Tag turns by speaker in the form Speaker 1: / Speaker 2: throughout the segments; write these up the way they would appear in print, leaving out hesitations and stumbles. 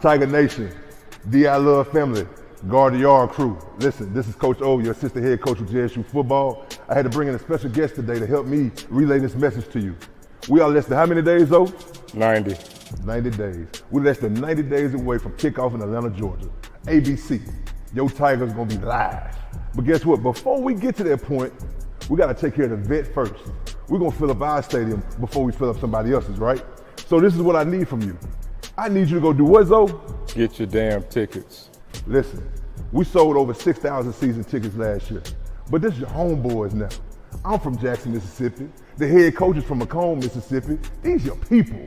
Speaker 1: Tiger Nation, DI Love family, Guard the Yard crew. Listen, this is Coach O, your assistant head coach of JSU football. I had to bring in a special guest today to help me relay this message to you. We are less than how many days, though?
Speaker 2: 90.
Speaker 1: 90 days. We're less than 90 days away from kickoff in Atlanta, Georgia. ABC, your Tigers gonna be live. But guess what? Before we get to that point, we gotta take care of the vet first. We're gonna fill up our stadium before we fill up somebody else's, right? So this is what I need from you. I need you to go do what, Zoe?
Speaker 2: Get your damn tickets.
Speaker 1: Listen, we sold over 6,000 season tickets last year, but this is your homeboys now. I'm from Jackson, Mississippi. The head coach is from Macomb, Mississippi. These are your people.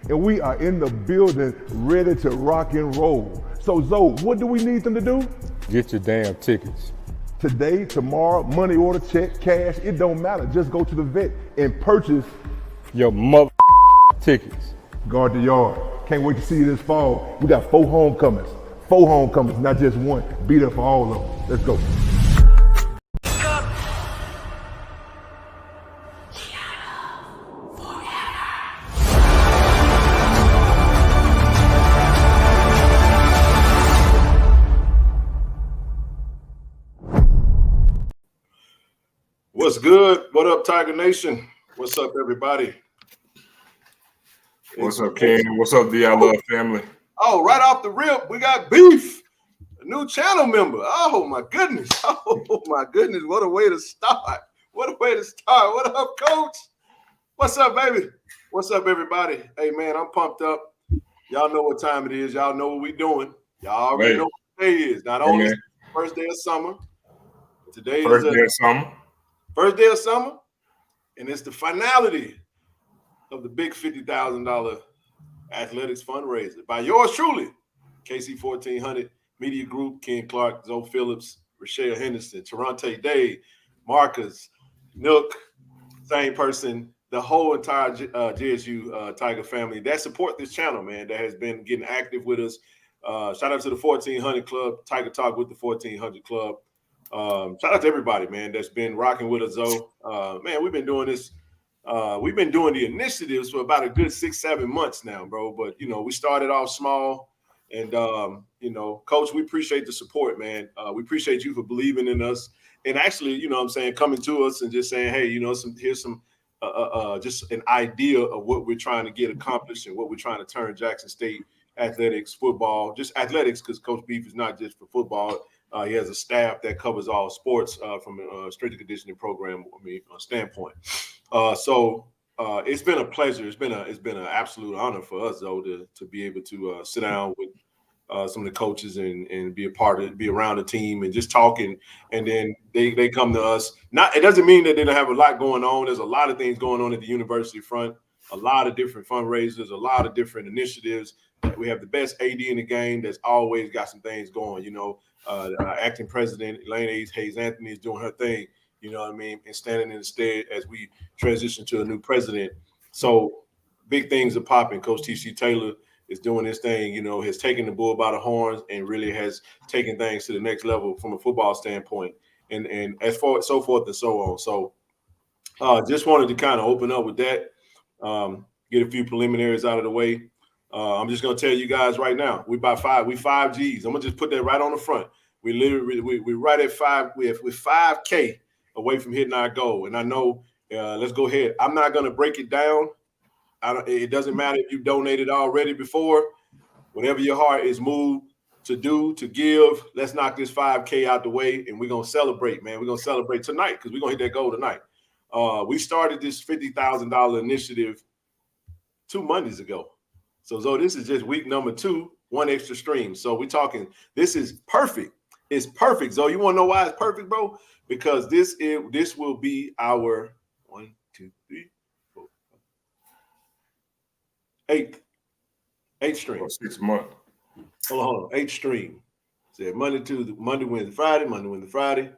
Speaker 1: And we are in the building ready to rock and roll. So Zoe, what do we need them to do?
Speaker 2: Get your damn tickets.
Speaker 1: Today, tomorrow, money order, check, cash, it don't matter. Just go to the vet and purchase
Speaker 2: your mother tickets.
Speaker 1: Guard the Yard. Can't wait to see you this fall. We got 4 homecomings. 4 homecomings, not just one. Be there for all of them. Let's go.
Speaker 3: What's good? What up, Tiger Nation? What's up, everybody?
Speaker 4: What's up, King? What's up, DI Love family?
Speaker 3: Oh, right off the rip, we got Beef, a new channel member. Oh, my goodness. Oh, my goodness. What a way to start. What a way to start. What up, Coach? What's up, baby? What's up, everybody? Hey, man, I'm pumped up. Y'all know what time it is. Y'all know what we're doing. Y'all already know what today is. Not only is it the first day of summer, today is
Speaker 4: first day of summer.
Speaker 3: First day of summer, and it's the finality of the big $50,000 athletics fundraiser by yours truly, KC 1400 Media Group, Ken Clark, Zoe Phillips, Rochelle Henderson, Terrante Day, Marcus, Nook, same person, the whole entire JSU Tiger family that support this channel, man, that has been getting active with us. Shout out to the 1400 Club, Tiger Talk with the 1400 Club. Shout out to everybody, man, that's been rocking with us, Zoe. Man, we've been doing this. We've been doing the initiatives for about a good 6-7 months now, bro. But, you know, we started off small. And, you know, Coach, we appreciate the support, man. We appreciate you for believing in us. And actually, you know what I'm saying, coming to us and just saying, hey, you know, here's some just an idea of what we're trying to get accomplished and what we're trying to turn Jackson State athletics, football, just athletics, because Coach Beef is not just for football. He has a staff that covers all sports from a strength and conditioning program standpoint. So it's been a pleasure. It's been an absolute honor for us, though, to be able to sit down with some of the coaches and be around the team and just talking. And then they come to us. It doesn't mean that they don't have a lot going on. There's a lot of things going on at the university front, a lot of different fundraisers, a lot of different initiatives. We have the best AD in the game that's always got some things going, you know. Acting president Elaine Hayes Anthony is doing her thing, you know what I mean, and standing in the stead as we transition to a new president. So big things are popping. Coach TC Taylor is doing his thing, you know, has taken the bull by the horns and really has taken things to the next level from a football standpoint, and as far so forth and so on. So just wanted to kind of open up with that, get a few preliminaries out of the way. I'm just gonna tell you guys right now, we 5 G's. I'm gonna just put that right on the front. We literally we're right at 5. We're 5K away from hitting our goal. And I know, let's go ahead. I'm not gonna break it down. It doesn't matter if you've donated already before. Whatever your heart is moved to do, to give, let's knock this 5K out the way, and we're gonna celebrate, man. We're gonna celebrate tonight because we're gonna hit that goal tonight. We started this $50,000 initiative 2 Mondays ago. So this is just week number 2, 1 extra stream. So we're talking, this is perfect. It's perfect. So you want to know why it's perfect, bro? Because this will be our 1, 2, 3, 4, 5, 8 stream.
Speaker 4: 6 months.
Speaker 3: Hold on. 8 stream. Said Monday, Tuesday, Monday, Wednesday, Friday, Monday, Wednesday, Friday.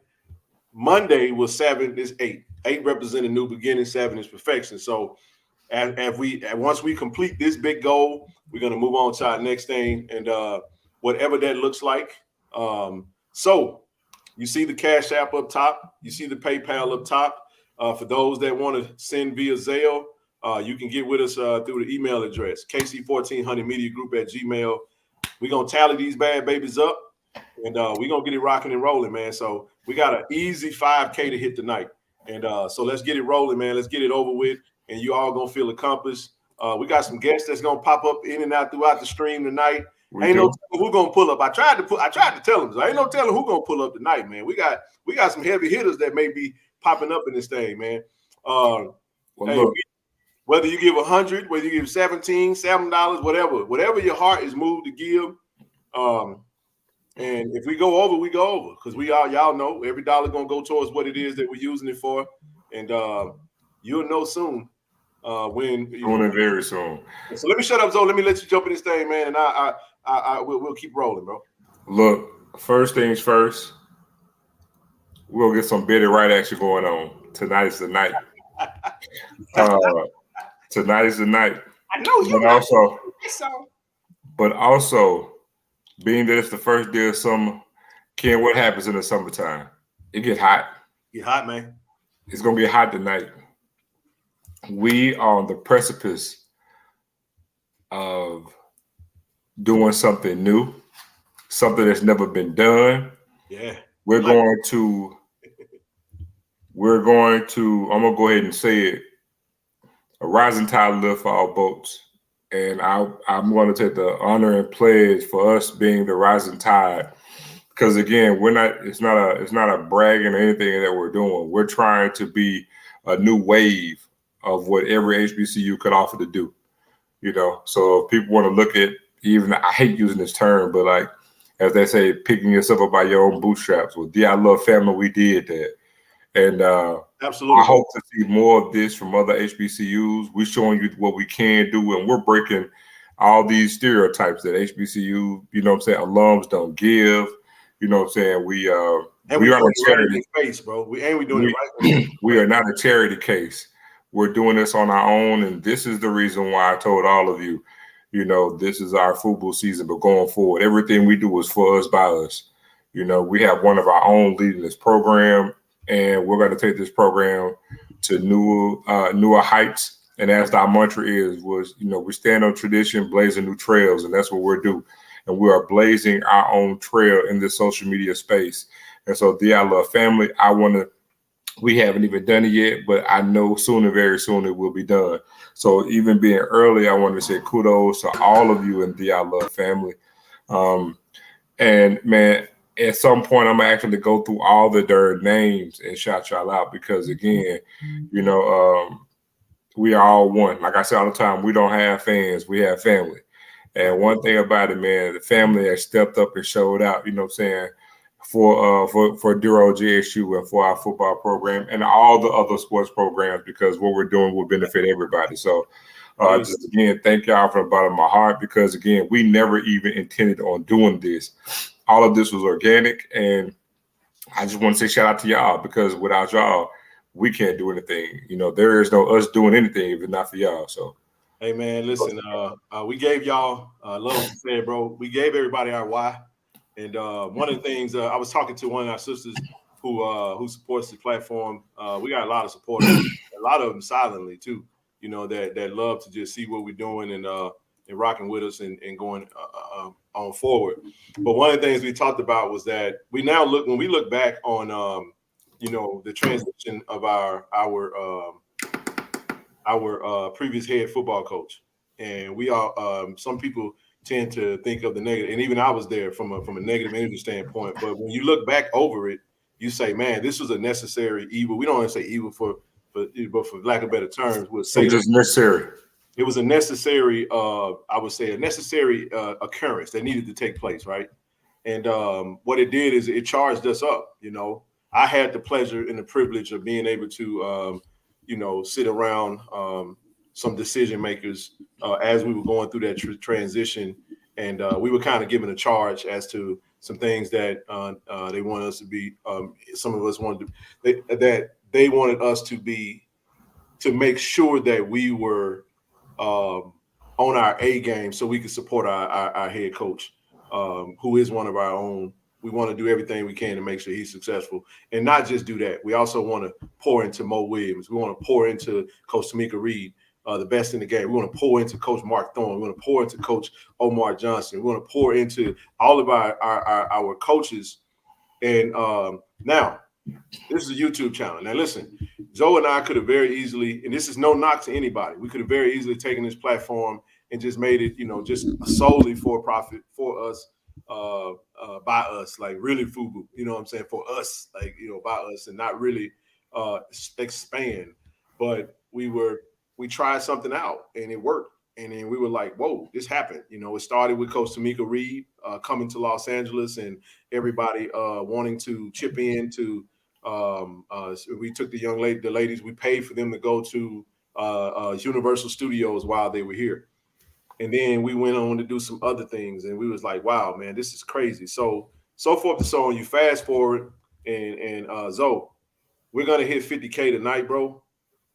Speaker 3: Monday was 7. It's 8. 8 represent a new beginning. 7 is perfection. So once we complete this big goal, we're going to move on to our next thing, and whatever that looks like. So you see the Cash App up top. You see the PayPal up top. For those that want to send via Zelle, you can get with us through the email address, KC1400mediagroup@gmail. We're gonna tally these bad babies up, and we're gonna get it rocking and rolling, man. So we got an easy 5K to hit tonight. And so let's get it rolling, man. Let's get it over with, and you all gonna feel accomplished. We got some guests that's gonna pop up in and out throughout the stream tonight. Ain't no telling who gonna pull up. I tried to tell them. So ain't no telling who gonna pull up tonight, man. We got some heavy hitters that may be popping up in this thing, man. Whether you give 100, whether you give $7, whatever your heart is moved to give. And if we go over, we go over, because y'all know every dollar gonna go towards what it is that we're using it for, and you'll know soon.
Speaker 4: Very soon.
Speaker 3: So let me shut up, Zoe. Let me let you jump in this thing, man, and we'll keep rolling, bro.
Speaker 4: Look, first things first, we'll get some Betty Wright action going on. Tonight is the night. Tonight is the night.
Speaker 3: I know you.
Speaker 4: But also, being that it's the first day of summer, Ken, what happens in the summertime? It get hot.
Speaker 3: Get hot, man.
Speaker 4: It's gonna get hot tonight. We are on the precipice of doing something new, something that's never been done.
Speaker 3: Yeah.
Speaker 4: We're going to, I'm gonna go ahead and say it, a rising tide lifts for all boats. And I'm going to take the honor and pledge for us being the rising tide, because again, it's not a bragging or anything that we're doing. We're trying to be a new wave of what every HBCU could offer to do, So if people want to look at, even, I hate using this term, but like, as they say, picking yourself up by your own bootstraps. With I Love Family, we did that. And
Speaker 3: absolutely,
Speaker 4: I hope to see more of this from other HBCUs. We're showing you what we can do, and we're breaking all these stereotypes that HBCU, alums don't give. We are a charity
Speaker 3: case, bro. We doing it right.
Speaker 4: We are not a charity case. We're doing this on our own, and this is the reason why I told all of you, this is our football season, but going forward, everything we do is for us, by us. We have one of our own leading this program, and we're going to take this program to newer heights. And as our mantra we stand on tradition, blazing new trails, and that's what we're doing. And we are blazing our own trail in this social media space. And so, I Love Family, we haven't even done it yet, but I know soon and very soon it will be done. So even being early, I want to say kudos to all of you in I Love Family. And man, at some point, I'm gonna actually go through all the their names and shout y'all out, because again, we are all one. Like I say all the time, we don't have fans, we have family. And one thing about it, man, the family has stepped up and showed out, for Duro JSU and for our football program and all the other sports programs, because what we're doing will benefit everybody. So just again, thank y'all from the bottom of my heart, because again, we never even intended on doing this. All of this was organic, and I just want to say shout out to y'all, because without y'all, we can't do anything. There is no us doing anything if it's not for y'all. So,
Speaker 3: hey man, listen, we gave y'all, love what you said, bro. We gave everybody our why, and one of the things I was talking to one of our sisters who supports the platform. We got a lot of supporters, a lot of them silently too. That love to just see what we're doing and rocking with us and going on forward. But one of the things we talked about was that when we look back on the transition of our previous head football coach, and we are some people tend to think of the negative, and even I was there from a negative energy standpoint. But when you look back over it, you say, man, this was a necessary evil. We don't want to say evil but for lack of better terms, we'll say
Speaker 4: just necessary.
Speaker 3: It was a necessary, I would say, a necessary occurrence that needed to take place, right? And what it did is it charged us up. I had the pleasure and the privilege of being able to, sit around some decision makers as we were going through that transition, and we were kind of given a charge as to some things that they wanted us to be. Some of us wanted that they wanted us to be, to make sure that we were on our A game, so we could support our head coach, who is one of our own. We want to do everything we can to make sure he's successful, and not just do that. We also want to pour into Mo Williams. We want to pour into Coach Tamika Reed. the best in the game. We want to pour into Coach Mark Thorne. We want to pour into Coach Omar Johnson. We want to pour into all of our coaches. And now, this is a YouTube channel. Now, listen, Zoe and I could have very easily, and this is no knock to anybody, we could have very easily taken this platform and just made it, just solely for profit for us, by us, like really FUBU, you know what I'm saying? For us, like, by us, and not really expand. But we tried something out and it worked. And then we were like, whoa, this happened. It started with Coach Tamika Reed coming to Los Angeles and everybody wanting to chip in to, we took the ladies, we paid for them to go to Universal Studios while they were here. And then we went on to do some other things. And we was like, wow, man, this is crazy. So forth and so on. You fast forward and Zoe, we're going to hit 50K tonight, bro.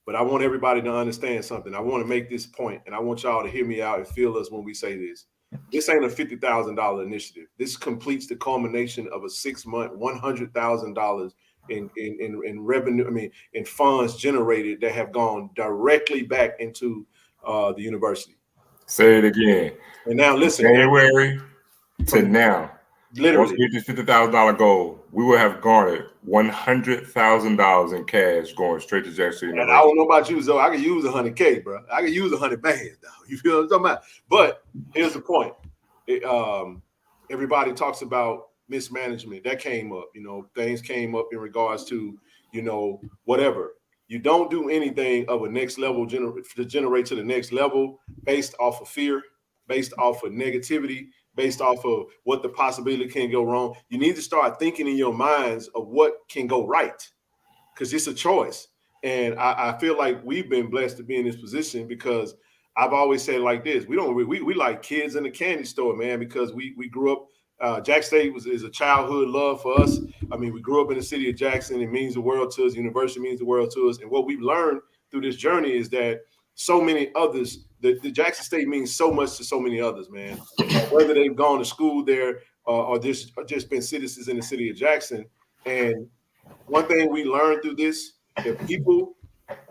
Speaker 3: But I want everybody to understand something. I want to make this point, and I want y'all to hear me out and feel us when we say this. This ain't a $50,000 initiative. This completes the culmination of a 6-month, $100,000 in revenue, in funds generated that have gone directly back into the university.
Speaker 4: Say it again.
Speaker 3: And now listen.
Speaker 4: January to now.
Speaker 3: Literally.
Speaker 4: Once we hit this $50,000 goal, we will have garnered $100,000 in cash going straight to Jackson University.
Speaker 3: And I don't know about you, Zoe. I could use 100K, bro. I could use 100 bands, though. You feel what I'm talking about? But here's the point. Everybody talks about mismanagement. That came up. Things came up in regards to, whatever. You don't do anything of a next level to generate to the next level based off of fear, based off of negativity, based off of what the possibility can go wrong. You need to start thinking in your minds of what can go right, because it's a choice. And I feel like we've been blessed to be in this position, because I've always said like this: we like kids in the candy store, man, because we grew up. Jack State is a childhood love for us. We grew up in the city of Jackson. It means the world to us. University means the world to us. And what we've learned through this journey is that so many others, the Jackson State means so much to so many others, man. Whether they've gone to school there or just been citizens in the city of Jackson. And one thing we learned through this: if people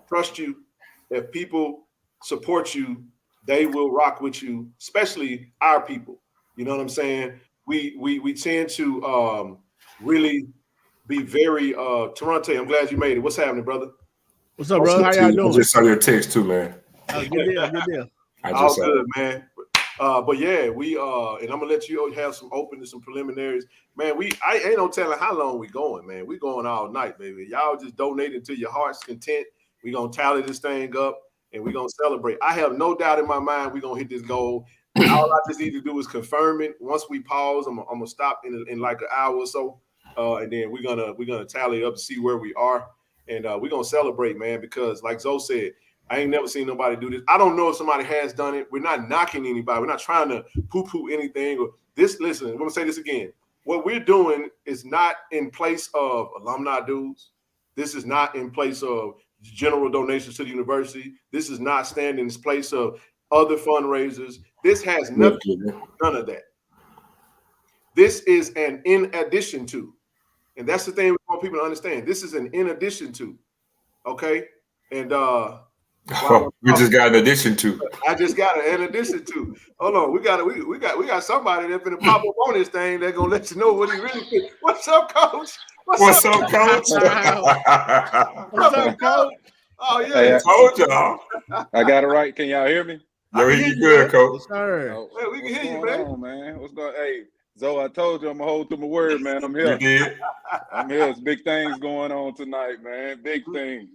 Speaker 3: trust you, if people support you, they will rock with you, especially our people. You know what I'm saying? We tend to really be very Toronto. I'm glad you made it. What's happening, brother?
Speaker 5: What's up, brother? How y'all doing?
Speaker 4: I just saw your text too, man.
Speaker 5: Good deal.
Speaker 3: All good, man. But yeah, we and I'm gonna let you have some preliminaries, man. I ain't no telling how long we going, man. We going all night, baby. Y'all just donate it to your heart's content. We gonna tally this thing up and we gonna celebrate. I have no doubt in my mind we gonna hit this goal. All I just need to do is confirm it. Once we pause, I'm gonna stop in like an hour or so, and then we're gonna tally it up to see where we are, and we're gonna celebrate, man. Because like Zoe said, I ain't never seen nobody do this. I don't know if somebody has done it. We're not knocking anybody. We're not trying to poo-poo anything. Or this. Listen, I'm gonna say this again. What we're doing is not in place of alumni dues. This is not in place of general donations to the university. This is not standing in place of other fundraisers. This has none of that. This is an in addition to. And that's the thing we want people to understand. This is an in addition to. Okay? And
Speaker 4: we just got an addition to.
Speaker 3: I just got an addition to. Hold on, we got somebody that's gonna pop up on this thing. They're gonna let you know what he really did. What's up, Coach?
Speaker 4: What's up, Coach?
Speaker 5: What's up, Coach?
Speaker 3: Oh yeah,
Speaker 4: Hey, I told y'all.
Speaker 6: I got it right. Can y'all hear me?
Speaker 4: Yo, you good, Coach?
Speaker 5: Yes, sir.
Speaker 6: Oh,
Speaker 3: hey, we can hear you,
Speaker 6: man. What's going on? Hey, Zoe, I told you I'm gonna hold to my word, man. I'm here.
Speaker 4: You did.
Speaker 6: I'm here. There's big things going on tonight, man. Big things.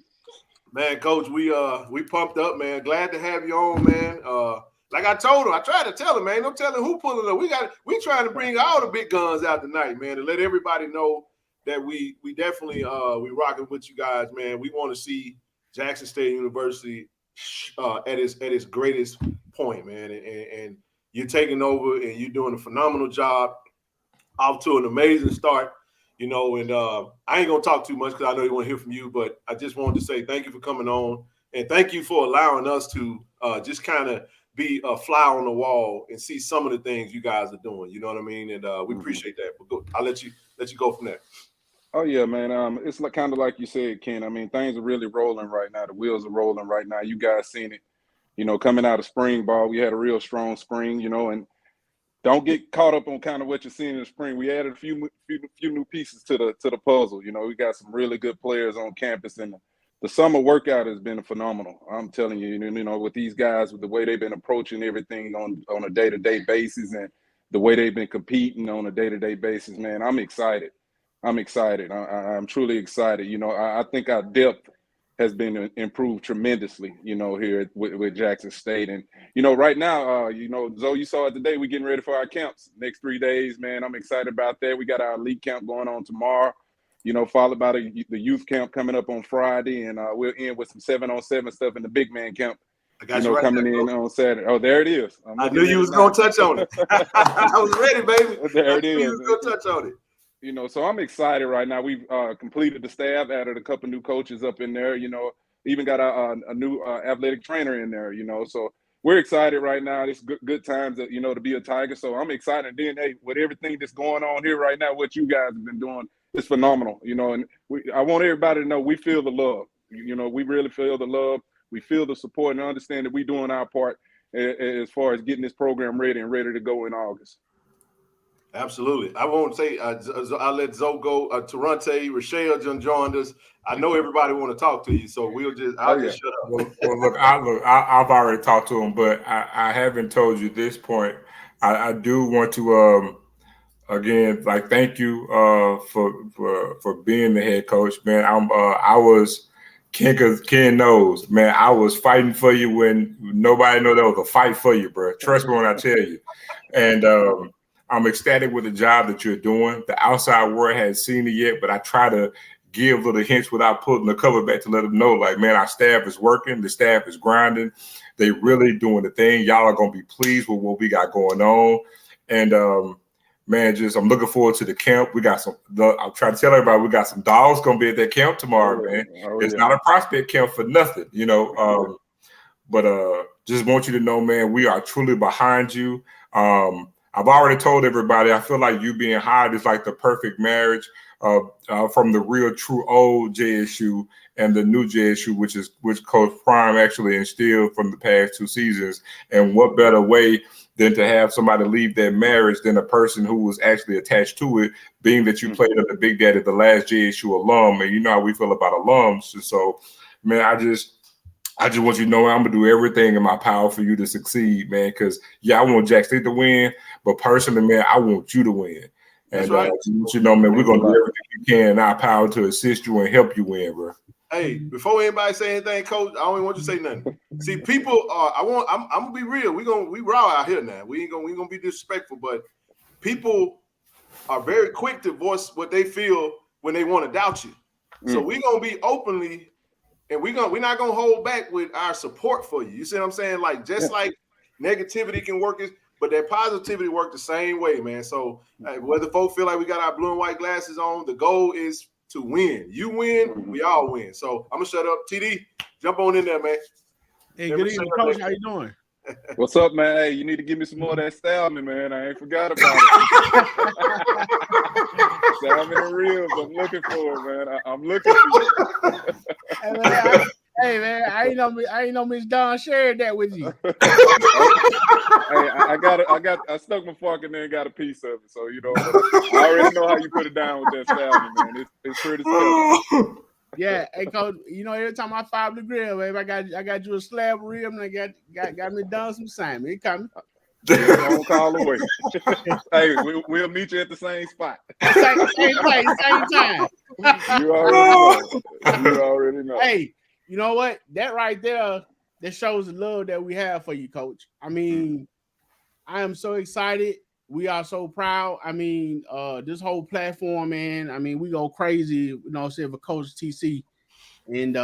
Speaker 3: Man, Coach, we pumped up, man. Glad to have you on, man. Like I told him, I tried to tell him, man. No telling who pulling up. We trying to bring all the big guns out tonight, man, to let everybody know that we definitely we rocking with you guys, man. We want to see Jackson State University at its greatest point, man. And you're taking over and you're doing a phenomenal job. Off to an amazing start. And I ain't gonna talk too much because I know you want to hear from you, but I just wanted to say thank you for coming on and thank you for allowing us to just kind of be a fly on the wall and see some of the things you guys are doing. You know what I mean? And we appreciate that. But I'll let you go from there.
Speaker 6: Oh yeah, man. It's kind of like you said, Ken. I mean, things are really rolling right now. The wheels are rolling right now. You guys seen it. You know, coming out of spring ball, we had a real strong spring. You know, and don't get caught up on kind of what you're seeing in the spring. We added a few new pieces to the puzzle. You know, we got some really good players on campus, and the summer workout has been phenomenal. I'm telling you, you know, with these guys, with the way they've been approaching everything on a day-to-day basis, and the way they've been competing on a day-to-day basis, man, I'm excited. I'm truly excited. You know, I think our depth has been improved tremendously, you know, here with Jackson State. And, you know, right now, you know, Zoe, you saw it today, we're getting ready for our camps next 3 days, man. I'm excited about that. We got our elite camp going on tomorrow, you know, followed by the youth camp coming up on Friday. And we'll end with some 7-on-7 stuff in the big man camp,
Speaker 3: I got you right
Speaker 6: coming
Speaker 3: there,
Speaker 6: in on Saturday. Oh, there it is.
Speaker 3: I knew you was going to touch on it. I was ready, baby.
Speaker 6: There it
Speaker 3: I knew
Speaker 6: is.
Speaker 3: you was going to touch on it.
Speaker 6: You know, so I'm excited right now. We've completed the staff, added a couple new coaches up in there, you know, even got a new athletic trainer in there, you know. So we're excited right now. It's good times, you know, to be a Tiger. So I'm excited. And then, hey, with everything that's going on here right now, what you guys have been doing is phenomenal, you know. And I want everybody to know we feel the love. You know, we really feel the love. We feel the support and understand that we're doing our part as far as getting this program ready to go in August.
Speaker 3: Absolutely. I won't say I'll let Zoe go. Tarante, Rochelle joined us. I know everybody want to talk to you, so I'll just shut up.
Speaker 4: Well, look, I've already talked to him, but I haven't told you this point. I do want to again, like, thank you for being the head coach, man. I was Ken knows, man. I was fighting for you when nobody knew there was a fight for you, bro. Trust me when I tell you. And I'm ecstatic with the job that you're doing. The outside world hasn't seen it yet, but I try to give little hints without pulling the cover back to let them know, like, man, our staff is working. The staff is grinding. They really doing the thing. Y'all are going to be pleased with what we got going on. And, man, I'm looking forward to the camp. We got I'll try to tell everybody we got some dogs going to be at that camp tomorrow, man. It's not a prospect camp for nothing, you know. But just want you to know, man, we are truly behind you. I've already told everybody, I feel like you being hired is like the perfect marriage from the real true old JSU and the new JSU, which Coach Prime actually instilled from the past 2 seasons. And what better way than to have somebody leave that marriage than a person who was actually attached to it, being that you played under Big Daddy, the last JSU alum, and you know how we feel about alums. So, man, I just want you to know I'm going to do everything in my power for you to succeed, man, because, yeah, I want Jack State to win, but personally, man, I want you to win. And
Speaker 3: right.
Speaker 4: You know, man, we're going to do everything we can in our power to assist you and help you win, bro.
Speaker 3: Hey, before anybody say anything, Coach, I don't even want you to say nothing. See, people are. I'm gonna be real. We raw out here now. We ain't gonna be disrespectful, but people are very quick to voice what they feel when they want to doubt you. So we're gonna be openly, and we're not gonna hold back with our support for you. You see what I'm saying? Like, just like negativity can work, but that positivity work the same way, man. So whether folks feel like we got our blue and white glasses on, the goal is to win. You win, we all win. So I'm gonna shut up. TD, jump on in there, man.
Speaker 5: Hey, good evening, Coach. How you doing?
Speaker 6: What's up, man? Hey, you need to give me some more of that salmon, man. I ain't forgot about it. Salmon and ribs. I'm looking for it, man. I'm looking for you.
Speaker 5: Hey, man, I ain't know Miss Dawn shared that with you.
Speaker 6: Hey, I stuck my fork in there and got a piece of it. So, you know, I already know how you put it down with that salmon, man. It's pretty special.
Speaker 5: Yeah, hey, Coach, you know, every time I fire up the grill, baby, I got you a slab of rib and I got me done some salmon. It coming.
Speaker 6: Don't call away. Hey, we'll meet you at the same spot.
Speaker 5: Same place, same time.
Speaker 6: You already know.
Speaker 5: Hey, you know what? That right there, that shows the love that we have for you, Coach. I mean, I am so excited. We are so proud. I mean, this whole platform, man. I mean, we go crazy, you know, say for Coach TC. And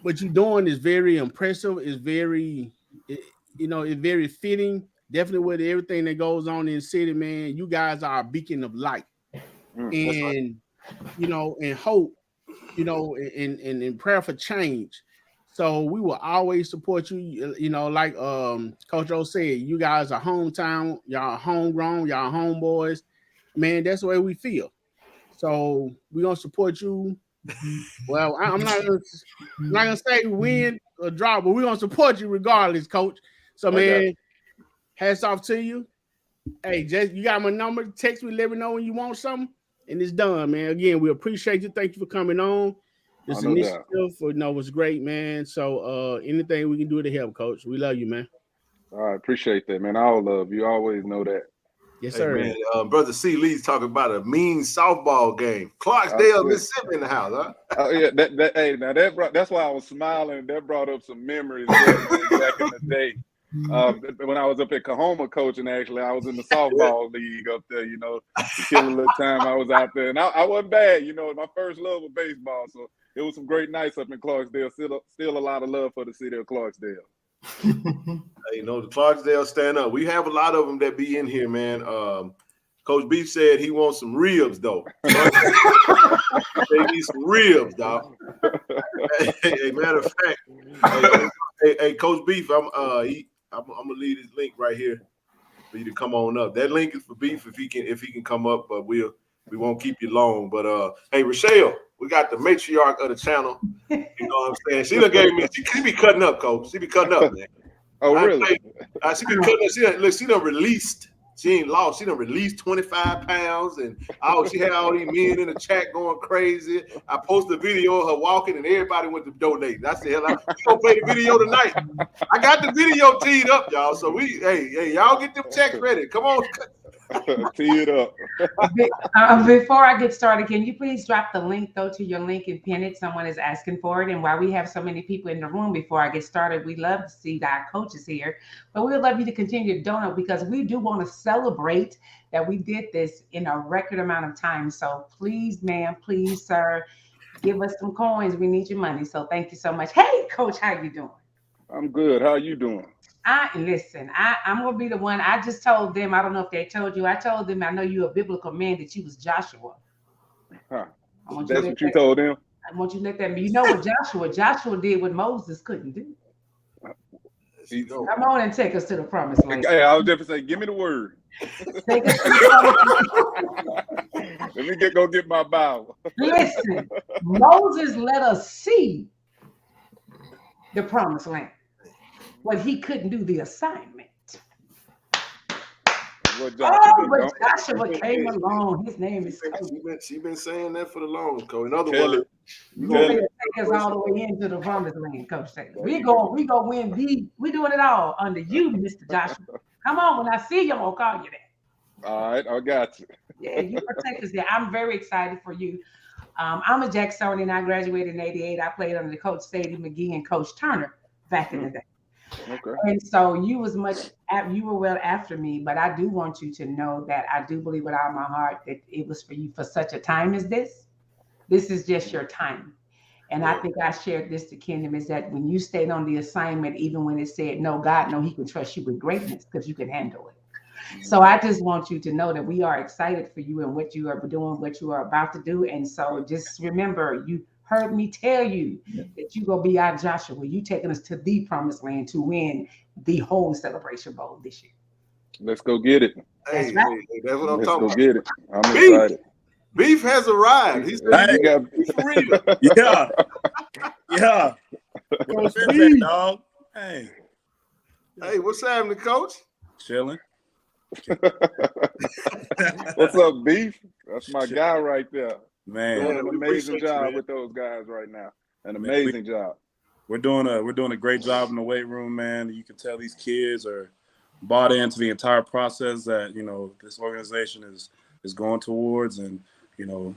Speaker 5: what you're doing is very impressive. It's very, it's very fitting. Definitely with everything that goes on in the city, man. You guys are a beacon of light. And, you know, and hope, you know, and prayer for change. So we will always support you. You know, like Coach O said, you guys are hometown, y'all are homegrown, y'all are homeboys. Man, that's the way we feel. So we're gonna support you. Well, I'm not gonna say win, draw, but we're gonna support you regardless, coach. So man, hats off to you. Hey, Jess, you got my number. Text me, let me know when you want something, and it's done, man. Again, we appreciate you. Thank you for coming on. This initiative was great, man. So anything we can do to help, coach. We love you, man.
Speaker 6: I appreciate that, man. I'll love you. Always know that.
Speaker 5: Yes, sir.
Speaker 3: Hey, man, Brother C. Lee's talking about a mean softball game. Clarksdale, Mississippi in the house, huh?
Speaker 6: Oh yeah, that's why I was smiling. That brought up some memories back in the day. When I was up at Kahoma coaching, actually, I was in the softball league up there, you know, to kill a little time. I was out there, and I wasn't bad, you know. My first love was baseball, so it was some great nights up in Clarksdale. Still a lot of love for the city of Clarksdale.
Speaker 3: Hey, you know, the Clarksdale stand up. We have a lot of them that be in here, man. Coach Beef said he wants some ribs, though. They need some ribs, dog. Hey, matter of fact, hey, Coach Beef, I'm gonna leave this link right here for you to come on up. That link is for Beef if he can come up, but we won't keep you long. But hey, Rochelle, we got the matriarch of the channel. You know what I'm saying? She done gave me. She be cutting up, Coach. She be cutting up, man.
Speaker 6: Oh, really?
Speaker 3: She be cutting up. She done released. She ain't lost. She done released 25 pounds, and she had all these men in the chat going crazy. I posted a video of her walking, and everybody went to donate. I said, "Hell, we gonna play the video tonight." I got the video teed up, y'all. So hey, y'all get them checks ready. Come on.
Speaker 6: Tee it up.
Speaker 7: Before I get started, can you please drop the link though to your link and pin it? Someone is asking for it. And while we have so many people in the room, before I get started, we love to see our coaches here, but we would love you to continue to donate because we do want to celebrate that we did this in a record amount of time. So please, ma'am, please, sir, give us some coins. We need your money. So thank you so much. Hey, Coach, how you doing?
Speaker 6: I'm good. How are you doing?
Speaker 7: I'm gonna be the one. I just told them, I don't know if they told you, I told them I know you're a biblical man, that you was Joshua.
Speaker 6: Huh. That's what you told them?
Speaker 7: I want you to let them, you know what Joshua did what Moses couldn't do. Come on and take us to the promised land.
Speaker 6: Hey, I was just gonna say, give me the word.
Speaker 7: Take us to the
Speaker 6: Let me go get my Bible.
Speaker 7: Listen, Moses let us see the promised land, but he couldn't do the assignment. But Joshua came along. His name is Coach.
Speaker 3: She been saying that for the longest, Coach. In other words,
Speaker 7: you're gonna take us all the way into the promised land, Coach. We go win. We doing it all under you, Mr. Joshua. Come on, when I see you, I'm gonna call you that.
Speaker 6: All right, I got you.
Speaker 7: Yeah, you protect us there. I'm very excited for you. I'm a Jacksonian. I graduated in '88. I played under Coach Sadie McGee and Coach Turner back in the day.
Speaker 6: Okay.
Speaker 7: And so you were well after me, but I do want you to know that I do believe with all my heart that it was for you for such a time as this. This is just your time. And I think I shared this to Kingdom, is that when you stayed on the assignment, even when it said, no, God, no, he can trust you with greatness because you can handle it. So I just want you to know that we are excited for you and what you are doing, what you are about to do. And so just remember, you heard me tell you that you go be our Joshua. You taking us to the promised land to win the whole Celebration Bowl this year.
Speaker 6: Let's go get it.
Speaker 3: Hey,
Speaker 7: That's right.
Speaker 3: that's what I'm
Speaker 6: Let's
Speaker 3: talking
Speaker 6: go
Speaker 3: about.
Speaker 6: get it. I'm excited.
Speaker 3: Beef has arrived. He's for real.
Speaker 8: Yeah. Yeah. What's that, dog? Hey.
Speaker 3: Hey, what's happening, Coach?
Speaker 8: Chilling.
Speaker 6: What's up, Beef? That's my guy right there.
Speaker 8: Man,
Speaker 6: Doing an amazing job
Speaker 8: man.
Speaker 6: with those guys right now. An amazing job.
Speaker 8: We're doing a great job in the weight room, man. You can tell these kids are bought into the entire process that, you know, this organization is going towards. And, you know,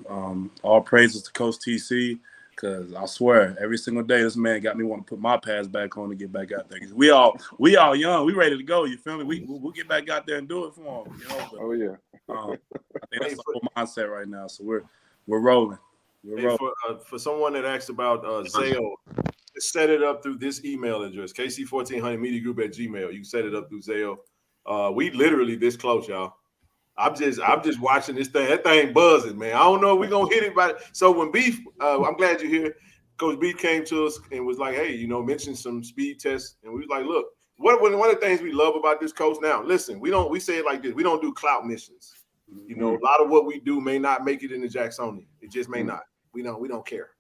Speaker 8: all praises to Coach TC, because I swear every single day this man got me wanting to put my pads back on to get back out there. We all young, we ready to go. You feel me? We'll get back out there and do it for them. You know? But,
Speaker 6: Oh yeah.
Speaker 8: I think that's the whole mindset right now. So we're rolling.
Speaker 3: For someone that asked about Zelle, set it up through this email address, kc1400mediagroup@gmail. You can set it up through Zelle. We literally this close, y'all. I'm just watching this thing. That thing buzzing, man. I don't know if we're gonna hit it, but so when Beef, I'm glad you're here. Coach Beef came to us and was like, hey, you know, mentioned some speed tests, and we was like, look, one of the things we love about this coach now. Listen, we say it like this: we don't do clout missions. You know, a lot of what we do may not make it in the Jacksonian. It just may not. We don't care.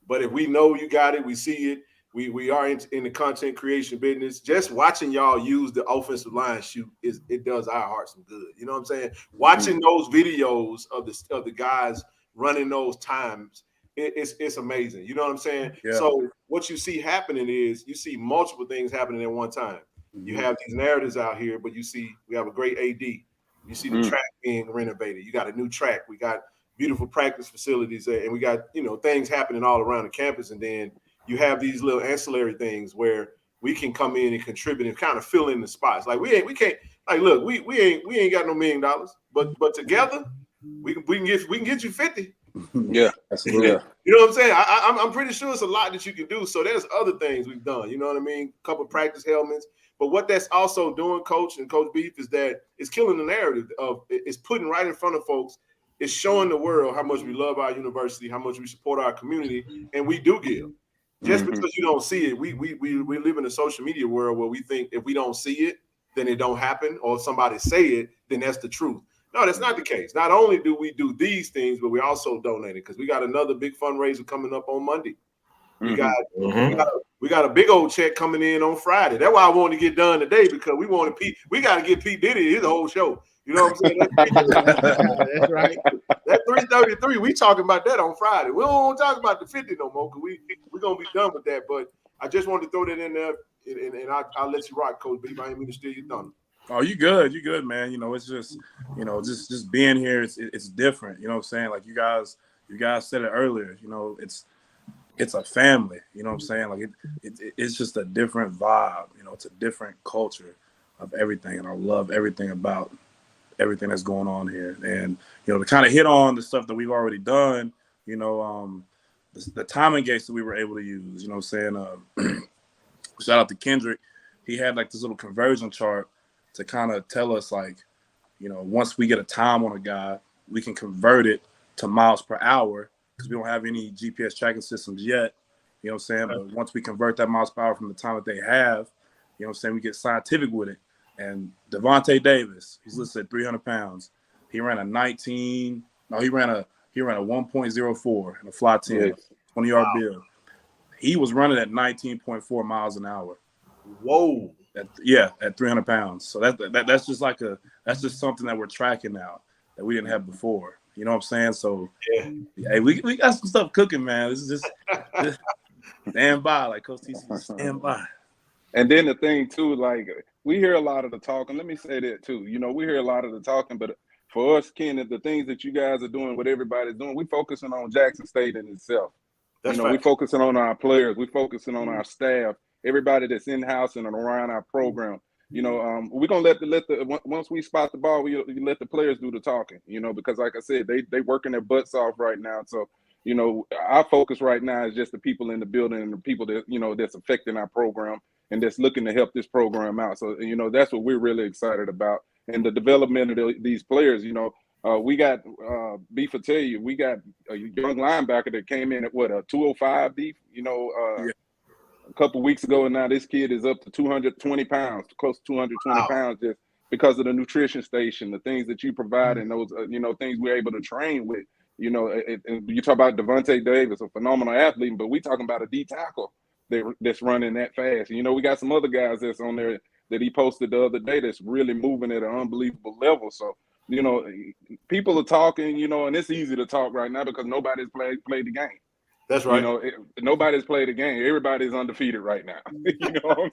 Speaker 3: But if we know you got it, we see it. we are in the content creation business. Just watching y'all use the offensive line shoot it does our heart some good. You know what I'm saying? Watching those videos of the guys running those times, it's amazing. You know what I'm saying?
Speaker 8: Yeah.
Speaker 3: So what you see happening is you see multiple things happening at one time. You have these narratives out here, but you see we have a great AD. You see the track being renovated. You got a new track. We got beautiful practice facilities, and we got things happening all around the campus. And then you have these little ancillary things where we can come in and contribute and kind of fill in the spots. Like we can't like look, we ain't got no $1 million, but together we can get you 50.
Speaker 6: Yeah, absolutely.
Speaker 3: You know what I'm saying? I'm pretty sure it's a lot that you can do. So there's other things we've done. You know what I mean? A couple of practice helmets. But what that's also doing, Coach and Coach Beef, is that it's killing the narrative of it's putting right in front of folks. It's showing the world how much we love our university, how much we support our community, and we do give. Just because you don't see it, we live in a social media world where we think if we don't see it, then it don't happen, or if somebody say it, then that's the truth. No, that's not the case. Not only do we do these things, but we also donate it because we got another big fundraiser coming up on Monday. We got a big old check coming in on Friday. That's why I wanted to get done today because we got to get Pete Diddy his whole show. You know what I'm saying?
Speaker 5: That's right.
Speaker 3: That 333, we talking about that on Friday. We don't want to talk about the 50 no more because we're going to be done with that. But I just wanted to throw that in there, and I'll let you rock, Coach B. I didn't mean to steal your thunder.
Speaker 8: Oh, you good, man. It's just, just being here, it's different. You know what I'm saying? Like you guys said it earlier. It's a family. You know what I'm saying? Like it's just a different vibe. It's a different culture of everything, and I love everything about everything that's going on here. And to kind of hit on the stuff that we've already done. The timing gates that we were able to use. You know what I'm saying? Shout out to Kendrick. He had like this little conversion chart to kind of tell us once we get a time on a guy, we can convert it to miles per hour because we don't have any GPS tracking systems yet. You know what I'm saying? But once we convert that miles per hour from the time that they have, we get scientific with it. And Devontae Davis, he's listed at 300 pounds. He ran a 1.04 in a fly 10, 20-yard bill. He was running at 19.4 miles an hour.
Speaker 3: Whoa.
Speaker 8: At 300 pounds. So that's just that's just something that we're tracking now that we didn't have before. You know what I'm saying? So hey, we got some stuff cooking, man. This is just stand by, like Coach TC, stand by.
Speaker 6: And then the thing too, like we hear a lot of the talking. Let me say that too. We hear a lot of the talking, but for us, Ken, the things that you guys are doing, what everybody's doing, we focusing on Jackson State in itself. We focusing on our players, we focusing on our staff, everybody that's in house and around our program. We're gonna let the once we spot the ball, we let the players do the talking. Because like I said, they working their butts off right now. So our focus right now is just the people in the building and the people that that's affecting our program and that's looking to help this program out. So that's what we're really excited about, and the development of these players. We got Beef will tell you, we got a young linebacker that came in at a 205 Beef. A couple weeks ago, and now this kid is up to 220 pounds, close to 220 pounds, just because of the nutrition station, the things that you provide, and those things we're able to train with. And you talk about Devontae Davis, a phenomenal athlete, but we talking about a D tackle that's running that fast. We got some other guys that's on there that he posted the other day that's really moving at an unbelievable level. So people are talking, and it's easy to talk right now because nobody's played the game.
Speaker 3: That's right.
Speaker 6: Nobody's played a game. Everybody's undefeated right now. You know what I'm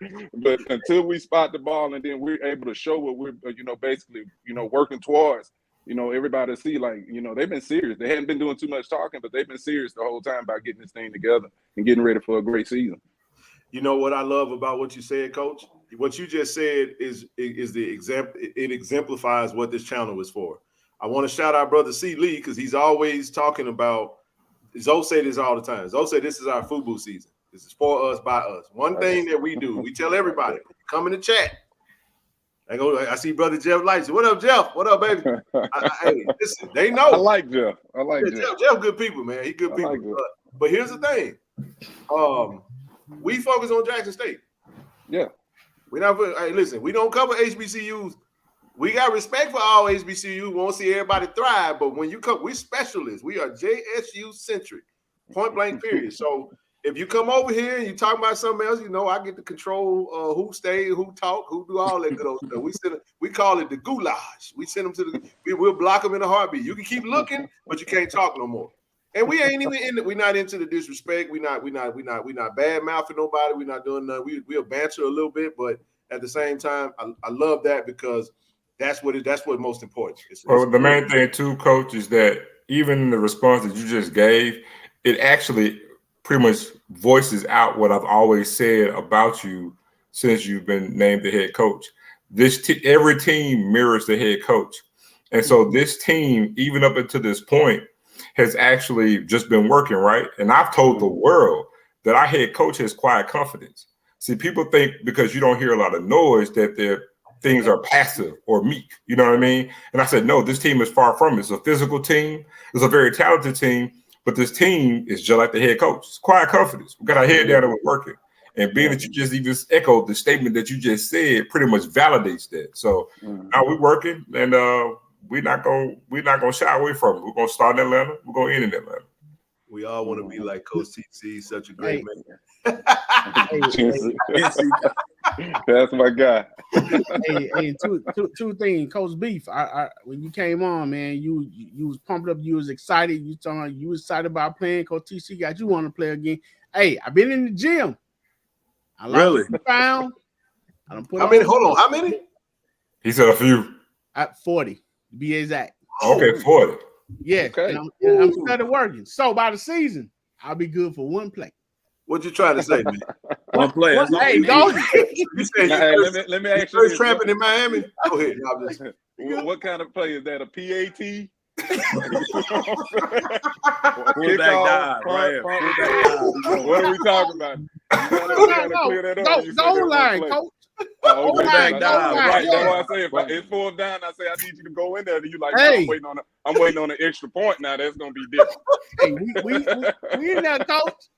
Speaker 6: saying? But until we spot the ball and then we're able to show what we're, basically, working towards, everybody see they've been serious. They hadn't been doing too much talking, but they've been serious the whole time about getting this thing together and getting ready for a great season.
Speaker 3: You know what I love about what you said, Coach? What you just said is the example. It exemplifies what this channel is for. I want to shout out Brother C. Lee because he's always talking about. Zoe say this all the time. Zoe say this is our FUBU season. This is for us, by us. One thing that we do, we tell everybody, come in the chat. I see Brother Jeff Lights. What up, Jeff? What up, baby? Hey, listen, they know.
Speaker 6: I like Jeff.
Speaker 3: Jeff, good people, man. He good people. But here's the thing. We focus on Jackson State.
Speaker 6: Yeah.
Speaker 3: We're not. Hey, listen, we don't cover HBCUs. We got respect for all HBCUs. We want to see everybody thrive, but when you come, we're specialists. We are JSU centric, point blank, period. So if you come over here and you talk about something else, I get to control who stay, who talk, who do all that good old stuff. We call it the goulash. We send them to we'll block them in a heartbeat. You can keep looking, but you can't talk no more. And we ain't even in it. We're not into the disrespect. We're not bad mouthing nobody. We're not doing nothing. We'll banter a little bit, but at the same time, I love that because that's what's most important.
Speaker 4: Well, the main thing too, Coach, is that even in the response that you just gave, it actually pretty much voices out what I've always said about you since you've been named the head coach. Every team mirrors the head coach. And so this team, even up until this point, has actually just been working, right? And I've told the world that our head coach has quiet confidence. See, people think because you don't hear a lot of noise that their things are passive or meek. You know what I mean? And I said, no, this team is far from it. It's a physical team. It's a very talented team. But this team is just like the head coach. It's quiet confidence. We got our head down and we're working. And being that you just even echoed the statement that you just said pretty much validates that. So now we're working, and we're not gonna shy away from it. We're gonna start in Atlanta. We're gonna end in Atlanta.
Speaker 3: We all want to be like Coach TC. Such a great man.
Speaker 6: That's my guy.
Speaker 5: hey, two things, Coach Beef. I when you came on, man, you was pumped up. You was excited. You was excited about playing. Coach TC got you want to play again. Hey, I've been in the gym. I
Speaker 3: really
Speaker 5: found. I don't put.
Speaker 3: How many? Hold on. How many?
Speaker 4: He said a few.
Speaker 5: At 40, to be exact.
Speaker 4: Okay, 40.
Speaker 5: Yeah,
Speaker 6: okay.
Speaker 5: And I'm started working. So by the season, I'll be good for one play.
Speaker 3: What you trying to say, man?
Speaker 8: One play.
Speaker 5: Hey, go.
Speaker 3: You said
Speaker 6: let me ask you
Speaker 3: first
Speaker 6: this.
Speaker 3: trapping in Miami. Go ahead.
Speaker 6: What kind of play is that? A PAT?
Speaker 8: Pull back dive, right?
Speaker 6: What are we talking about?
Speaker 5: Go line, Coach.
Speaker 6: Oh,
Speaker 8: back down.
Speaker 6: Right.
Speaker 5: Yeah.
Speaker 6: That's why I say if it's fourth down, I say I need you to go in there. And you like,
Speaker 5: Hey.
Speaker 6: no, I'm waiting on an extra point now. That's gonna be different.
Speaker 5: Hey, we in there, Coach.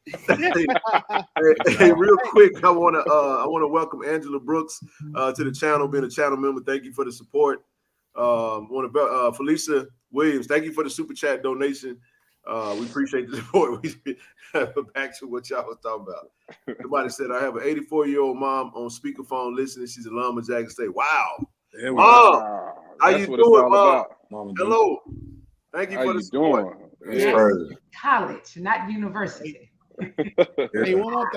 Speaker 3: Hey, real quick, I wanna welcome Angela Brooks to the channel, being a channel member. Thank you for the support. Felicia Williams, thank you for the super chat donation. We appreciate the support. Back to what y'all was talking about. Somebody said I have an 84-year-old mom on speakerphone listening. She's in Loma Jackson State. Wow. Mom, how you doing, Mom? Hello. Thank you for the support.
Speaker 7: Yes. College, not university.
Speaker 5: Hey, one more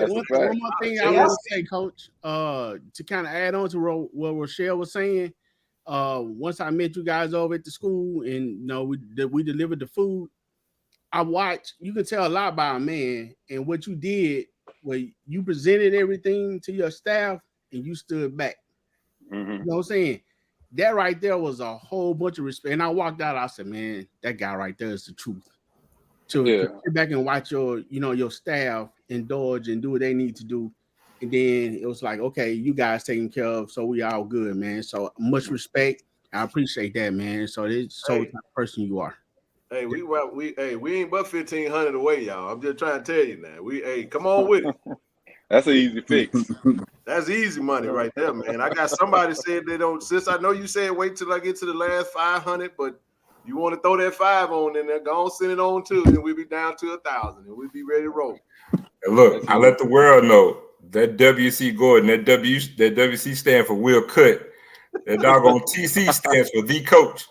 Speaker 5: thing I want to say, Coach. To kind of add on to what Rochelle was saying. Once I met you guys over at the school, and we delivered the food. I watched. You can tell a lot about a man, and what you did, where you presented everything to your staff, and you stood back.
Speaker 6: Mm-hmm.
Speaker 5: You know what I'm saying? That right there was a whole bunch of respect. And I walked out. I said, "Man, that guy right there is the truth." To sit back and watch your staff indulge and do what they need to do, and then it was like, okay, you guys taken care of, so we all good, man. So much respect. I appreciate that, man. So it's the type of person you are.
Speaker 3: Hey, we ain't but 1,500 away, y'all. I'm just trying to tell you now. Come on with it.
Speaker 6: That's an easy fix.
Speaker 3: That's easy money right there, man. I got somebody said they don't. Since I know you said wait till I get to the last 500, but you want to throw that 5 on in there, go on, send it on too, and we'll be down to 1,000, and we'll be ready to roll.
Speaker 4: And look, I let the world know that WC Gordon, that WC stand for Will Cut. That doggone TC stands for the coach.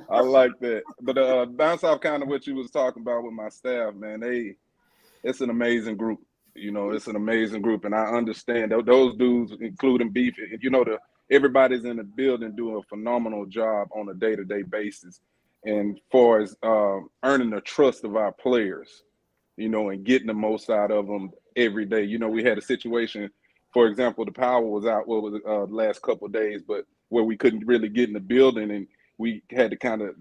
Speaker 6: I like that. But bounce off kind of what you was talking about with my staff, man. It's an amazing group. It's an amazing group, and I understand those dudes, including Beef. Everybody's in the building doing a phenomenal job on a day-to-day basis, and far as earning the trust of our players, and getting the most out of them every day. We had a situation, for example, the power was out the last couple of days, but where we couldn't really get in the building, and we had to kind of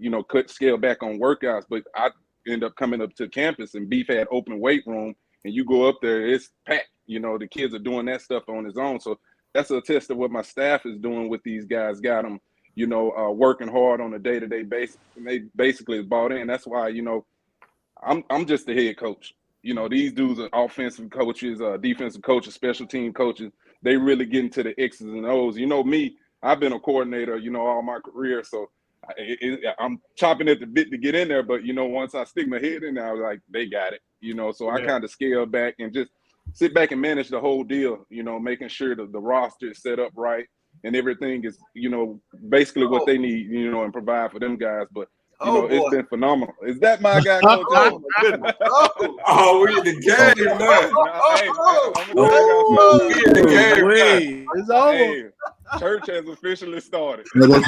Speaker 6: scale back on workouts. But I ended up coming up to campus, and Beef had open weight room, and you go up there, it's packed. The kids are doing that stuff on his own. So that's a test of what my staff is doing with these guys. Got them, working hard on a day-to-day basis. And they basically is bought in. That's why, I'm just the head coach. These dudes are offensive coaches, defensive coaches, special team coaches. They really get into the X's and O's. Me, I've been a coordinator, all my career. So I'm chopping at the bit to get in there. But, once I stick my head in there, I was like, they got it. you know. So I kind of scaled back and just sit back and manage the whole deal, you know, making sure that the roster is set up right and everything is, you know, basically what they need, you know, and provide for them guys. But you know, it's been phenomenal. Is that my guy, Coach?
Speaker 3: Oh my goodness!
Speaker 4: Oh, we in the game now. We in the game now.
Speaker 5: It's over.
Speaker 6: Hey, church has officially started.
Speaker 3: Let's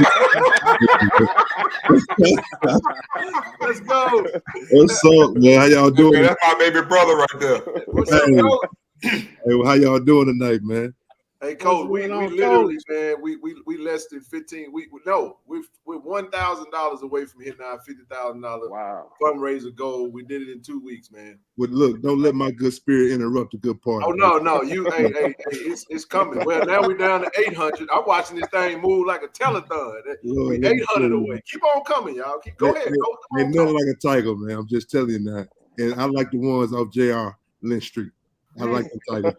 Speaker 3: go.
Speaker 9: What's up, man? How y'all doing?
Speaker 4: Man, that's my baby brother right there.
Speaker 3: What's up, Coach?
Speaker 9: Hey, well, how y'all doing tonight, man?
Speaker 3: Hey, Coach, we
Speaker 5: going on,
Speaker 3: literally, man, we less than 15. We're $1,000 away from hitting our $50,000 fundraiser goal. We did it in 2 weeks, man.
Speaker 9: But look, don't let my good spirit interrupt a good party.
Speaker 3: Oh no, you, hey, it's coming. Well, now we're down to 800. I'm watching this thing move like a telethon.
Speaker 9: Lord,
Speaker 3: We 800 away. Keep on coming, y'all. Go ahead, Coach.
Speaker 9: Ain't nothing like a tiger, man. I'm just telling you now. And I like the ones off JR Lynch Street. I like the tiger.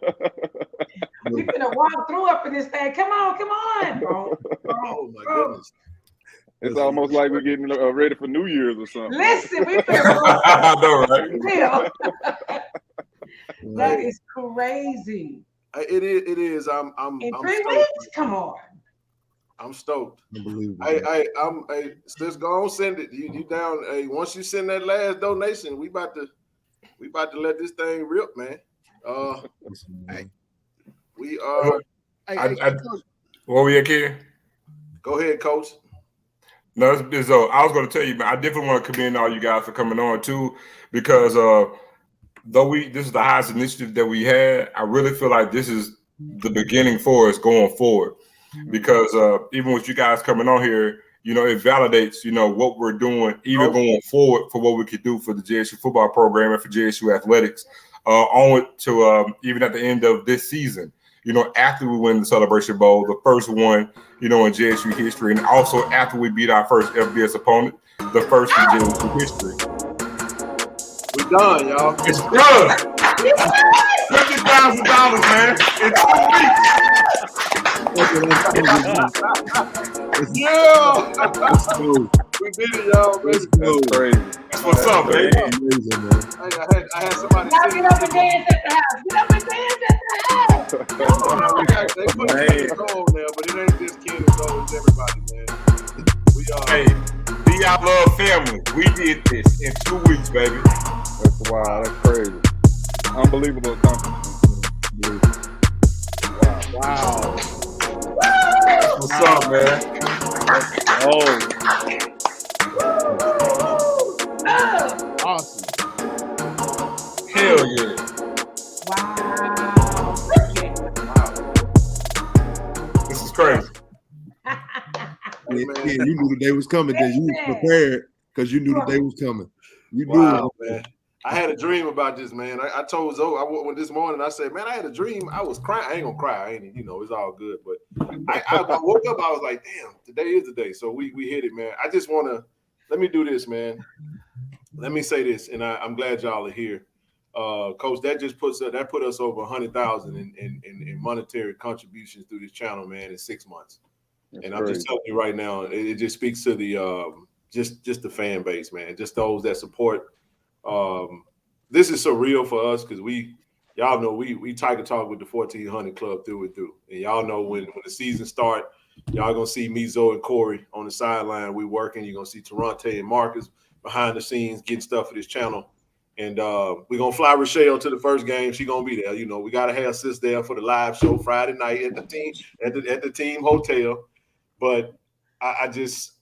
Speaker 7: We finna walk through up in this thing. Come on, bro.
Speaker 3: Oh my goodness.
Speaker 6: It's almost like we're getting ready for New Year's or something.
Speaker 7: Listen, we finna
Speaker 4: I know, right?
Speaker 7: That is crazy.
Speaker 3: It is. I'm
Speaker 7: In
Speaker 3: I'm
Speaker 7: 3
Speaker 3: stoked.
Speaker 7: weeks? Come on.
Speaker 3: I'm stoked.
Speaker 9: Unbelievable.
Speaker 3: Let's go on, send it. You down? Hey, once you send that last donation, we about to let this thing rip, man. We are.
Speaker 4: What were you kid?
Speaker 3: Go ahead, Coach.
Speaker 4: No, it's I was going to tell you, man. I definitely want to commend all you guys for coming on too, because though this is the highest initiative that we had, I really feel like this is the beginning for us going forward. Because even with you guys coming on here, you know, it validates, you know, what we're doing, even going forward for what we could do for the JSU football program and for JSU athletics, on to even at the end of this season. You know, after we win the Celebration Bowl, the first one, you know, in JSU history, and also after we beat our first FBS opponent, the first in JSU history.
Speaker 3: We done, y'all.
Speaker 4: It's done. $50,000, man, in 2 weeks.
Speaker 3: Yeah. We did it, y'all.
Speaker 9: Let's go.
Speaker 6: That's crazy.
Speaker 4: That's what's up, man.
Speaker 9: Amazing, man.
Speaker 3: I had somebody.
Speaker 7: Y'all get up and dance at the house. Get up and dance at the house.
Speaker 3: They put Ken and Cole there, but it ain't just Ken and Cole, it's everybody, man. We are.
Speaker 4: Hey, be our love family. We did this in 2 weeks, baby.
Speaker 6: That's wild. That's crazy. Unbelievable accomplishment.
Speaker 5: Wow.
Speaker 4: What's up, man?
Speaker 5: Awesome.
Speaker 4: Hell yeah.
Speaker 7: Wow.
Speaker 4: This is crazy.
Speaker 9: Yeah, you knew the day was coming. Then you was prepared because you knew the day was coming. You knew
Speaker 3: Wow,
Speaker 9: it.
Speaker 3: man. I had a dream about this, man. I told Zoe, went this morning, I said, man, I had a dream. I was crying. I ain't gonna cry. It's all good. But I woke up, I was like, damn, today is the day. So we hit it, man. I just let me do this, man. Let me say this, and I'm glad y'all are here. Coach, that put us over 100,000 in monetary contributions through this channel, man, in 6 months.
Speaker 6: That's
Speaker 3: and I'm just telling you right now, it just speaks to the just the fan base, man. Just those that support. This is surreal for us because y'all know we Tiger Talk with the 1400 Club through and through. And y'all know when the season start, y'all gonna see me, Zoe, and Corey on the sideline. We working. You're gonna see Toronte and Marcus behind the scenes getting stuff for this channel. And we're gonna fly Rochelle to the first game. She gonna be there. You know, we gotta have sis there for the live show Friday night at the team hotel. But I just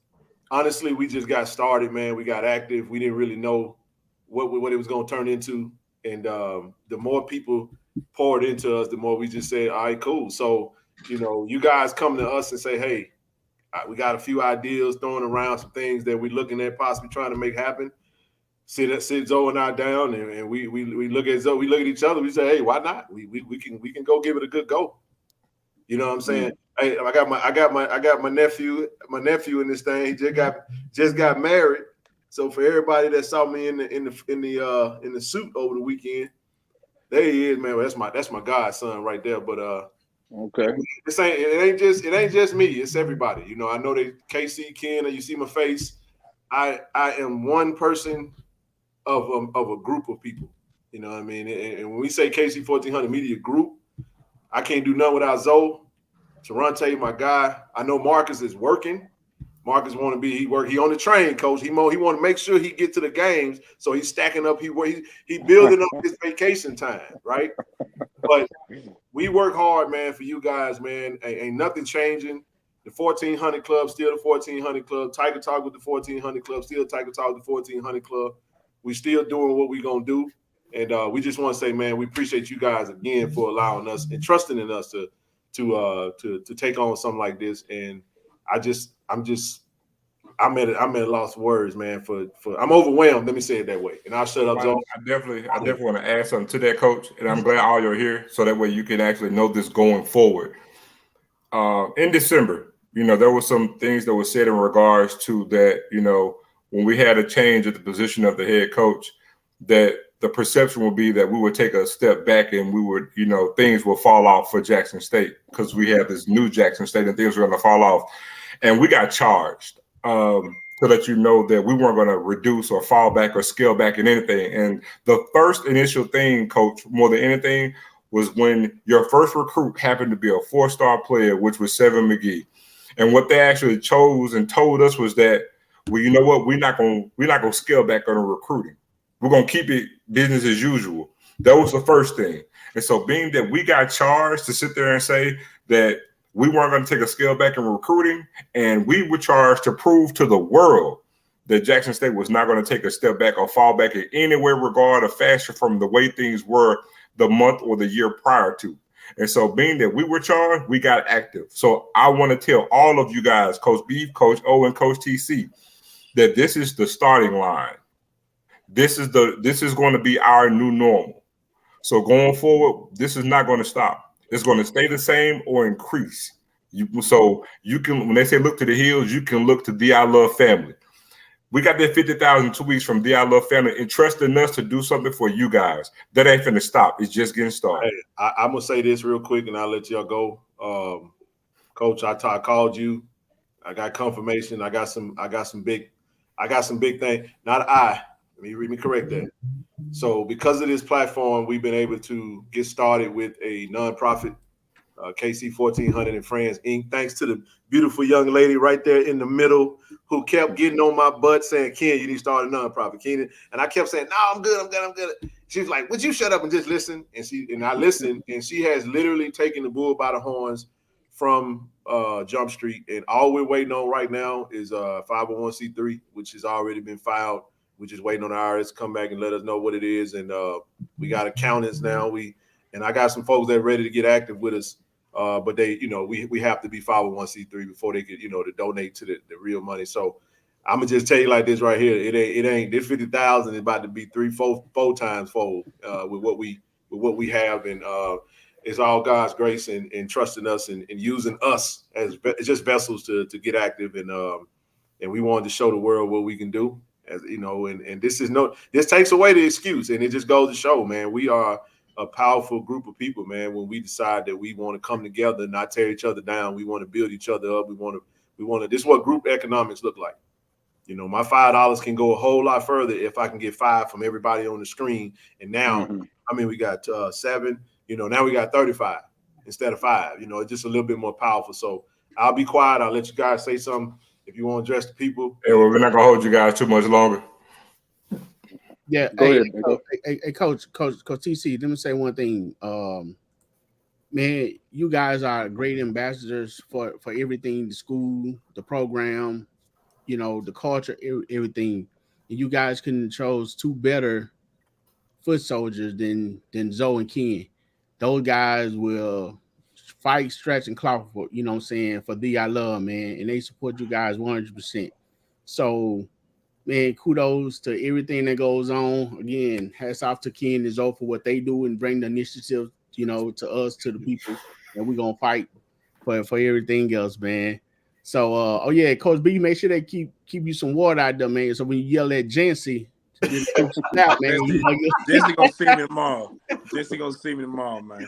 Speaker 3: honestly, we just got started, man. We got active. We didn't really know what it was gonna turn into. And the more people poured into us, the more we just said, all right, cool. So, you know, you guys come to us and say, hey, we got a few ideas throwing around, some things that we're looking at possibly trying to make happen. Sit Zoe and I down, and we look at Zoe, we look at each other, we say, hey, why not? We can go give it a good go. You know what I'm saying? Hey, I got my nephew in this thing. He just got married. So for everybody that saw me in the suit over the weekend, there he is, man. Well, that's my godson right there. But
Speaker 6: okay,
Speaker 3: it ain't just me. It's everybody. You know, I know that KC, Ken, and you see my face. I am one person of a group of people. You know what I mean? And when we say KC 1400 Media Group, I can't do nothing without Zoe, Toronte, my guy. I know Marcus is working. Marcus want to be he on the train, coach. He want to make sure he get to the games, so he's stacking up. He building up his vacation time, right? But we work hard, man, for you guys, man. Ain't nothing changing. The 1400 Club still the 1400 Club. Tiger Talk with the 1400 Club still Tiger Talk with the 1400 Club. We still doing what we gonna do, and we just want to say, man, we appreciate you guys again for allowing us and trusting in us to take on something like this. And I'm at a loss of words, man. For I'm overwhelmed. Let me say it that way. And I'll shut up.
Speaker 4: Well, I definitely want to add something to that, Coach. And I'm glad all you're here, so that way you can actually know this going forward. In December, there were some things that were said in regards to that. When we had a change at the position of the head coach, that the perception would be that we would take a step back and we would, things will fall off for Jackson State because we have this new Jackson State and things are going to fall off. And we got charged to let you know that we weren't going to reduce or fall back or scale back in anything. And the first initial thing, Coach, more than anything, was when your first recruit happened to be a 4-star player, which was Seven McGee. And what they actually chose and told us was that, well, you know what, we're not gonna scale back on the recruiting. We're gonna keep it business as usual. That was the first thing. And so being that we got charged to sit there and say that we weren't going to take a scale back in recruiting, and we were charged to prove to the world that Jackson State was not going to take a step back or fall back in any way, regard, or fashion from the way things were the month or the year prior to. And so being that we were charged, we got active. So I want to tell all of you guys, Coach Beef, Coach O, and Coach TC, that this is the starting line. This is going to be our new normal. So going forward, this is not going to stop. It's going to stay the same or increase. So you can, when they say look to the hills, you can look to the I Love family. We got that 50,000 2 weeks from the I Love family entrusting us to do something for you guys. That ain't finna stop. It's just getting started.
Speaker 3: Hey, I'm gonna say this real quick, and I'll let y'all go. Coach, I called you. I got confirmation. I got some big things. Let me correct that. So because of this platform, we've been able to get started with a nonprofit, KC 1400 and Friends Inc. Thanks to the beautiful young lady right there in the middle who kept getting on my butt saying, Ken, you need to start a nonprofit, Ken. And I kept saying, no, I'm good. She was like, would you shut up and just listen? And I listened, and she has literally taken the bull by the horns from Jump Street. And all we're waiting on right now is 501c3, which has already been filed. We're just waiting on the IRS to come back and let us know what it is. And we got accountants now. And I got some folks that are ready to get active with us. But they, we have to be 501c3 before they could, to donate to the real money. So I'm gonna just tell you like this right here. It ain't this 50,000 is about to be 3-4 times fold with what we have. And it's all God's grace and trusting us and using us as just vessels to get active. And we wanted to show the world what we can do. As and this takes away the excuse, and it just goes to show, man, we are a powerful group of people, man. When we decide that we want to come together and not tear each other down, we want to build each other up. We want to. This is what group economics look like. My $5 can go a whole lot further if I can get 5 from everybody on the screen. And now, we got 7. Now we got 35 instead of 5. It's just a little bit more powerful. So I'll be quiet. I'll let you guys say something. If you want to address the people.
Speaker 4: Hey, well, we're not gonna hold you guys too much longer.
Speaker 5: Yeah. Hey, Coach TC, let me say one thing. Man, you guys are great ambassadors for everything, the school, the program, the culture, everything. And you guys couldn't chose 2 better foot soldiers than Zoe and Ken. Those guys will fight, stretch, and claw for, for the I Love, man. And they support you guys 100%. So, man, kudos to everything that goes on. Again, hats off to Ken and Zoe for what they do and bring the initiative, to us, to the people. And we're going to fight for everything else, man. So, Coach B, make sure they keep you some water out there, man. So when you yell at Jancy, out, man.
Speaker 8: Jesse gonna see me tomorrow, man.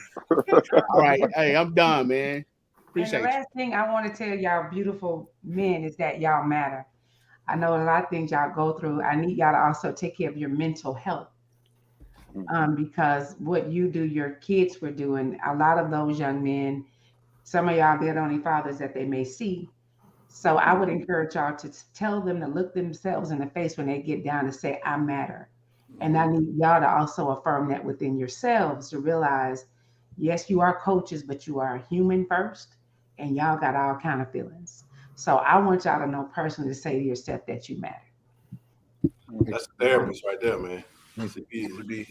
Speaker 5: All right. Hey, I'm done, man. Appreciate
Speaker 7: and the last thing I want to tell y'all beautiful men is that y'all matter. I know a lot of things y'all go through. I need y'all to also take care of your mental health. because what you do, your kids were doing. A lot of those young men, some of y'all, they're the only fathers that they may see. So I would encourage y'all to tell them to look themselves in the face when they get down and say, I matter. And I need y'all to also affirm that within yourselves to realize, yes, you are coaches, but you are a human first, and y'all got all kind of feelings. So I want y'all to know personally to say to yourself that you matter.
Speaker 3: That's a therapist right there, man.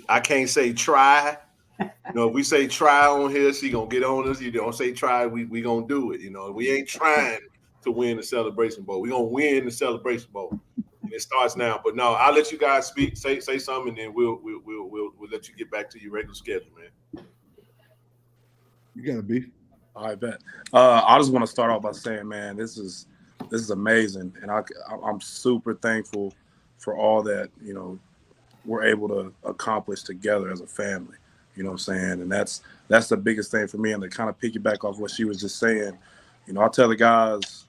Speaker 3: I can't say try. You know, if we say try on here, she gonna get on us. You don't say try, we gonna do it. You know, we ain't trying to win the Celebration Bowl. We gonna win the Celebration Bowl, and it starts now. But no, I'll let you guys speak, say something, and then we'll let you get back to your regular schedule, man.
Speaker 9: You gotta be.
Speaker 8: I bet. I just want to start off by saying, man, this is amazing, and I'm super thankful for all that we're able to accomplish together as a family. You know what I'm saying? And that's the biggest thing for me. And to kind of piggyback off what she was just saying, I tell the guys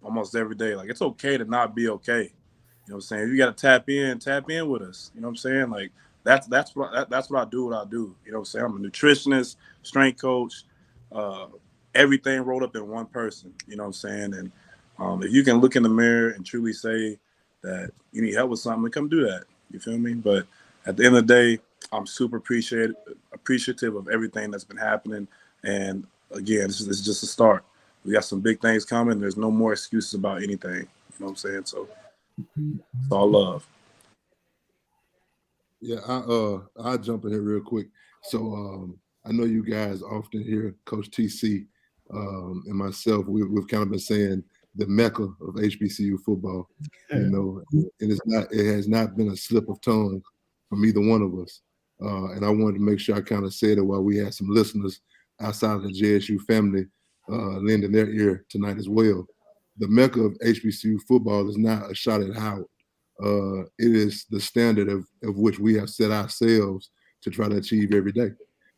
Speaker 8: almost every day, like, it's okay to not be okay. You know what I'm saying? If you got to tap in with us. You know what I'm saying? Like, that's what I do. You know what I'm saying? I'm a nutritionist, strength coach, everything rolled up in one person. You know what I'm saying? And if you can look in the mirror and truly say that you need help with something, come do that. You feel me? But at the end of the day, I'm super appreciative of everything that's been happening. And again, this is just a start. We got some big things coming. There's no more excuses about anything. You know what I'm saying? So it's all love.
Speaker 9: Yeah, I'll jump in here real quick. So I know you guys often hear Coach TC and myself. We've kind of been saying the Mecca of HBCU football, and it has not been a slip of tongue from either one of us. And I wanted to make sure I kind of said it while we had some listeners outside of the JSU family lending their ear tonight as well. The Mecca of HBCU football is not a shot at Howard. It is the standard of which we have set ourselves to try to achieve every day.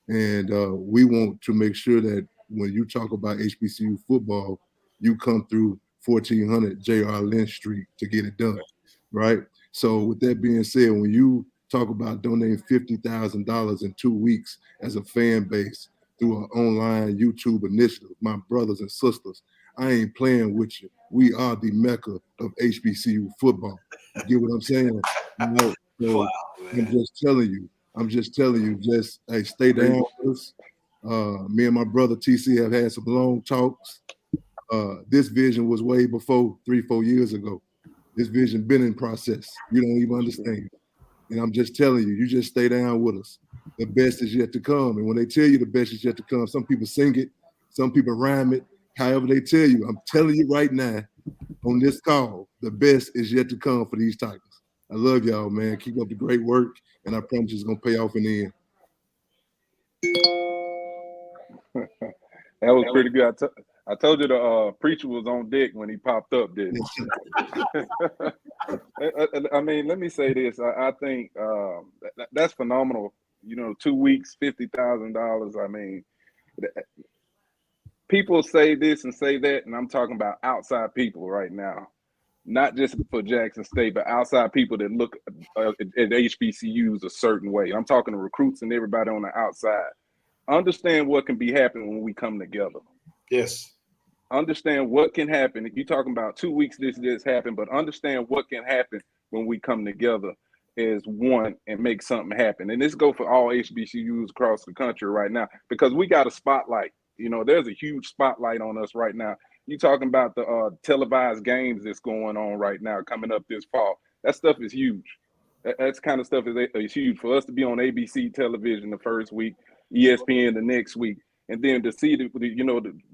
Speaker 9: And we want to make sure that when you talk about HBCU football, you come through 1400 J.R. Lynch Street to get it done, right? So with that being said, when you talk about donating $50,000 in 2 weeks as a fan base through an online YouTube initiative, my brothers and sisters, I ain't playing with you. We are the Mecca of HBCU football. You get what I'm saying? So
Speaker 3: Wow,
Speaker 9: I'm just telling you, just hey, stay down with us. Me and my brother TC have had some long talks. This vision was way before 3-4 years ago. This vision been in process. You don't even understand. And I'm just telling you, you just stay down with us. The best is yet to come. And when they tell you the best is yet to come, some people sing it, some people rhyme it, however they tell you. I'm telling you right now on this call, the best is yet to come for these Tigers. I love y'all, man. Keep up the great work, and I promise it's going to pay off in the end.
Speaker 6: That was pretty good. I told you the preacher was on deck when he popped up, didn't he? I mean, let me say this. I think that's phenomenal. 2 weeks, $50,000. I mean, people say this and say that, and I'm talking about outside people right now. Not just for Jackson State, but outside people that look at HBCUs a certain way. I'm talking to recruits and everybody on the outside. Understand what can be happening when we come together.
Speaker 3: Yes.
Speaker 6: Understand what can happen. If you're talking about 2 weeks, this happened, but understand what can happen when we come together as one and make something happen. And this go for all HBCUs across the country right now, because we got a spotlight. There's a huge spotlight on us right now. You talking about the televised games that's going on right now, coming up this fall. That stuff is huge. That's kind of stuff is huge for us to be on ABC television the first week, ESPN the next week, and then to see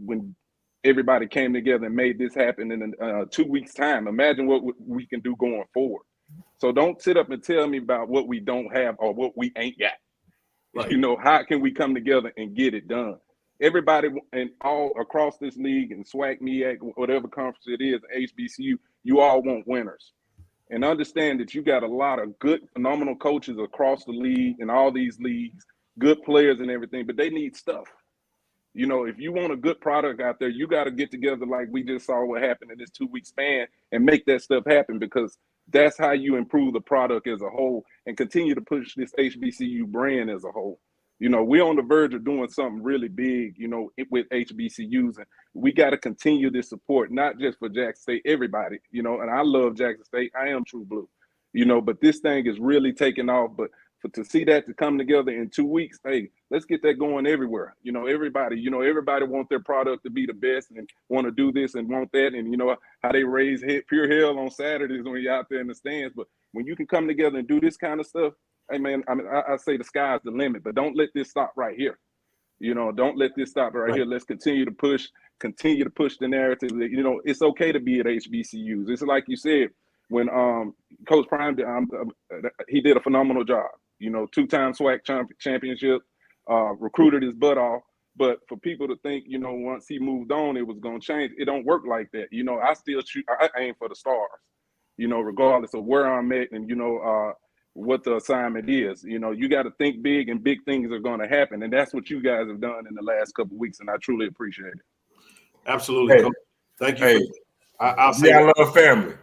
Speaker 6: when everybody came together and made this happen in 2 weeks' time. Imagine what we can do going forward. So don't sit up and tell me about what we don't have or what we ain't got. Right. How can we come together and get it done? Everybody and all across this league and SWAC, MEAC, whatever conference it is, HBCU, you all want winners. And understand that you got a lot of good, phenomenal coaches across the league and all these leagues, good players and everything, but they need stuff. If you want a good product out there, you got to get together like we just saw what happened in this 2 week span and make that stuff happen, because that's how you improve the product as a whole and continue to push this HBCU brand as a whole. You know, we're on the verge of doing something really big, you know, with HBCUs, and we got to continue this support, not just for Jackson State, everybody, you know, and I love Jackson State. I am true blue, you know, but this thing is really taking off. But to see that to come together in 2 weeks, hey, let's get that going everywhere. You know, everybody want their product to be the best and want to do this and want that. And you know how they raise pure hell on Saturdays when you're out there in the stands. But when you can come together and do this kind of stuff, hey man, I say the sky's the limit, but don't let this stop right here. You know, don't let this stop right here. Let's continue to push the narrative that, you know, it's okay to be at HBCUs. It's like you said, when Coach Prime, he did a phenomenal job. You know, 2-time SWAC championship, recruited his butt off. But for people to think, you know, once he moved on, it was going to change. It don't work like that. You know, I still I aim for the stars, you know, regardless of where I'm at and, you know, what the assignment is. You know, you got to think big, and big things are going to happen. And that's what you guys have done in the last couple of weeks. And I truly appreciate it.
Speaker 3: Absolutely.
Speaker 4: Hey.
Speaker 3: Thank you.
Speaker 4: Hey,
Speaker 3: I'll say
Speaker 4: I love family.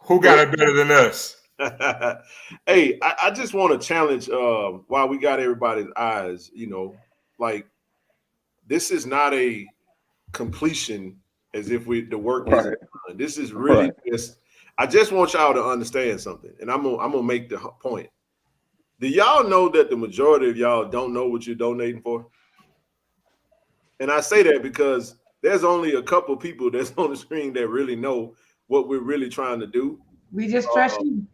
Speaker 4: Who got it better than us?
Speaker 3: Hey, I just want to challenge while we got everybody's eyes, you know, like this is not a completion as if the work is done. This is really just, I just want y'all to understand something, and I'm gonna make the point. Do y'all know that the majority of y'all don't know what you're donating for? And I say that because there's only a couple people that's on the screen that really know what we're really trying to do.
Speaker 7: We just trust you.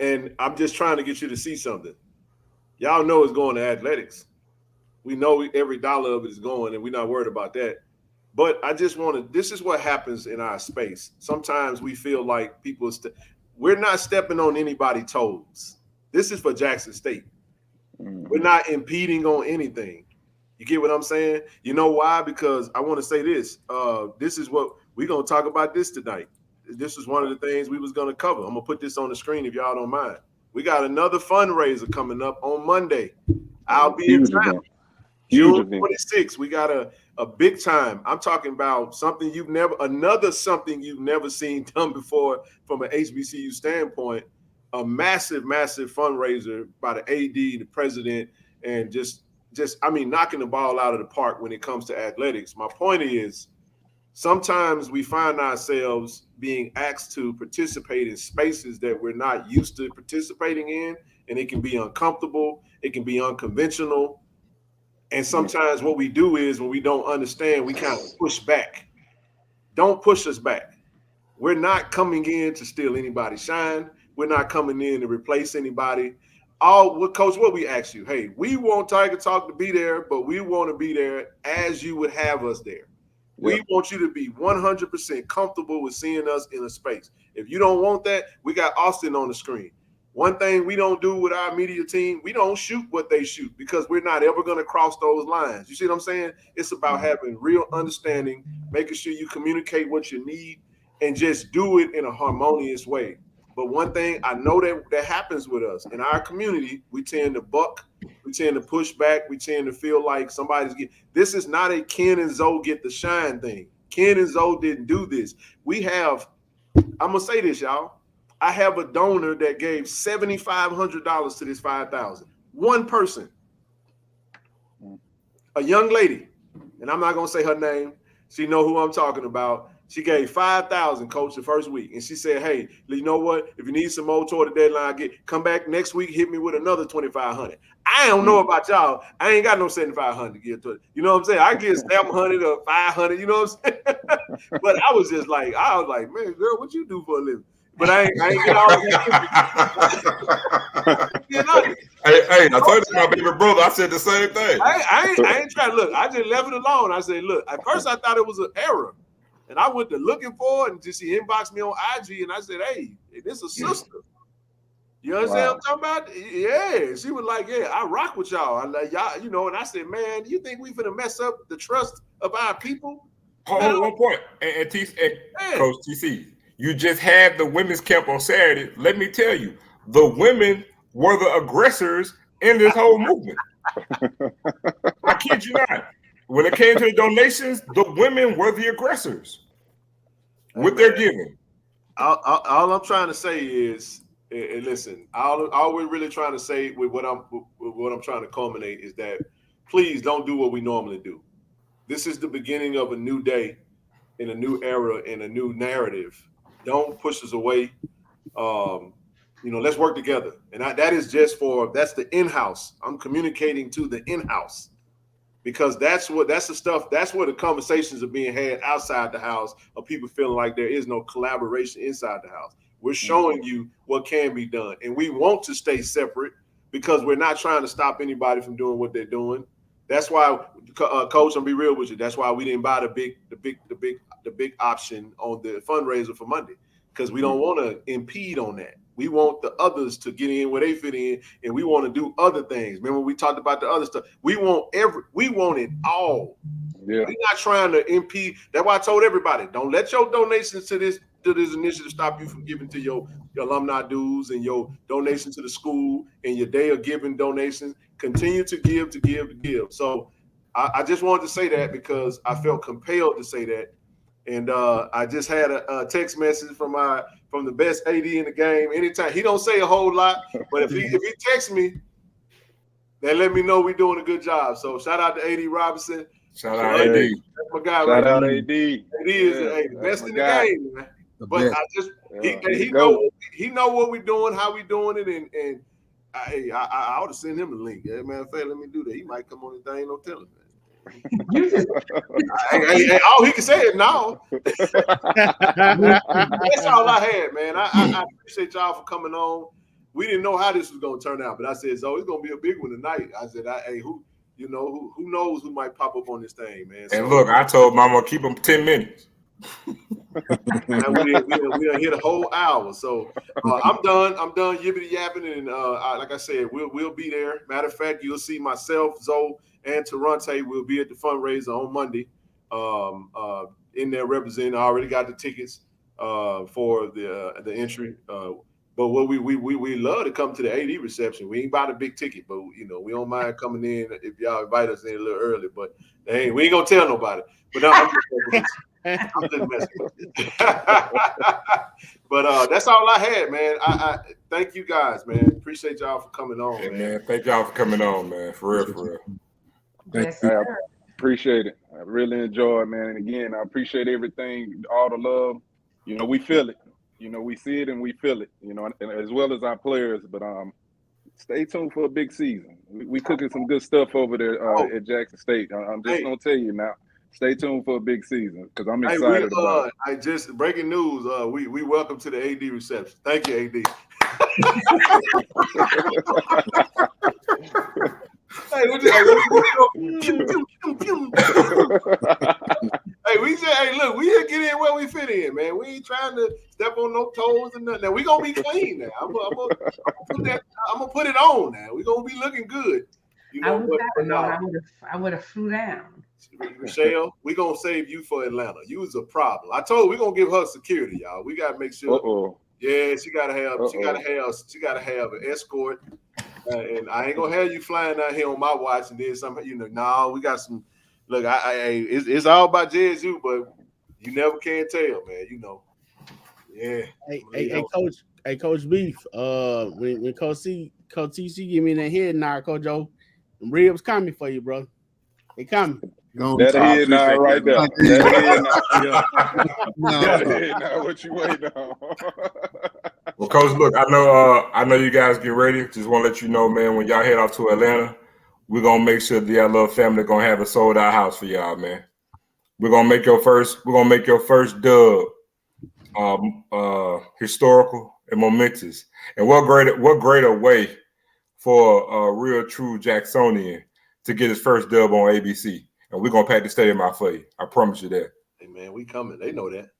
Speaker 3: And I'm just trying to get you to see something. Y'all know it's going to athletics. We know every dollar of it is going, and we're not worried about that. But I just want to, this is what happens in our space. Sometimes we feel like people, we're not stepping on anybody's toes. This is for Jackson State. We're not impeding on anything. You get what I'm saying? You know why? Because I want to say this. This is what we're going to talk about this tonight. This is one of the things we was going to cover. I'm going to put this on the screen if y'all don't mind. We got another fundraiser coming up on Monday. I'll be in town. June 26th. We got a big time. I'm talking about something you've never seen done before from an HBCU standpoint. A massive, massive fundraiser by the AD, the president, and just knocking the ball out of the park when it comes to athletics. My point is, sometimes we find ourselves being asked to participate in spaces that we're not used to participating in, and it can be uncomfortable, it can be unconventional. And sometimes what we do is, when we don't understand, we kind of push back. Don't push us back. We're not coming in to steal anybody's shine. We're not coming in to replace anybody. Coach, what we ask you, hey, we want Tiger Talk to be there, but we want to be there as you would have us there. We want you to be 100% comfortable with seeing us in a space. If you don't want that, we got Austin on the screen. One thing we don't do with our media team, we don't shoot what they shoot, because we're not ever going to cross those lines. You see what I'm saying? It's about having real understanding, making sure you communicate what you need, and just do it in a harmonious way. But one thing I know that happens with us in our community, we tend to buck, we tend to push back, we tend to feel like somebody's this is not a Ken and Zoe get the shine thing. Ken and Zoe didn't do this. I'm gonna say this, y'all. I have a donor that gave $7,500 to this 5,000. One person, a young lady, and I'm not gonna say her name. She know who I'm talking about. She gave $5,000, Coach, the first week, and she said, "Hey, you know what? If you need some more toward the deadline, come back next week. Hit me with another $2,500." I don't know about y'all. I ain't got no $7,500 to give to it. You know what I'm saying? I get $700 or $500. You know what I'm saying? But I was like, man, girl, what you do for a living? But I ain't get all that.
Speaker 4: Hey, I told you my baby brother. I said the same thing.
Speaker 3: I ain't trying to look. I just left it alone. I said, look. At first, I thought it was an error. And I went to looking for it, and just she inboxed me on IG, and I said, "Hey, this is a sister." You understand what I'm talking about? Yeah. She was like, "Yeah, I rock with y'all. I like y'all, you know." And I said, "Man, you think we finna mess up the trust of our people?"
Speaker 4: Hold on, 1 point. And Coach TC, you just had the women's camp on Saturday. Let me tell you, the women were the aggressors in this whole movement. I kid you not. When it came to the donations, the women were the aggressors with their giving.
Speaker 3: All I'm trying to say is, And listen, all we're really trying to say with what I'm trying to culminate is that please don't do what we normally do. This is the beginning of a new day, in a new era, in a new narrative. Don't push us away. Let's work together. And that is just that's the in-house. I'm communicating to the in-house because that's where the conversations are being had outside the house of people feeling like there is no collaboration inside the house. We're showing you what can be done. And we want to stay separate because we're not trying to stop anybody from doing what they're doing. That's why, Coach, I'm be real with you. That's why we didn't buy the big option on the fundraiser for Monday, because we don't want to impede on that. We want the others to get in where they fit in, and we want to do other things. Remember, we talked about the other stuff. We want it all. Yeah. We're not trying to impede. That's why I told everybody, don't let your donations to this initiative stop you from giving to your alumni dues and your donation to the school and your day of giving donations. Continue to give. So I just wanted to say that because I felt compelled to say that. And I just had a text message from the best AD in the game. Anytime he don't say a whole lot, but if he texts me, then let me know we're doing a good job. So shout out to AD Robinson.
Speaker 4: Shout out AD.
Speaker 3: That's my guy.
Speaker 6: Shout out AD.
Speaker 3: AD is the best in the game, man. But I just he know what we're doing, how we doing it, and I ought to send him a link. Yeah, man, let me do that. He might come on the thing, no telling.
Speaker 7: You just
Speaker 3: all he can say is no. That's all I had, man. I appreciate y'all for coming on. We didn't know how this was gonna turn out, but I said, so it's gonna be a big one tonight. I said, who knows who might pop up on this thing, man.
Speaker 4: And look, I told Mama keep them 10 minutes.
Speaker 3: And we done hit a whole hour. So I'm done yibbity yapping, and like I said, we'll be there. Matter of fact, you'll see myself, Zoe, and Toronte will be at the fundraiser on Monday. In there representing. I already got the tickets for the entry. But what we love to come to the AD reception. We ain't buy the big ticket, but we don't mind coming in if y'all invite us in a little early. But we ain't gonna tell nobody. But I'm just messing with you. But that's all I had, man. I thank you guys, man. Appreciate y'all for coming on, man.
Speaker 4: Thank y'all for coming on, man. For real.
Speaker 7: Yes,
Speaker 6: I appreciate it. I really enjoy it, man. And again, I appreciate everything, all the love. We feel it. We see it and we feel it. And as well as our players. But stay tuned for a big season. We cooking some good stuff over there at Jackson State. I'm just gonna tell you now. Stay tuned for a big season because I'm excited about it.
Speaker 3: Just breaking news. We welcome to the AD reception. Thank you, AD. Hey, look, we here get in where we fit in, man. We ain't trying to step on no toes and nothing. Now, we gonna be clean now. I'm gonna put it on now. We gonna be looking good.
Speaker 7: I would have flew down.
Speaker 3: Michelle, we gonna save you for Atlanta. You was a problem. I told her we gonna give her security, y'all. We gotta make sure. Yeah, she gotta have an escort. And I ain't gonna have you flying out here on my watch and then something. No, we got some. Look, it's all about JSU, but you never can tell, man. Yeah.
Speaker 5: Hey, Coach Beef. When Coach TC give me that head nod, Coach O, them ribs coming for you, bro. They coming.
Speaker 6: That head nod right there. That head nod. What you waiting on?
Speaker 4: Well, Coach, look, I know you guys get ready. Just want to let you know, man, when y'all head off to Atlanta, we're gonna make sure the little family gonna have a sold out house for y'all, man. We're gonna make your first dub historical and momentous. And what greater way for a real true Jacksonian to get his first dub on ABC. And we're gonna pack the stadium out for you. I promise you that.
Speaker 3: Hey man, we coming. They know that.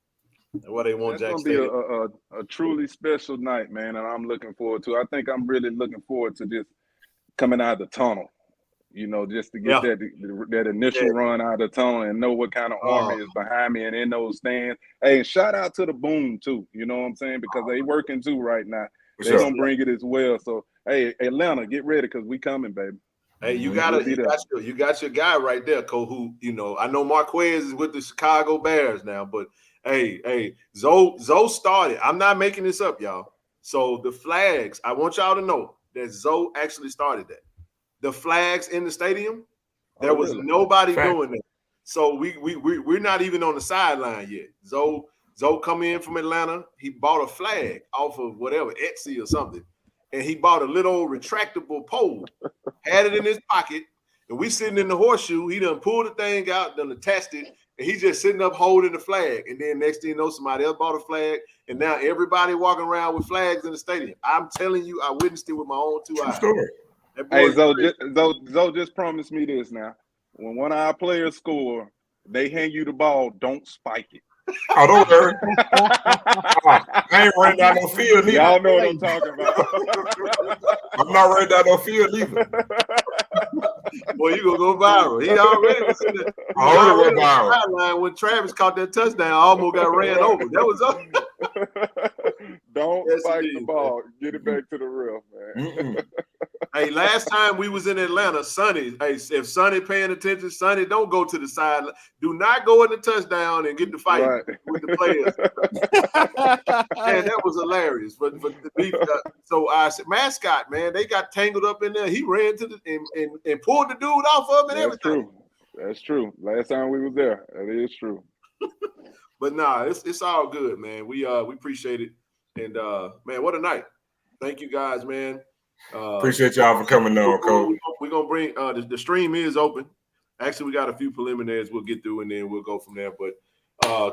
Speaker 3: That's why they want Jackson.
Speaker 6: It's gonna be a truly special night, man, and I'm looking forward to it. I think I'm really looking forward to just coming out of the tunnel, just to get that initial run out of the tunnel and know what kind of army is behind me and in those stands. Hey, and shout out to the Boom too. You know what I'm saying? Because they working too right now. They're gonna bring it as well. So hey, Atlanta, get ready because we coming, baby.
Speaker 3: Hey, you got your guy right there, Cole. Who I know Marquez is with the Chicago Bears now, but hey, Zoe started. I'm not making this up, y'all. So the flags, I want y'all to know that Zoe actually started that. The flags in the stadium, there was nobody doing that. So we're not even on the sideline yet. Zoe come in from Atlanta. He bought a flag off of whatever, Etsy or something. And he bought a little retractable pole, had it in his pocket, and we sitting in the horseshoe. He done pulled the thing out, done attached it, and he's just sitting up holding the flag. And then next thing you know, somebody else bought a flag, and now everybody walking around with flags in the stadium. I'm telling you, I witnessed it with my own two eyes.
Speaker 6: Hey, Zoe just promised me this now. When one of our players score, they hand you the ball, don't spike it.
Speaker 4: Oh, don't worry. I ain't running down no field either.
Speaker 6: Y'all know what I'm talking about.
Speaker 4: I'm not running down no field either.
Speaker 3: Boy, you gonna go viral. He already was in the sideline when Travis caught that touchdown. Almost got ran over. That was up.
Speaker 6: Don't spike the ball. Get it back to the real, man.
Speaker 3: Hey, last time we was in Atlanta, Sonny. Hey, if Sonny paying attention, Sonny, don't go to the side. Do not go in the touchdown and get the fight with the players. Man, that was hilarious. But the beef. So I said, mascot, man, they got tangled up in there. He ran to the and pulled the dude off of him and everything.
Speaker 6: True. That's true. Last time we was there, that is true.
Speaker 3: But nah, it's all good, man. We appreciate it, and man, what a night! Thank you guys, man.
Speaker 4: Appreciate y'all for coming on, Coach.
Speaker 3: We're gonna bring the stream is open. Actually, we got a few preliminaries we'll get through, and then we'll go from there. But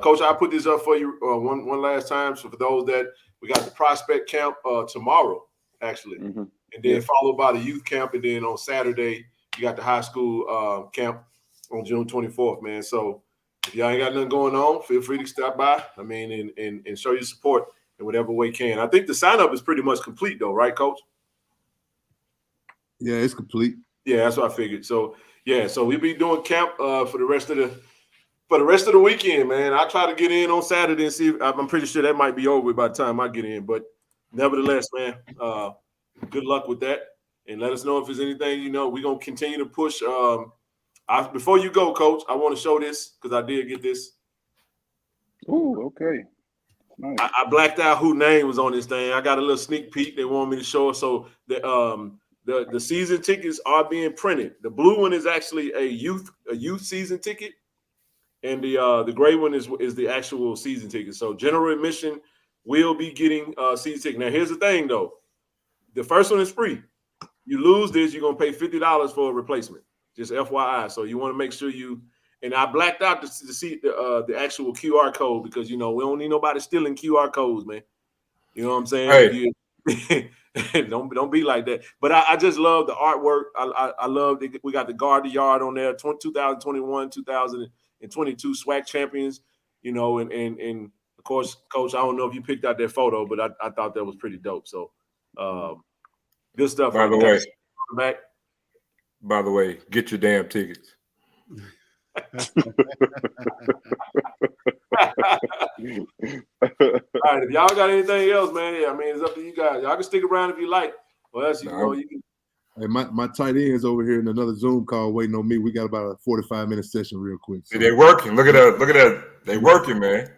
Speaker 3: Coach, I'll put this up for you one last time. So for those that we got the prospect camp tomorrow, actually, and then followed by the youth camp, and then on Saturday you got the high school camp on June 24th, man. So if y'all ain't got nothing going on, feel free to stop by. I mean, and show your support in whatever way you can. I think the sign up is pretty much complete, though, right, Coach?
Speaker 9: Yeah, it's complete.
Speaker 3: Yeah, that's what I figured. So yeah, so we'll be doing camp for the rest of the weekend, man. I'll try to get in on Saturday and see. I'm pretty sure that might be over by the time I get in, but nevertheless, man, good luck with that, and let us know if there's anything. We're gonna continue to push. Before you go, Coach, I want to show this because I did get this.
Speaker 6: Ooh, okay. Nice.
Speaker 3: I blacked out who name was on this thing. I got a little sneak peek. They want me to show it. So the season tickets are being printed. The blue one is actually a youth season ticket, and the gray one is the actual season ticket. So general admission will be getting season ticket. Now here's the thing though, the first one is free. You lose this, you're gonna pay $50 for a replacement. Just FYI. So you want to make sure you. And I blacked out to see the actual QR code because we don't need nobody stealing QR codes, man. You know what I'm saying? Hey. Don't be like that. But I just love the artwork. I love that we got the Guard the Yard on there. 2021, 2022 SWAC champions. And of course, Coach, I don't know if you picked out that photo, but I thought that was pretty dope. So good stuff.
Speaker 4: By the way, get your damn tickets.
Speaker 3: All right, if y'all got anything else, man, it's up to you guys. Y'all can stick around if you like. Or else you can.
Speaker 9: Hey, my tight end's over here in another Zoom call waiting on me. We got about a 45-minute session real quick. So.
Speaker 4: See, they working. Look at that. They working, man.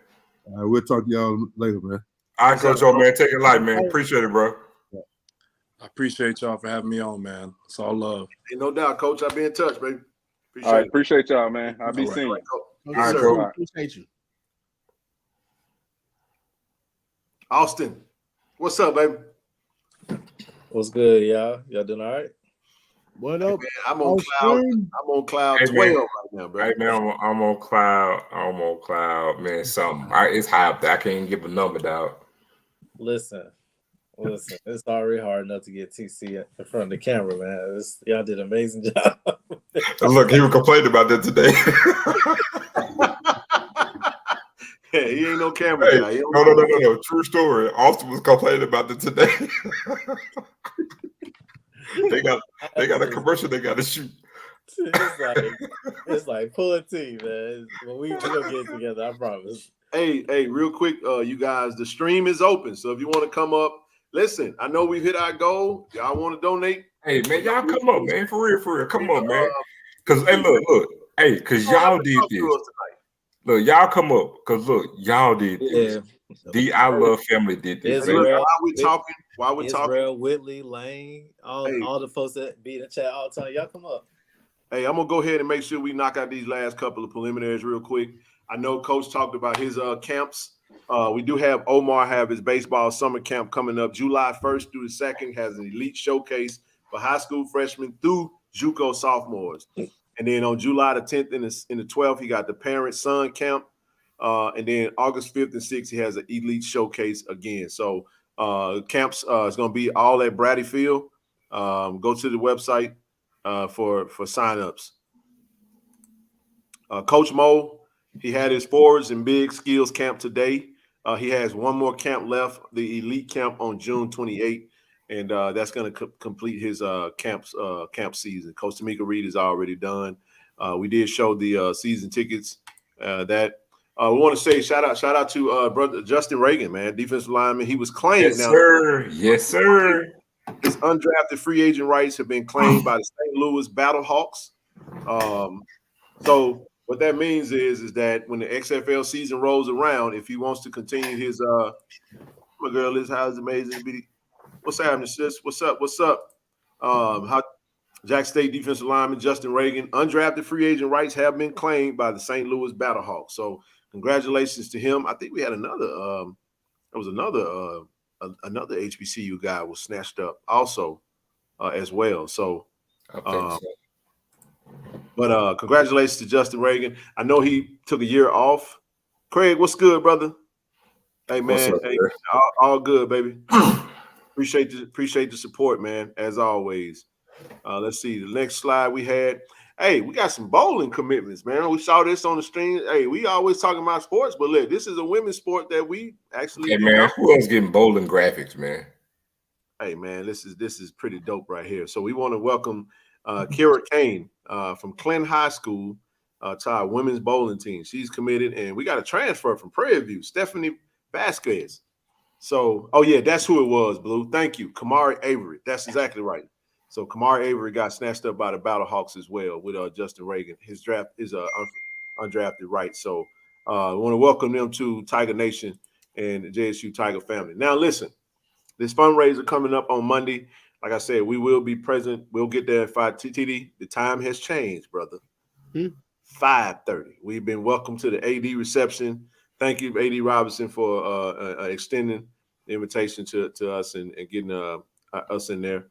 Speaker 9: All right, we'll talk to y'all later, man.
Speaker 4: All right, Coach, man. Take it light, man. Appreciate it, bro.
Speaker 8: I appreciate y'all for having me on, man. It's all love.
Speaker 3: Ain't no doubt, Coach. I'll be in touch, baby.
Speaker 6: All right, appreciate y'all, man. I'll be seeing you.
Speaker 3: All right,
Speaker 5: Coach. Appreciate you.
Speaker 3: Austin, what's up, baby?
Speaker 10: What's good, y'all? Y'all doing all right?
Speaker 5: What up?
Speaker 3: Man, I'm on cloud 12 right now, bro.
Speaker 4: Hey, man, I'm on cloud, man. Something. It's high up there. I can't give a number, dog.
Speaker 10: Listen. It's already hard enough to get TC in front of the camera, man. Y'all did an amazing job.
Speaker 4: Look, he was complaining about that today.
Speaker 3: Yeah, he ain't no camera guy.
Speaker 4: No. True story. Austin was complaining about that today. they got a commercial they got to shoot.
Speaker 10: It's like pulling teeth, man. We gonna get together, I promise.
Speaker 3: Hey, real quick, you guys, the stream is open. So if you want to come up, listen, I know we've hit our goal. Y'all want to donate?
Speaker 4: Hey, man, y'all come up, man. For real. Come on, man. Because, hey, look. Hey, because y'all did this. Look, y'all come up. Because, look, y'all did this. The I Love family did this.
Speaker 3: Hey, look,
Speaker 10: Israel,
Speaker 3: while we're talking,
Speaker 10: Whitley, Lane, all the folks that be in the chat all the time. Y'all come up.
Speaker 3: hey, I'm gonna go ahead and make sure we knock out these last couple of preliminaries real quick. I know Coach talked about his camps. We do have Omar have his baseball summer camp coming up July 1st through the 2nd. Has an elite showcase for high school freshmen through JUCO sophomores. And then on July the 10th and the 12th, he got the parent-son camp. And then August 5th and 6th, he has an elite showcase again. So camps is going to be all at Brady Field. Go to the website for signups. Coach Mo, he had his forwards and big skills camp today. He has one more camp left, the elite camp on June 28th. And that's going to complete his camp season. Coach Tamika Reed is already done. We did show the season tickets that we want to say shout out to brother Justin Reagan, man, defensive lineman. He was claimed.
Speaker 4: Yes, sir. Yes, sir.
Speaker 3: His undrafted free agent rights have been claimed by the St. Louis Battlehawks. So what that means is that when the XFL season rolls around, if he wants to continue his my girl is how's amazing. What's happening, sis? What's up? How Jack State defensive lineman Justin Reagan, undrafted free agent rights have been claimed by the St. Louis Battlehawks. So congratulations to him. I think we had another another HBCU guy was snatched up also as well. So
Speaker 4: I think so.
Speaker 3: But congratulations to Justin Reagan. I know he took a year off. Craig, what's good, brother? Hey man,
Speaker 4: Up,
Speaker 3: hey, all good, baby. Appreciate the support, man, as always. Let's see the next slide we had. Hey, we got some bowling commitments, man. We saw this on the stream. Hey, we always talking about sports, but look, this is a women's sport that we actually.
Speaker 4: Hey man, who else getting bowling graphics, man?
Speaker 3: Hey man, this is pretty dope right here. So we want to welcome Kira Kane from Clinton High School to our women's bowling team. She's committed, and we got a transfer from Prairie View, Stephanie Vasquez. So, oh yeah, that's who it was, Blue. Thank you, Kamari Avery. That's exactly right. So Kamari Avery got snatched up by the Battlehawks as well with Justin Reagan. His draft is undrafted right. So I want to welcome them to Tiger Nation and the JSU Tiger family. Now listen, this fundraiser coming up on Monday. Like I said, we will be present. We'll get there at 5 TTD. The time has changed, brother. 5:30. We've been welcomed to the AD reception. Thank you, AD Robinson, for extending the invitation to us and getting us in there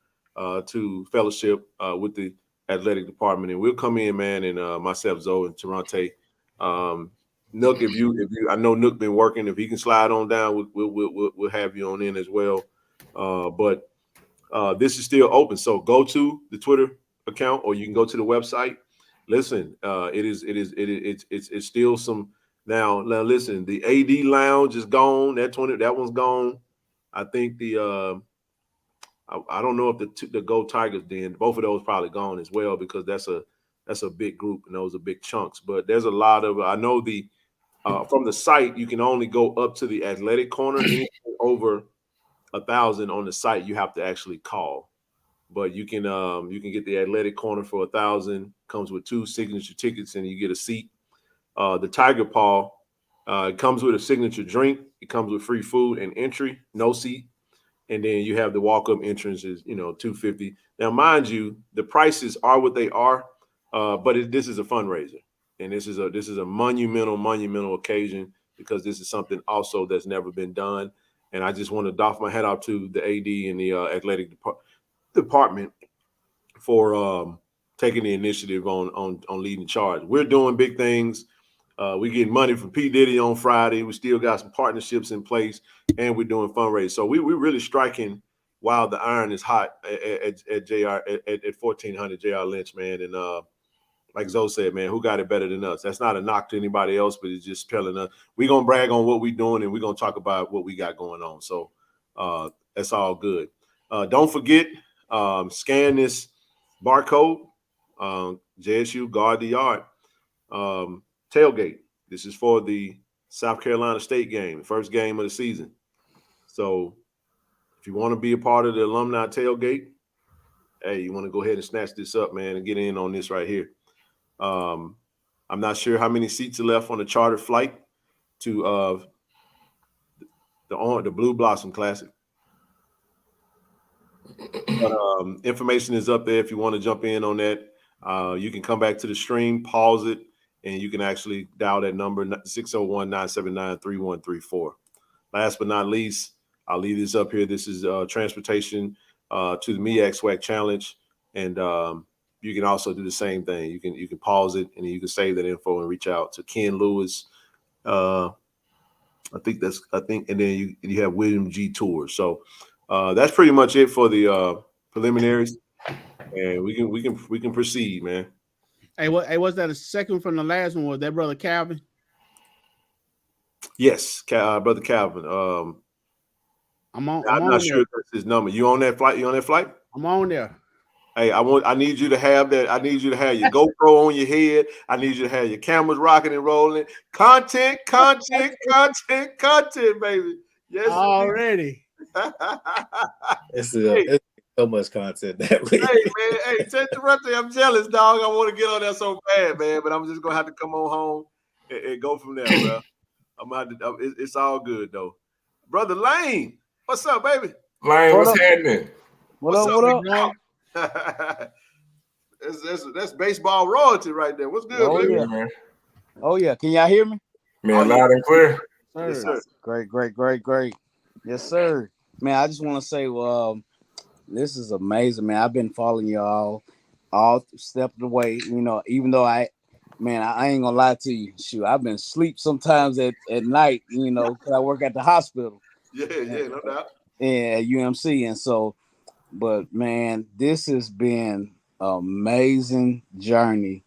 Speaker 3: to fellowship with the athletic department. And we'll come in, man, and myself, Zoe, and Toronte. Nook, if you, I know Nook been working. If he can slide on down, we'll have you on in as well. But this is still open, so go to the Twitter account or you can go to the website. Listen, it's still some now. Listen, the AD lounge is gone. That one's gone. I think the I don't know if the Go Tigers Den, both of those probably gone as well because that's a big group and those are big chunks. But there's a lot of I know the from the site you can only go up to the athletic corner. Anything over 1,000 on the site you have to actually call. But you can get the athletic corner for 1,000. Comes with 2 signature tickets and you get a seat. The Tiger Paw it comes with a signature drink. It comes with free food and entry, no seat. And then you have the walk-up entrances, $250. Now, mind you, the prices are what they are, but this is a fundraiser, and this is a monumental occasion because this is something also that's never been done. And I just want to doff my hat out to the AD and the athletic department for taking the initiative on leading charge. We're doing big things. We getting money from P. Diddy on Friday. We still got some partnerships in place, and we're doing fundraising. So we're really striking while the iron is hot at 1400 JR Lynch, man. And like Zoe said, man, who got it better than us? That's not a knock to anybody else, but it's just telling us we're gonna brag on what we're doing, and we're gonna talk about what we got going on. So that's all good. Don't forget, scan this barcode. JSU Guard the Yard. Tailgate. This is for the South Carolina State game, first game of the season. So if you want to be a part of the alumni tailgate, hey, you want to go ahead and snatch this up, man, and get in on this right here. I'm not sure how many seats are left on the chartered flight to the Blue Blossom Classic. But, information is up there if you want to jump in on that. You can come back to the stream, pause it, and you can actually dial that number 601-979-3134. Last but not least, I'll leave this up here. This is transportation to the MEAC SWAC Challenge, and you can also do the same thing. You can pause it and you can save that info and reach out to Ken Lewis. I think, and then you have William G. Tours. So that's pretty much it for the preliminaries, and we can proceed, man.
Speaker 5: Hey, was that a second from the last one? Was that brother Calvin?
Speaker 3: Yes, brother Calvin. I'm not sure if that's his number. You on that flight? I'm
Speaker 5: on there.
Speaker 3: Hey, I need you to have that. I need you to have your GoPro on your head. I need you to have your cameras rocking and rolling. Content, baby. Yes,
Speaker 5: already.
Speaker 10: It's so much content that week.
Speaker 3: Hey, man. Hey, take the rest. I'm jealous, dog. I want to get on that so bad, man. But I'm just gonna have to come on home and go from there, bro. It's all good though, brother Lane. What's up, baby?
Speaker 4: Lane, what's happening?
Speaker 3: What up? That's baseball royalty right there. What's good, baby?
Speaker 11: Man? Oh yeah, can y'all hear me?
Speaker 4: Man, loud and clear.
Speaker 3: Yes, sir.
Speaker 11: Great. Yes, sir. Man, I just want to say, this is amazing, man. I've been following y'all all step of the way. You know, even though I ain't gonna lie to you. Shoot, I've been asleep sometimes at night. You know, because I work at the hospital.
Speaker 3: Yeah, no doubt.
Speaker 11: Yeah, at UMC, and so. But man, this has been an amazing journey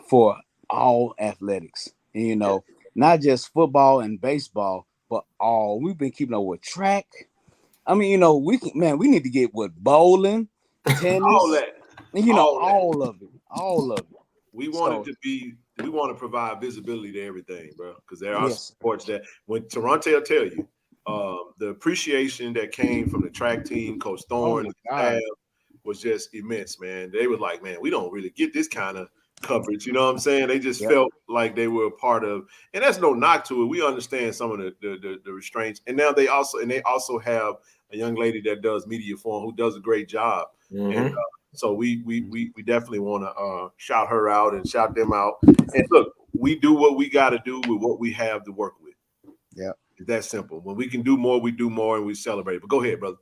Speaker 11: for all athletics. And, you know, not just football and baseball, but all. We've been keeping up with track. I mean, you know, we need to get with bowling, tennis,
Speaker 3: all that.
Speaker 11: You know, all of it.
Speaker 3: We want to provide visibility to everything, bro, because there are sports that when Toronto will tell you. The appreciation that came from the track team, Coach Thorne, and staff was just immense, man. They were like, man, we don't really get this kind of coverage. You know what I'm saying? They just felt like they were a part of, and that's no knock to it. We understand some of the restraints, and now they also have a young lady that does media for them who does a great job.
Speaker 4: Mm-hmm.
Speaker 3: And so we definitely want to shout her out and shout them out. And look, we do what we got to do with what we have to work with.
Speaker 11: Yeah.
Speaker 3: It's that simple. When we can do more, we do more, and we celebrate. But go ahead, brother.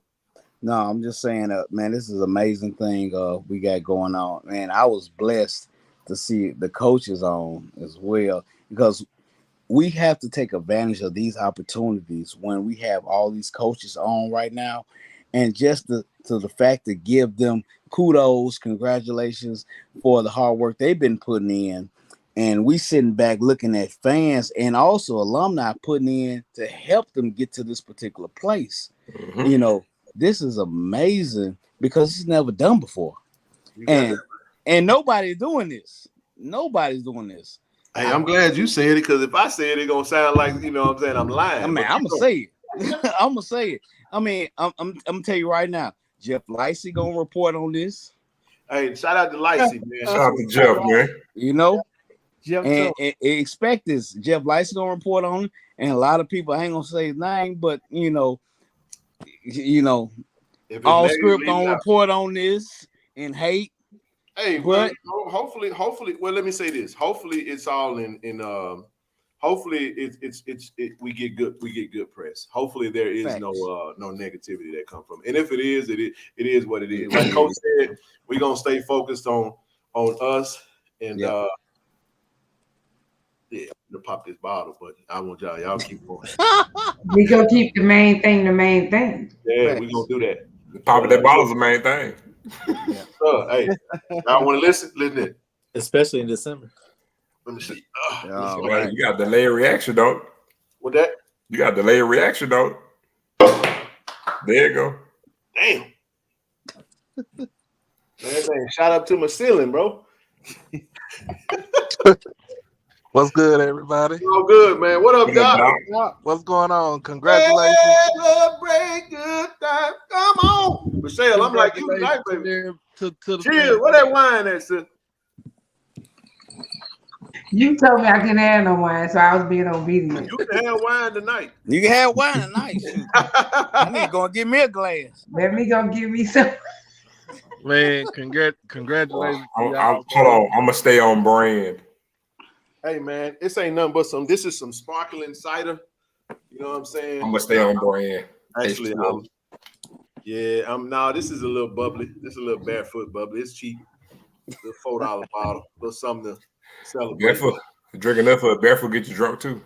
Speaker 11: No, I'm just saying, man, this is an amazing thing we got going on. Man, I was blessed to see the coaches on as well, because we have to take advantage of these opportunities when we have all these coaches on right now. And just to the fact to give them kudos, congratulations for the hard work they've been putting in. And we sitting back looking at fans and also alumni putting in to help them get to this particular place.
Speaker 4: Mm-hmm.
Speaker 11: You know, this is amazing because it's never done before. And nobody's doing this. Nobody's doing this.
Speaker 3: Hey, I'm glad you said it, because if I say it, it's gonna sound like, you know what I'm saying, I'm lying.
Speaker 11: I mean, I'm gonna say it. I'm gonna say it. I mean, I'm gonna tell you right now, Jeff Licey gonna report on this.
Speaker 3: Hey, shout out to Licey, man.
Speaker 4: Shout out to Jeff, man.
Speaker 11: You know,
Speaker 5: Jeff,
Speaker 11: and expect this. Jeff Licey gonna report on it, and a lot of people, I ain't gonna say his name, but you know, all script gonna report on this and hate.
Speaker 3: Hey, but hopefully, well, let me say this. Hopefully, it's all in. Hopefully, we get good press. Hopefully, there is no negativity that come from it. And if it is, it is what it is. Like Coach said, we're gonna stay focused on us and to pop this bottle, but I want y'all keep going.
Speaker 7: We gonna keep the main thing.
Speaker 3: Yeah, we gonna do that.
Speaker 4: Popping that bottle's the main thing.
Speaker 3: Hey, y'all want to listen in.
Speaker 10: Especially in December.
Speaker 3: Let me see.
Speaker 4: Right. You got delayed reaction, though.
Speaker 3: What that?
Speaker 4: You got delayed reaction, though. There you go.
Speaker 3: Damn. Man, shout out to my ceiling, bro.
Speaker 12: What's good, everybody?
Speaker 3: All good, man. What up, Doc?
Speaker 12: What's going on? Congratulations.
Speaker 3: Celebrate good time. Come on. Michelle, I'm like you tonight, baby.
Speaker 12: To
Speaker 3: Cheers. What that wine at, sis?
Speaker 7: You told me I couldn't have no wine, so I was being obedient.
Speaker 3: You can have wine tonight.
Speaker 11: You can have wine tonight. Shoot. I need to go and get me a glass.
Speaker 7: Let me go give me some.
Speaker 12: Man, congratulations to
Speaker 4: hold
Speaker 12: y'all.
Speaker 4: on. I'm gonna stay on brand.
Speaker 3: Hey man, this ain't nothing but some. This is some sparkling cider. You know what I'm saying?
Speaker 4: I'm gonna stay on brand.
Speaker 3: Actually, no, this is a little bubbly. This is a little barefoot bubbly. It's cheap. It's a $4 bottle. A little something to celebrate.
Speaker 4: Barefoot. Drink enough of it. Barefoot get you drunk too.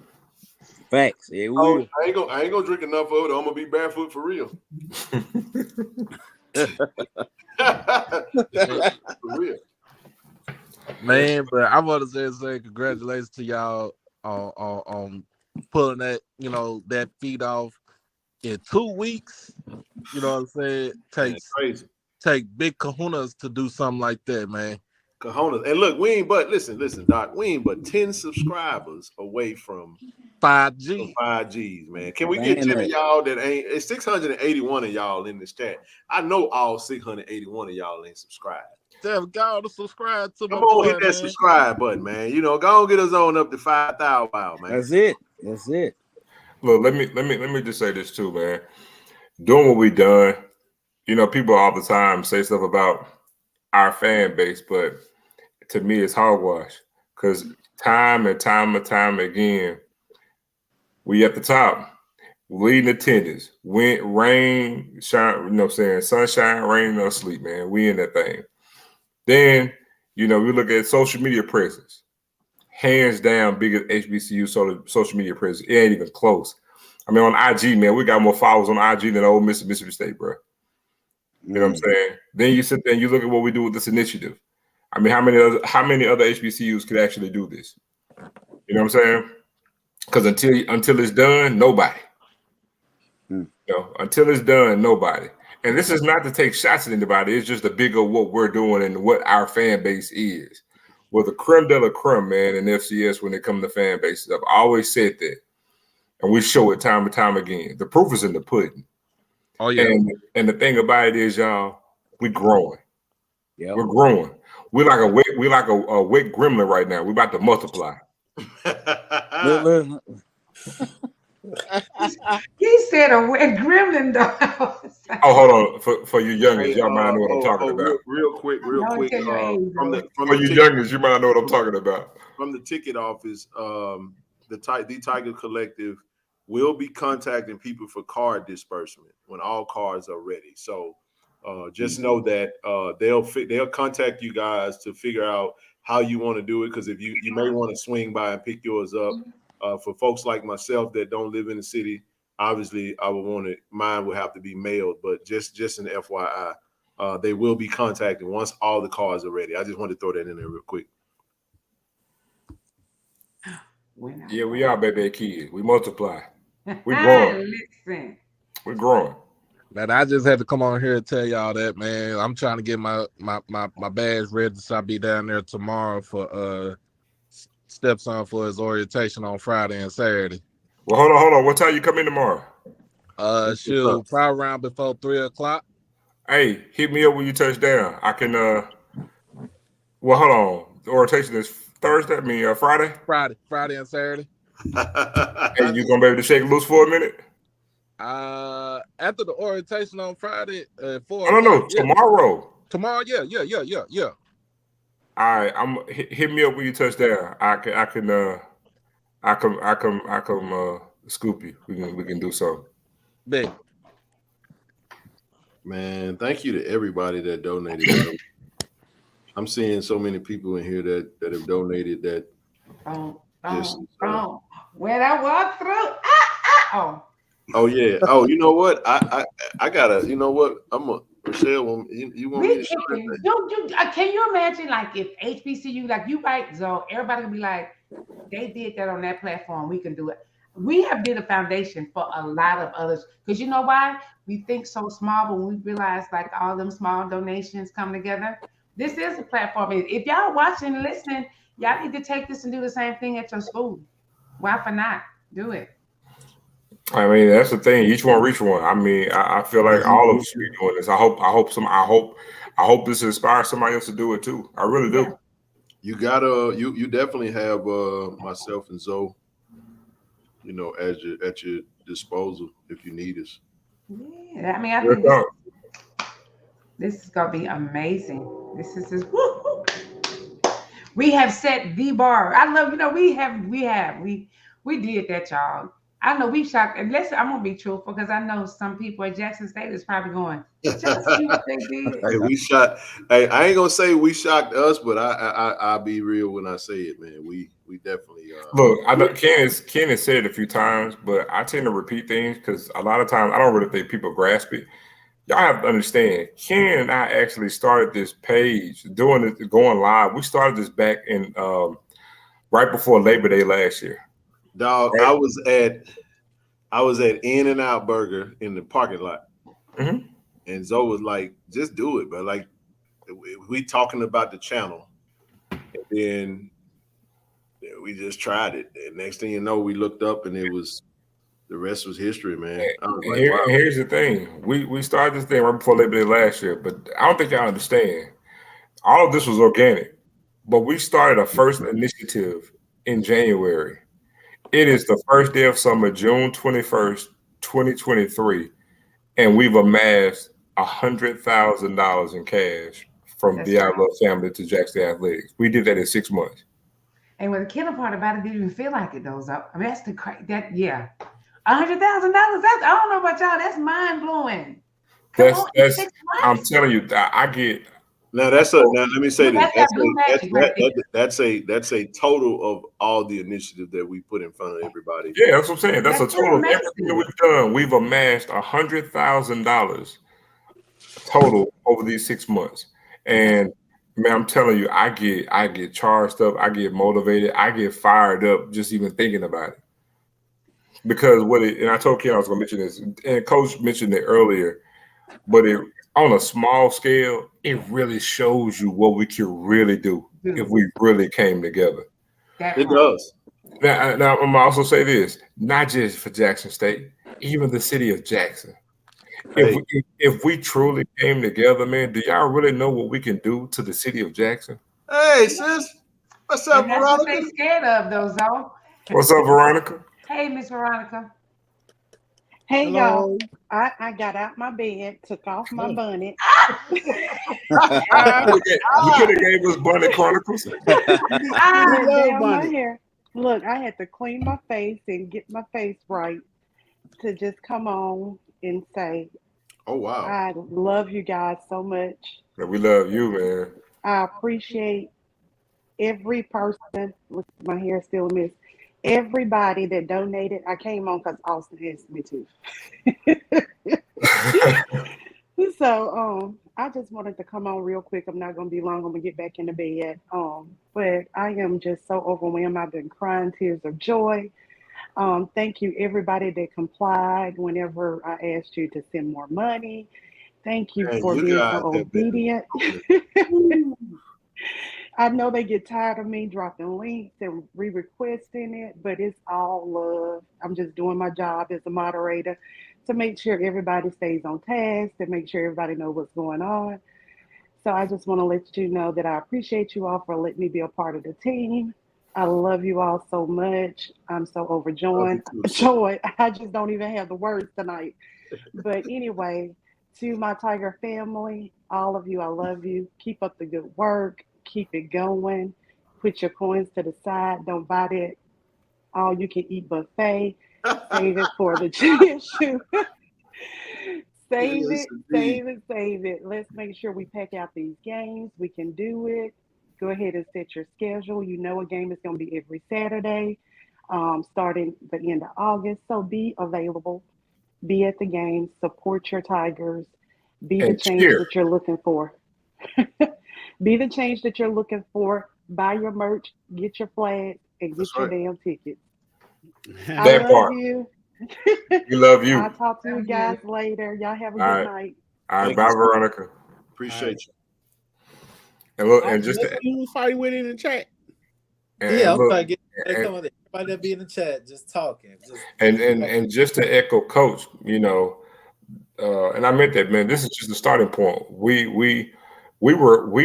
Speaker 11: Facts. Yeah,
Speaker 3: I ain't gonna drink enough of it. I'm gonna be barefoot for real. For real.
Speaker 12: Man, but I want to say congratulations to y'all on pulling that, that feat off in 2 weeks. You know what I'm saying? Take big kahunas to do something like that, man.
Speaker 3: Cojones. And look, listen, Doc, we ain't but 10 subscribers away from
Speaker 12: 5G.
Speaker 3: 5Gs, man. Can we get 10 of y'all that ain't? It's 681 of y'all in this chat. I know all 681 of y'all ain't subscribed.
Speaker 12: Tell God to subscribe to
Speaker 3: Come on, hit that subscribe button, man. Go on, get us on up to 5,000, man.
Speaker 11: That's it.
Speaker 4: Look, let me just say this too, man. Doing what we done, people all the time say stuff about our fan base, but to me, it's hogwash. Because time and time again, we at the top, leading attendance. Rain, shine, sunshine, rain, or sleep, man. We in that thing. Then, we look at social media presence. Hands down, biggest HBCU social media presence. It ain't even close. I mean, on IG, man, we got more followers on IG than Ole Miss and Mississippi State, bro. You know what I'm saying? Then you sit there and you look at what we do with this initiative. I mean, how many other HBCUs could actually do this? You know what I'm saying? Because until it's done, nobody. Until it's done, nobody. And this is not to take shots at anybody. It's just a bigger what we're doing and what our fan base is. Well, the creme de la creme, man, in FCS when it comes to fan bases. I've always said that. And we show it time and time again. The proof is in the pudding.
Speaker 12: Oh, yeah.
Speaker 4: And the thing about it is, y'all, we're growing.
Speaker 11: Yeah,
Speaker 4: we're growing. We're like a wet gremlin right now. We're about to multiply.
Speaker 7: He said a wet gremlin, though.
Speaker 4: Oh, hold on. For you youngins, y'all might know what I'm talking about.
Speaker 3: Real quick. For
Speaker 4: you youngins, you might know what I'm talking about.
Speaker 3: From the ticket office, the Tiger Collective will be contacting people for card disbursement when all cards are ready. So just know that they'll contact you guys to figure out how you want to do it. Because if you may want to swing by and pick yours up. For folks like myself that don't live in the city, obviously mine will have to be mailed. But just an FYI, they will be contacting once all the cards are ready. I just wanted to throw that in there real quick.
Speaker 4: Yeah, we are baby kids. We multiply. We're growing.
Speaker 7: Listen.
Speaker 4: We're growing.
Speaker 12: Man, I just had to come on here and tell y'all that, man. I'm trying to get my badge ready, so I'll be down there tomorrow for stepson for his orientation on Friday and Saturday.
Speaker 4: Well, hold on. What time you come in tomorrow?
Speaker 12: Probably around before 3:00.
Speaker 4: Hey, hit me up when you touch down. I can. Well, hold on. The orientation is Thursday. I mean, Friday.
Speaker 12: Friday and Saturday.
Speaker 4: Hey, you gonna be able to shake loose for a minute?
Speaker 12: After the orientation on Friday, 4.
Speaker 4: I don't know. Tomorrow.
Speaker 12: Tomorrow, yeah.
Speaker 4: All right, hit me up when you touch down. I come scoop you. We can do something.
Speaker 12: Big.
Speaker 3: Man, thank you to everybody that donated. I'm seeing so many people in here that have donated that.
Speaker 7: When I walk through,
Speaker 3: Oh yeah. Oh, you know what? I gotta. You know what? Michelle, you want me to
Speaker 7: can you imagine, like, if HBCU, like you right, so everybody can be like, they did that on that platform, we can do it. We have been a foundation for a lot of others, because you know why? We think so small, but when we realize, like, all them small donations come together, this is a platform. If y'all watching and listening, y'all need to take this and do the same thing at your school. Why for not? Do it.
Speaker 4: I mean, that's the thing. Each one reach one. I mean, I feel like all of us should be doing this. I hope this inspires somebody else to do it too. I really do.
Speaker 3: You gotta you definitely have myself and Zoe, you know, at your disposal if you need us.
Speaker 7: Yeah, I mean, I
Speaker 4: Real
Speaker 7: think
Speaker 4: talk.
Speaker 7: this is gonna be amazing. This is just woo. We have set the bar. I love, we did that, y'all. I know we shocked. And listen, I'm gonna be truthful because I know some people at Jackson State is probably going, did y'all see what they did?
Speaker 3: Hey, we shot. Hey, I ain't gonna say we shocked us, but I'll be real when I say it, man. We definitely
Speaker 4: Look, I know Ken has said it a few times, but I tend to repeat things because a lot of times I don't really think people grasp it. Y'all have to understand, Ken and I actually started this page, doing it, going live. We started this back in right before Labor Day last year.
Speaker 3: dog.
Speaker 4: Right.
Speaker 3: I was at In-N-Out Burger in the parking lot,
Speaker 4: Mhm.
Speaker 3: and Zoe was like, "Just do it," but like we talking about the channel, and then we just tried it. And next thing you know, we looked up, and the rest was history, man. I was like, wow.
Speaker 4: And here's the thing: we started this thing right before Labor Day last year, but I don't think y'all understand. All of this was organic, but we started a first initiative in January. It is the first day of summer, June 21st, 2023, and we've amassed $100,000 in cash from
Speaker 7: That's
Speaker 4: BI
Speaker 7: right.
Speaker 4: Love Family to Jackson Athletics. We did that in 6 months.
Speaker 7: And what the killer part about it didn't even feel like it though. So I mean, that's $100,000. I don't know about y'all. That's mind blowing. Come on, in 6
Speaker 4: I'm
Speaker 7: months.
Speaker 4: telling you, I get.
Speaker 3: Now now let me say this.
Speaker 7: That's that blue magic right there.
Speaker 3: That's a total of all the initiatives that we put in front of everybody.
Speaker 4: Yeah, that's what I'm saying. That's a
Speaker 7: That's
Speaker 4: total of
Speaker 7: amazing.
Speaker 4: everything that we've done. We've amassed $100,000 total over these 6 months. And man, I'm telling you, I get charged up, I get motivated, I get fired up just even thinking about it. Because and I told Ken I was gonna mention this, and Coach mentioned it earlier, but on a small scale, it really shows you what we can really do if we really came together.
Speaker 3: It does.
Speaker 4: Now, I'm gonna also say this: not just for Jackson State, even the city of Jackson.
Speaker 3: Hey.
Speaker 4: If we truly came together, man, do y'all really know what we can do to the city of Jackson?
Speaker 3: Hey, sis. What's up,
Speaker 7: And that's what
Speaker 3: Veronica?
Speaker 7: they scared of, though, Zoe.
Speaker 4: What's up, Veronica?
Speaker 7: Hey, Miss Veronica.
Speaker 13: Hey,
Speaker 5: Hello.
Speaker 13: y'all. I got out my bed, took off my bonnet.
Speaker 4: You could have gave us Bunny Chronicles.
Speaker 13: I
Speaker 5: We
Speaker 13: had
Speaker 5: love
Speaker 13: down my
Speaker 5: Bunny.
Speaker 13: hair. Look, I had to clean my face and get my face right to just come on and say,
Speaker 3: Oh wow.
Speaker 13: I love you guys so much.
Speaker 4: We love you, man.
Speaker 13: I appreciate every person. Look, my hair still a mess. Everybody that donated. I came on because Austin asked me to. So I just wanted to come on real quick. I'm not gonna be long. I'm gonna get back into bed. But I am just so overwhelmed. I've been crying tears of joy. Thank you everybody that complied whenever I asked you to send more money. Thank you
Speaker 3: Man,
Speaker 13: for
Speaker 3: you
Speaker 13: being
Speaker 3: guys
Speaker 13: so
Speaker 3: have been
Speaker 13: obedient. I know they get tired of me dropping links and re-requesting it, but it's all love. I'm just doing my job as a moderator to make sure everybody stays on task, to make sure everybody knows what's going on. So I just want to let you know that I appreciate you all for letting me be a part of the team. I love you all so much. I'm so overjoyed. Joy. I just don't even have the words tonight. But anyway, to my Tiger family, all of you, I love you. Keep up the good work. Keep it going. Put your coins to the side. Don't buy that all you can eat buffet. Save it for the JSU. Save it. Let's make sure we pack out these games. We can do it. Go ahead and set your schedule. You know a game is going to be every Saturday, starting the end of August. So be available. Be at the game. Support your Tigers. Be the change that you're looking for. Be the change that you're looking for. Buy your merch. Get your flags and get your damn tickets. I love you.
Speaker 4: We love you.
Speaker 13: I'll talk to you guys later. Y'all have a
Speaker 4: All
Speaker 13: good
Speaker 4: right.
Speaker 13: night.
Speaker 4: All right, bye, Veronica.
Speaker 3: Appreciate you.
Speaker 4: And look, and just
Speaker 5: you fight with in the chat.
Speaker 10: Yeah, I'm trying to get everybody that be in the chat just talking.
Speaker 4: And just to echo Coach, you know, and I meant that, man. This is just the starting point. We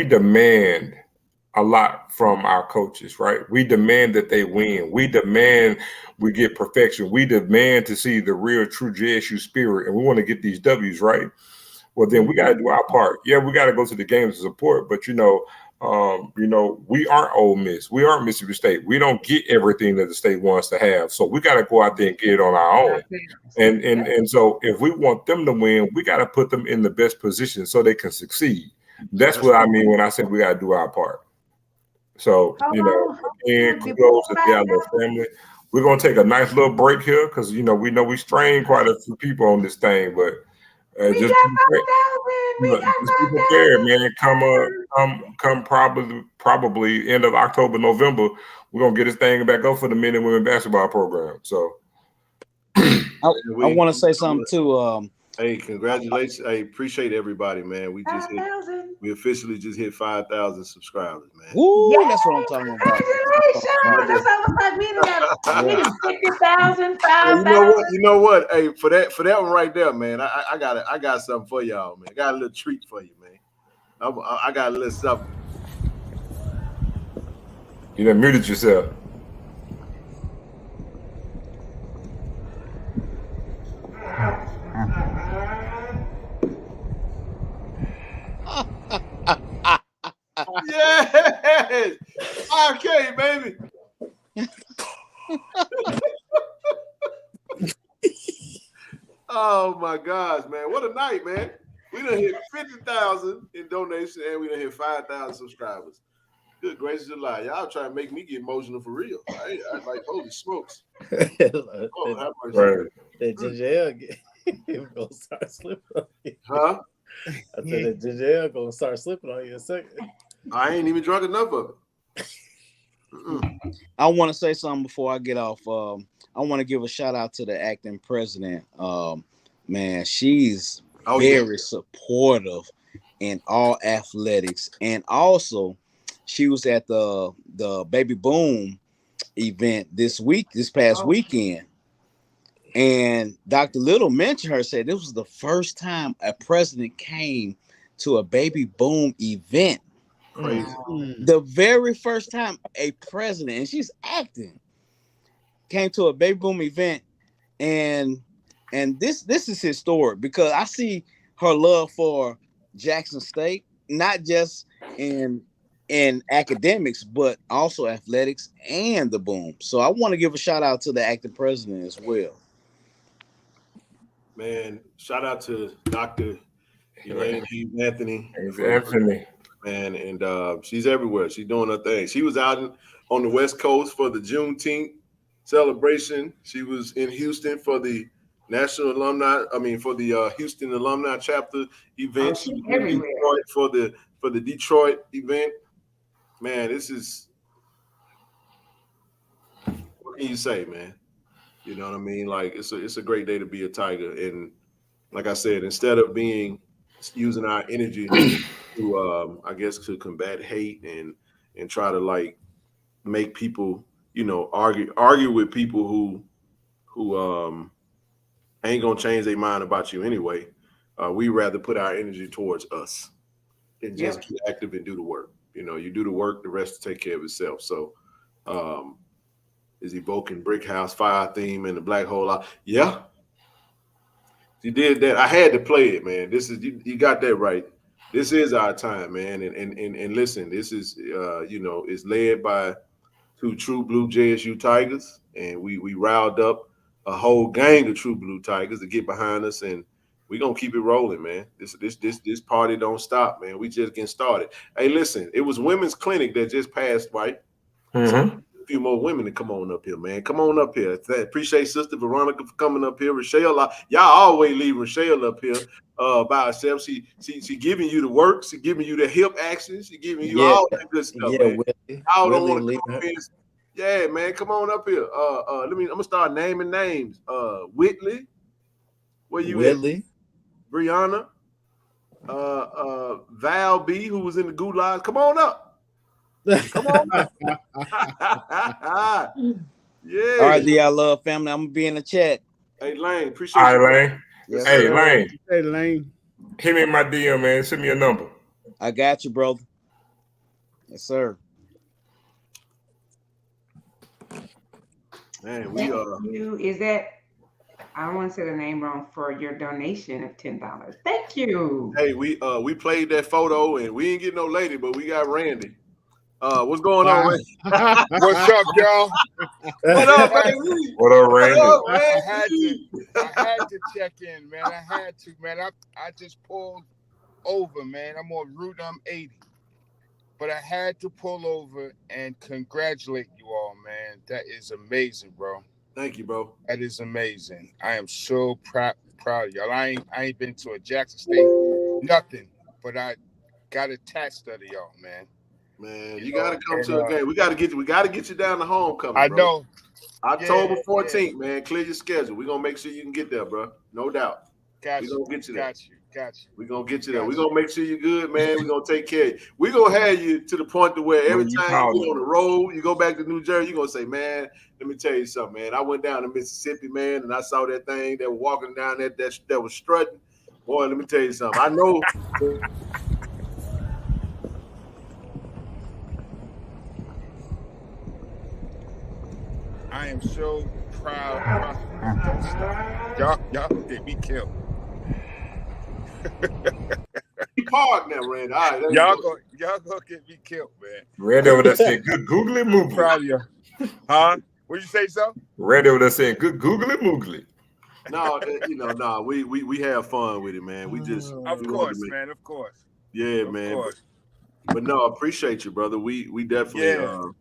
Speaker 4: demand a lot from our coaches, right? We demand that they win. We demand we get perfection. We demand to see the real, true JSU spirit, and we want to get these W's, right? Well, then we got to do our part. Yeah, we got to go to the games to support, but we aren't Ole Miss. We aren't Mississippi State. We don't get everything that the state wants to have. So we got to go out there and get it on our own. And so if we want them to win, we got to put them in the best position so they can succeed. That's what I mean when I said we got to do our part. So, and kudos to the other family. We're going to take a nice little break here because, we know we strained quite a few people on this thing, but just be prepared, man. Come probably end of October, November, we're going to get this thing back up for the men and women basketball program. So
Speaker 11: I want to say something too.
Speaker 3: Hey, congratulations! I appreciate everybody, man. We officially just hit 5,000 subscribers, man.
Speaker 11: Woo, that's what I'm talking about.
Speaker 7: Congratulations! That's almost like we need 50,000, 5,000.
Speaker 3: You know what? Hey, for that one right there, man. I got something for y'all, man. I got a little treat for you, man. I got a little something.
Speaker 4: You done muted yourself.
Speaker 3: Yes! Okay, baby. Oh my gosh, man. What a night, man. We done hit 50,000 in donations and we done hit 5,000 subscribers. Good gracious alive. Y'all trying to make me get emotional for real. I like, holy smokes. Oh, have mercy.
Speaker 10: That Ginger gonna start slipping on you.
Speaker 3: Huh?
Speaker 10: I said that Ginger gonna start slipping on you in a second.
Speaker 3: I ain't even drunk enough of it.
Speaker 11: I want to say something before I get off. I want to give a shout out to the acting president. Man, she's very supportive in all athletics, and also she was at the Baby Boom event this past weekend. And Dr. Little mentioned her, said this was the first time a president came to a Baby Boom event.
Speaker 3: Crazy.
Speaker 11: The very first time a president, and she's acting, came to a Baby Boom event, and this is historic because I see her love for Jackson State, not just in academics, but also athletics and the Boom. So I want to give a shout out to the acting president as well.
Speaker 3: Man, shout out to Dr. Elaine Anthony. Man, and she's everywhere. She's doing her thing. She was out on the West Coast for the Juneteenth celebration. She was in Houston for the for the Houston Alumni Chapter event. She was in Detroit for the Detroit event. Man, this is, what can you say, man? You know what I mean? Like, it's a great day to be a Tiger. And like I said, instead of using our energy to to combat hate and try to like make people, argue with people who ain't gonna change their mind about you anyway. We rather put our energy towards us and just be active and do the work. You do the work, the rest will take care of itself. So is evoking Brick House Fire theme and the Black Hole. Yeah. You did that. I had to play it, man. This is you got that right. This is our time, man. And listen, this is it's led by two true blue JSU Tigers, and we riled up a whole gang of true blue Tigers to get behind us, and we're gonna keep it rolling, man. This party don't stop, man. We just getting started. Hey, listen, it was Women's Clinic that just passed, right?
Speaker 4: Mm-hmm.
Speaker 3: A few more women to come on up here, man. Come on up here. Appreciate Sister Veronica for coming up here. Rochelle, y'all always leave Rochelle up here by herself. She giving you the work. She giving you the hip action. She giving you all that good stuff, man. Y'all don't want to come up here. Yeah, man. Come on up here. I'm gonna start naming names. Whitley, where you
Speaker 10: Whitley?
Speaker 3: at? Brianna, Val B, who was in the Gulag. Come on up. Come on. Yeah.
Speaker 11: All right, y'all love family. I'm gonna be in the chat.
Speaker 3: Hey Lane, appreciate
Speaker 4: you.
Speaker 3: All right,
Speaker 4: Lane.
Speaker 11: Yes,
Speaker 4: Hey
Speaker 11: sir.
Speaker 4: Lane.
Speaker 5: Hey Lane.
Speaker 4: Hit me in my DM, man. Send me a number.
Speaker 11: I got you, brother. Yes, sir.
Speaker 3: Man, we
Speaker 7: Thank you. Is that I don't want to say the name wrong for your donation of $10. Thank you.
Speaker 3: hey, we played that photo and we didn't get no lady, but we got Randy. What's going on, Randy?
Speaker 14: What's up, y'all?
Speaker 3: What up, baby?
Speaker 4: What up, Randy?
Speaker 3: What up,
Speaker 14: I had to check in, man. I had to, man. I just pulled over, man. I'm on Route 80. But I had to pull over and congratulate you all, man. That is amazing, bro.
Speaker 3: Thank you, bro.
Speaker 14: That is amazing. I am so proud of y'all. I ain't been to a Jackson State, nothing, but I got attached to y'all, man.
Speaker 3: Man, you gotta come to a game. We gotta get you down to homecoming.
Speaker 14: I
Speaker 3: bro.
Speaker 14: know.
Speaker 3: October 14th, man. Clear your schedule. We're gonna make sure you can get there, bro. No doubt. We're gonna get you there.
Speaker 14: Got you.
Speaker 3: We're gonna get you there. We're gonna make sure you're good, man. We're gonna take care of you. We're gonna have you to the point to where every time you get on the road, you go back to New Jersey, you're gonna say, man, let me tell you something, man. I went down to Mississippi, man, and I saw that thing that was walking down that was strutting. Boy, let me tell you something. I know.
Speaker 14: I am so proud. Y'all get me killed.
Speaker 3: Park now, Randy. All right,
Speaker 14: y'all gonna get me killed, man.
Speaker 4: Randy over there saying good googly moogly.
Speaker 14: Proud of you. Huh? What you say, so?
Speaker 4: Randy over there saying good googly moogly.
Speaker 3: No, we have fun with it, man. We just
Speaker 14: of course, man. Of course.
Speaker 3: Yeah,
Speaker 14: of
Speaker 3: man.
Speaker 14: Course.
Speaker 3: But no, I appreciate you, brother. We definitely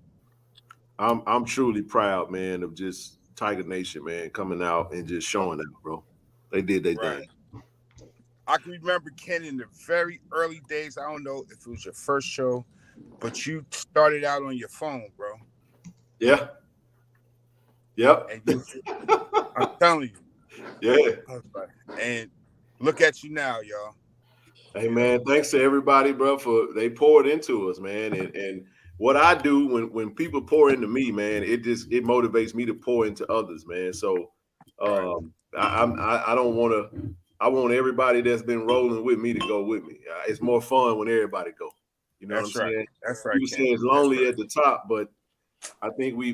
Speaker 3: I'm truly proud, man, of just Tiger Nation, man, coming out and just showing out, bro. They did their thing.
Speaker 14: I can remember, Ken, in the very early days. I don't know if it was your first show, but you started out on your phone, bro.
Speaker 3: Yeah. Yep.
Speaker 14: And I'm telling you.
Speaker 3: Yeah.
Speaker 14: And look at you now, y'all.
Speaker 3: Hey, man, thanks to everybody, bro, for they poured into us, man. And what I do when people pour into me, man, it motivates me to pour into others, man. So I don't want to. I want everybody that's been rolling with me to go with me. It's more fun when everybody go. You know what I'm saying?
Speaker 14: That's right.
Speaker 3: You say it's lonely at the top, but I think we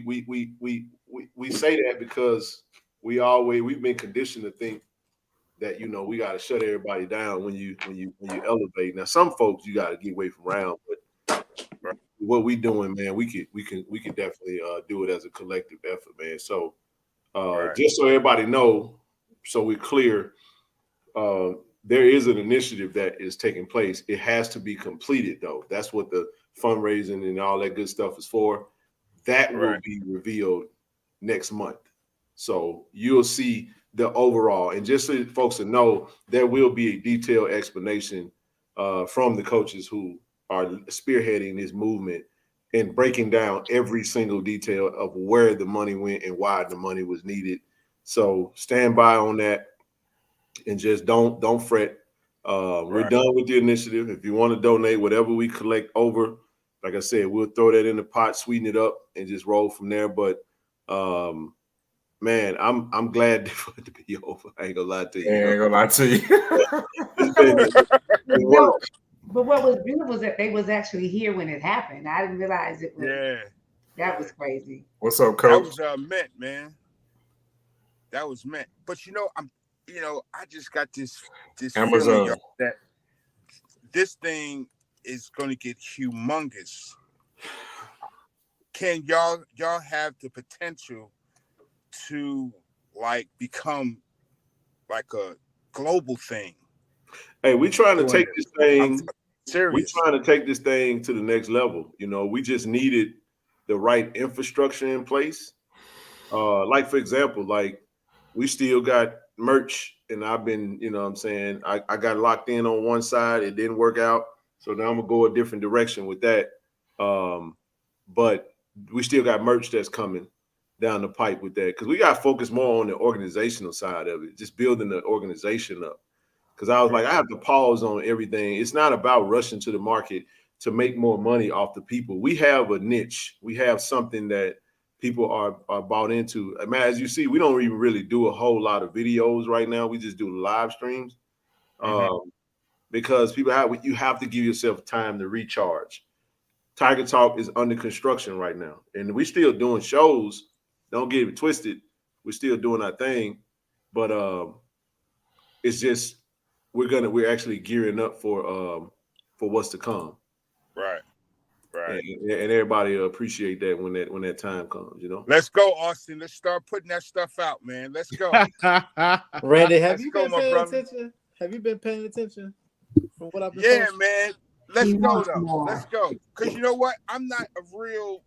Speaker 3: say that because we've been conditioned to think that we got to shut everybody down when you elevate. Now some folks you got to get away from around, but what we doing, man, we can definitely do it as a collective effort, man. So just so everybody know, so we're clear. There is an initiative that is taking place. It has to be completed, though. That's what the fundraising and all that good stuff is for. That will be revealed next month. So you'll see the overall. And just so folks to know, there will be a detailed explanation from the coaches who are spearheading this movement and breaking down every single detail of where the money went and why the money was needed. So stand by on that. And just don't fret. We're done with the initiative. If you want to donate whatever we collect over, like I said, we'll throw that in the pot, sweeten it up, and just roll from there. But man, I'm glad for it to be over. I ain't gonna lie to you.
Speaker 4: Ain't gonna lie to you.
Speaker 7: But what was beautiful was that they was actually here when it happened. I didn't realize it was. Yeah, that was crazy.
Speaker 4: What's up, Coach?
Speaker 14: That was meant, man. That was meant. But I just got this
Speaker 4: Amazon
Speaker 14: feeling, y'all, that this thing is going to get humongous. Can y'all have the potential to become like a global thing?
Speaker 3: Hey, we're trying to take this thing.
Speaker 14: Serious.
Speaker 3: We're trying to take this thing to the next level. We just needed the right infrastructure in place. Like for example, we still got merch, and I've been, I got locked in on one side. It didn't work out. So now I'm gonna go a different direction with that. But we still got merch that's coming down the pipe with that, because we got to focus more on the organizational side of it, just building the organization up. Because I was like, I have to pause on everything. It's not about rushing to the market to make more money off the people. We have a niche. We have something that people are bought into. I mean, as you see, we don't even really do a whole lot of videos right now. We just do live streams because you have to give yourself time to recharge. Tiger Talk is under construction right now, and we're still doing shows, Don't get it twisted. We're still doing our thing, but it's just we're actually gearing up for what's to come.
Speaker 14: Right. Right.
Speaker 3: And everybody will appreciate that when that time comes, you know.
Speaker 14: Let's go, Austin. Let's start putting that stuff out, man. Let's go.
Speaker 10: Randy, have
Speaker 14: Let's
Speaker 10: you
Speaker 14: go,
Speaker 10: been
Speaker 14: my
Speaker 10: paying
Speaker 14: brother.
Speaker 10: attention? Have you been paying attention from what I've been
Speaker 14: Yeah,
Speaker 10: posting?
Speaker 14: man. Let's
Speaker 7: He
Speaker 14: go
Speaker 7: wants
Speaker 14: though.
Speaker 7: more.
Speaker 14: Let's go. Because you know what? I'm not a real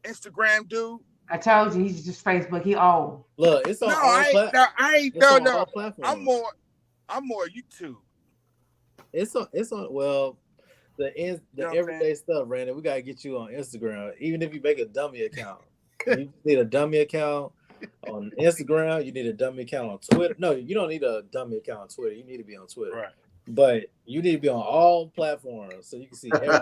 Speaker 14: Instagram dude.
Speaker 7: I told you he's just Facebook. He old.
Speaker 10: Look, it's on
Speaker 14: No,
Speaker 10: all
Speaker 14: I ain't no.
Speaker 10: platforms.
Speaker 14: I'm more YouTube.
Speaker 10: It's on well, the
Speaker 14: You know what I'm
Speaker 10: everyday stuff, Randy. We gotta get you on Instagram. Even if you make a dummy account. You need a dummy account on Instagram, you need a dummy account on Twitter. No, you don't need a dummy account on Twitter. You need to be on Twitter.
Speaker 14: Right.
Speaker 10: But you need to be on all platforms so you can see everything.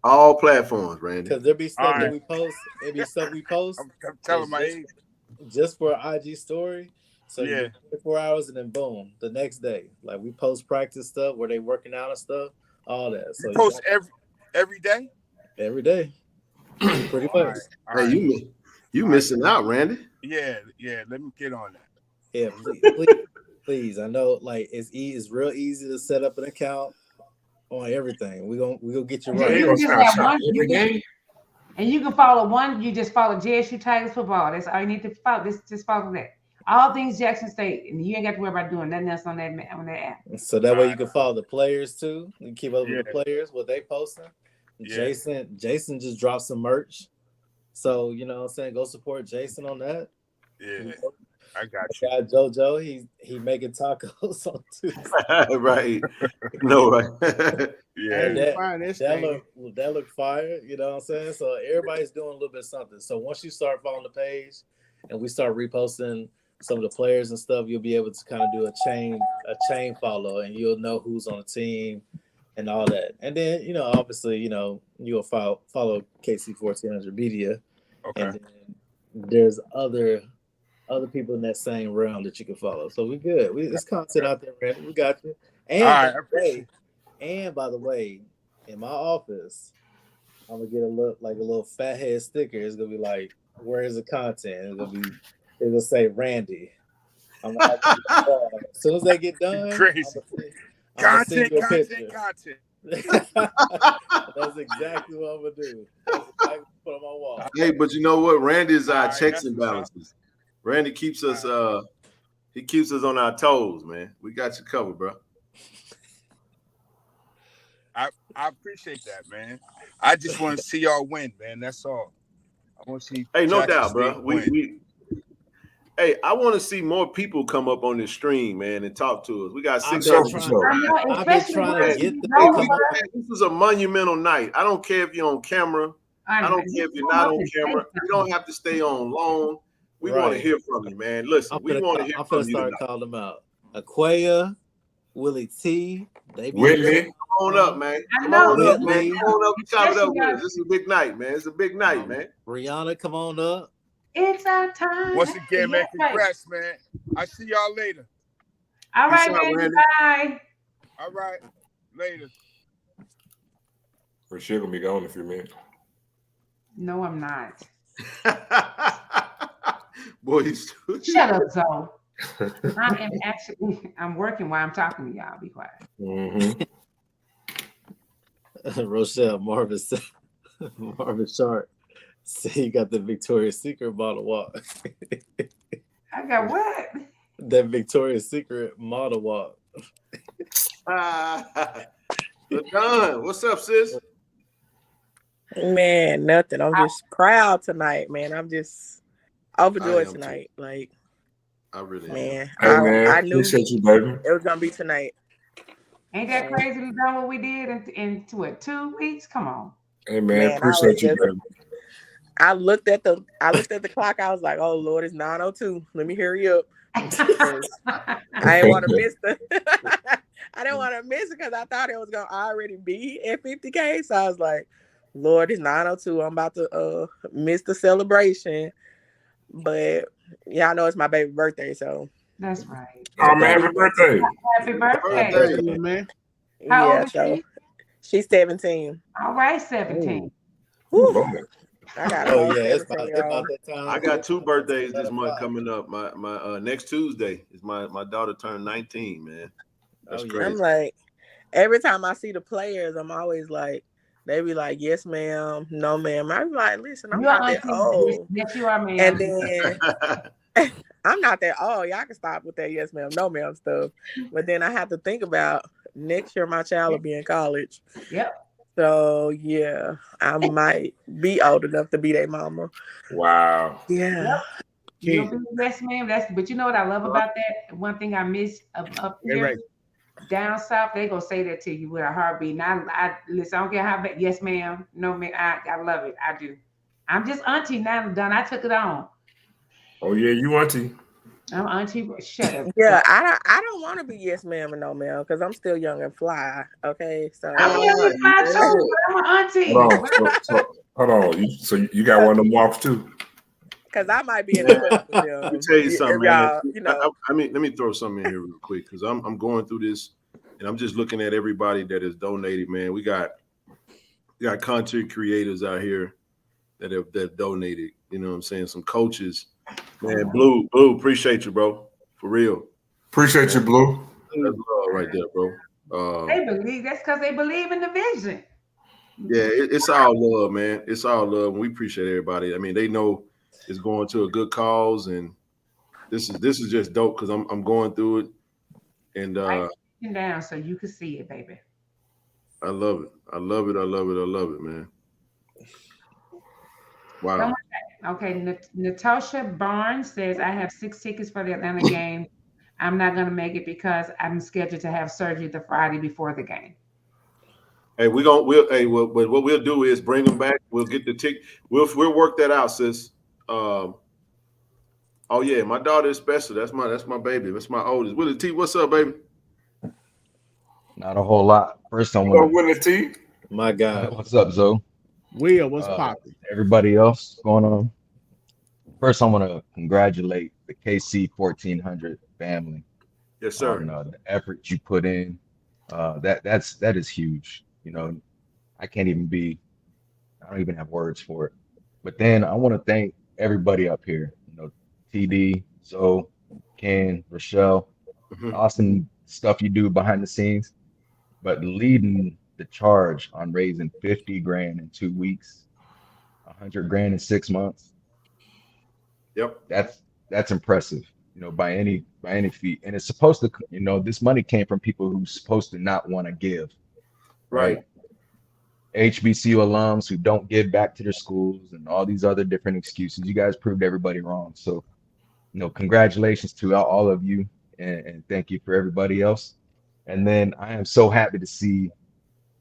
Speaker 3: All platforms, Randy.
Speaker 10: Because there be stuff
Speaker 14: All
Speaker 10: that
Speaker 14: right.
Speaker 10: we post. There be stuff we post.
Speaker 14: I'm telling my age.
Speaker 10: Just for an IG story. So
Speaker 14: Yeah.
Speaker 10: you get 24 hours and then boom, the next day. Like we post practice stuff where they working out and stuff, all that. So
Speaker 14: You post every day?
Speaker 10: every day. Pretty much.
Speaker 14: All right.
Speaker 3: You missing out, Randy.
Speaker 14: Yeah. Let me get on that.
Speaker 10: Yeah, please. I know like it's real easy to set up an account on everything. We gonna get you
Speaker 7: And
Speaker 10: right.
Speaker 7: you can just have one. And you can follow one. You just follow JSU Tigers football. That's all you need to follow. Just follow that. All things Jackson State, and you ain't got to worry about doing nothing else on that app.
Speaker 10: So that way you can follow the players too. You can keep up with the players, what they posting.
Speaker 14: Yeah.
Speaker 10: Jason just dropped some merch. So you know what I'm saying, go support Jason on that.
Speaker 14: Yeah. I got you.
Speaker 10: Got JoJo, he making tacos on Tuesday.
Speaker 3: Right. No, right.
Speaker 14: Yeah.
Speaker 10: That look fire, you know what I'm saying? So everybody's doing a little bit of something. So once you start following the page and we start reposting some of the players and stuff, you'll be able to kind of do a chain follow, and you'll know who's on the team and all that. And then, you know, obviously, you know, you'll follow KC 1400 Media.
Speaker 14: Okay.
Speaker 10: And then there's other people in that same realm that you can follow. So we good. There's content out there, Randy. We got you. And by the way, in my office, I'm gonna get a little fat head sticker. It's gonna be like, where's the content? It's gonna say Randy. I'm gonna as soon as they get done,
Speaker 14: crazy.
Speaker 10: Content. That's exactly what I'm gonna do. That's exactly put on my wall.
Speaker 3: Hey, but you know what? Randy is our checks and balances. Randy keeps us he keeps us on our toes, man. We got you covered, bro.
Speaker 14: I appreciate that, man. I just want to see y'all win, man. That's all. I want to see.
Speaker 3: Hey, no
Speaker 14: Jackson
Speaker 3: doubt,
Speaker 14: State
Speaker 3: bro.
Speaker 14: win.
Speaker 3: Hey, I want to see more people come up on this stream, man, and talk to us. We got 6
Speaker 10: I've
Speaker 3: hours.
Speaker 10: been trying to get
Speaker 3: This is a monumental night. I don't care if you're on camera. I don't care if you're not on camera. You don't have to stay on long. We want to hear from you, man. Listen, we want to hear from you.
Speaker 10: I'm gonna start calling them out. Aquaya, Willie T,
Speaker 3: Whitney. Come on up, man. Come on up, man. Come on up and chop it up with us. This is a big night, man. It's a big night, man.
Speaker 10: Rihanna, come on up.
Speaker 7: It's our time.
Speaker 14: Once again, man, congrats, man. I see y'all later.
Speaker 7: All right, Randy. Bye.
Speaker 14: All right, later.
Speaker 4: Rashid gonna be gone in a few minutes.
Speaker 7: No, I'm not.
Speaker 3: Boy,
Speaker 7: shut up, Zoe. I'm working while I'm talking to y'all. Be quiet.
Speaker 4: Mm-hmm.
Speaker 10: Rochelle Marvin Sharp. See, you got the Victoria's Secret model walk.
Speaker 7: I got what?
Speaker 10: That Victoria's Secret model walk.
Speaker 3: Done. What's up, sis?
Speaker 15: Man, nothing. I'm just proud tonight, man. I'm just overjoyed tonight. Too. Like,
Speaker 3: I really
Speaker 15: man.
Speaker 4: Hey,
Speaker 15: I knew
Speaker 4: appreciate you, baby.
Speaker 15: It was gonna be tonight.
Speaker 7: Ain't that crazy? We done what we did in 2 weeks? Come on.
Speaker 4: Hey, man, appreciate you, baby.
Speaker 15: I looked at the clock. I was like, "Oh Lord, it's 9:02. Let me hurry up." I didn't want to miss I didn't want to miss it because I thought it was gonna already be at 50K. So I was like, "Lord, it's 9:02. I'm about to miss the celebration." But yeah, I know it's my baby birthday, so
Speaker 7: that's right.
Speaker 4: Oh man, happy birthday!
Speaker 7: Happy birthday,
Speaker 5: man.
Speaker 7: How old is
Speaker 15: she? She's 17.
Speaker 7: All right, 17.
Speaker 4: Ooh,
Speaker 15: I got a
Speaker 10: Oh
Speaker 15: whole
Speaker 10: yeah, it's
Speaker 15: 17
Speaker 10: about
Speaker 15: year old.
Speaker 10: that time.
Speaker 3: I got two birthdays
Speaker 10: Let
Speaker 3: this
Speaker 10: it
Speaker 3: month
Speaker 10: fly.
Speaker 3: coming up. My next Tuesday is my daughter turned 19, man. That's
Speaker 10: Oh, yeah.
Speaker 3: crazy.
Speaker 15: I'm like, every time I see the players, I'm always like, they be like, yes, ma'am, no, ma'am. I be like, listen, I'm
Speaker 7: Your
Speaker 15: not that
Speaker 7: auntie,
Speaker 15: old.
Speaker 7: yes, you are, ma'am.
Speaker 15: And then I'm not that old. Y'all can stop with that yes, ma'am, no, ma'am stuff. But then I have to think about next year my child will be in college.
Speaker 7: Yep.
Speaker 15: So yeah, I might be old enough to be their mama.
Speaker 4: Wow.
Speaker 15: Yeah.
Speaker 7: You'll be yes, ma'am. But you know what I love about that? One thing I miss up here, down south, they gonna say that to you with a heartbeat. And I listen. I don't care how bad. Yes, ma'am. No, ma'am. I love it. I do. I'm just auntie now. Done. I took it on.
Speaker 4: Oh yeah, you auntie.
Speaker 7: I'm auntie. Shut up.
Speaker 15: Yeah, I don't want to be yes, ma'am, and no, ma'am, because I'm still young and fly. Okay, so
Speaker 7: I'm young and fly too, but I'm an auntie.
Speaker 4: Hold on. Hold on. So you got one of them walks too?
Speaker 15: Because I might be in the club with them.
Speaker 3: Let me tell you something, man.
Speaker 15: Y'all,
Speaker 3: I mean, let me throw something in here real quick because I'm going through this and I'm just looking at everybody that has donated, man. We got content creators out here that have donated. You know what I'm saying? Some coaches. Man, Blue, appreciate you, bro. For real.
Speaker 4: Appreciate you, Blue.
Speaker 3: That's love right there, bro.
Speaker 7: They believe that's because they believe in the vision.
Speaker 3: Yeah, it's all love, man. It's all love. We appreciate everybody. I mean, they know it's going to a good cause, and this is just dope because I'm going through it, and
Speaker 7: down so you can see it, baby.
Speaker 3: I love it. I love it. I love it. I love it, man. Wow.
Speaker 7: Okay, Natasha Barnes says I have 6 tickets for the Atlanta game. I'm not gonna make it because I'm scheduled to have surgery the Friday before the game.
Speaker 3: Hey, what we'll do is bring them back. We'll get the ticket. We'll work that out, sis. Oh yeah, my daughter is special. That's my baby. That's my oldest. Willie T, what's up, baby?
Speaker 16: Not a whole lot. First, I
Speaker 4: Hello,
Speaker 16: want
Speaker 4: Willie T.
Speaker 10: My God.
Speaker 16: What's up, Zoe?
Speaker 5: Will, what's popping?
Speaker 16: Everybody else going on? First, I want to congratulate the KC 1400 family.
Speaker 3: Yes, sir.
Speaker 16: On the effort you put in. That is huge. You know, I don't even have words for it. But then I want to thank everybody up here. You know, TD, Zoe, Ken, Rochelle, awesome stuff you do behind the scenes, but leading the charge on raising 50 grand in 2 weeks, 100 grand in 6 months.
Speaker 3: Yep.
Speaker 16: That's impressive, you know, by any feat. And it's supposed to, you know, this money came from people who's supposed to not want to give. Right. HBCU alums who don't give back to their schools and all these other different excuses. You guys proved everybody wrong. So, you know, congratulations to all of you, and thank you for everybody else. And then I am so happy to see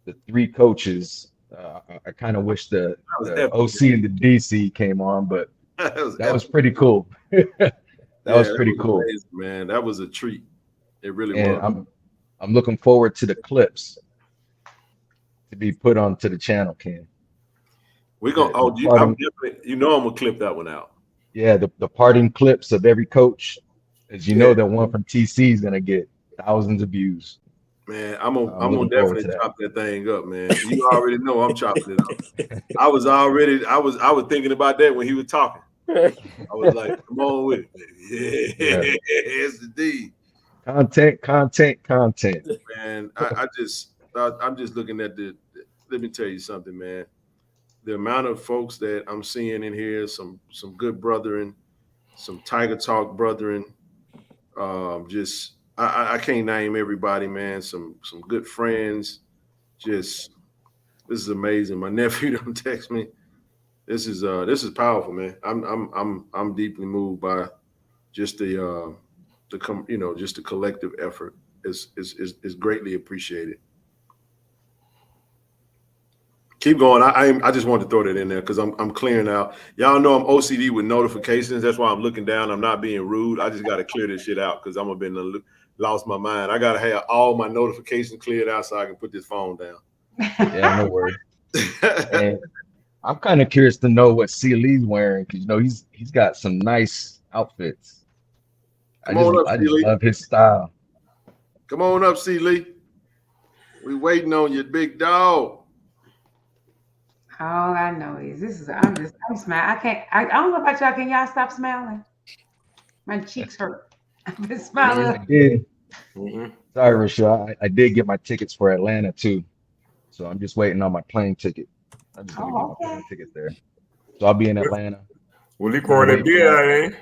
Speaker 16: the 3 coaches. I kind of wish the OC and the DC came on, but that was pretty cool. that was pretty cool,
Speaker 3: amazing, man. That was a treat. It really
Speaker 16: and
Speaker 3: was.
Speaker 16: I'm looking forward to the clips to be put onto the channel, Ken.
Speaker 3: We're gonna. I'm definitely. You know, I'm gonna clip that one out.
Speaker 16: Yeah, the parting clips of every coach, as you know, that one from TC is gonna get thousands of views.
Speaker 3: Man, I'm gonna definitely chop that thing up, man. You already know I'm chopping it up. I was thinking about that when he was talking. I was like, come on with it, baby. Yeah. It's the D.
Speaker 16: Content.
Speaker 3: Man, I'm just looking at let me tell you something, man. The amount of folks that I'm seeing in here, some good brethren, some Tiger Talk brethren, I can't name everybody, man. Some good friends. This is amazing. My nephew don't text me. This is powerful, man. I'm deeply moved by just the collective effort. Is greatly appreciated. Keep going. I just wanted to throw that in there because I'm clearing out. Y'all know I'm OCD with notifications. That's why I'm looking down. I'm not being rude. I just got to clear this shit out because I'm been lost my mind. I got to have all my notifications cleared out so I can put this phone down.
Speaker 16: Yeah, no worries. And I'm kind of curious to know what C. Lee's wearing because, you know, he's got some nice outfits. I just love his style.
Speaker 3: Come on up, C. Lee. We waiting on you, big dog.
Speaker 7: All I know is I'm smiling. I don't know about y'all. Can y'all stop smiling? My cheeks hurt. I've been smiling.
Speaker 16: I did.
Speaker 3: Mm-hmm.
Speaker 16: Sorry, Rashad. I did get my tickets for Atlanta too. So I'm just waiting on my plane ticket. I'm just gonna get my
Speaker 7: Oh, okay.
Speaker 16: plane ticket there. So I'll be in Atlanta.
Speaker 4: Well, you
Speaker 16: Can't
Speaker 4: growing that
Speaker 16: wait for
Speaker 4: beard
Speaker 16: that.
Speaker 4: out, ain't?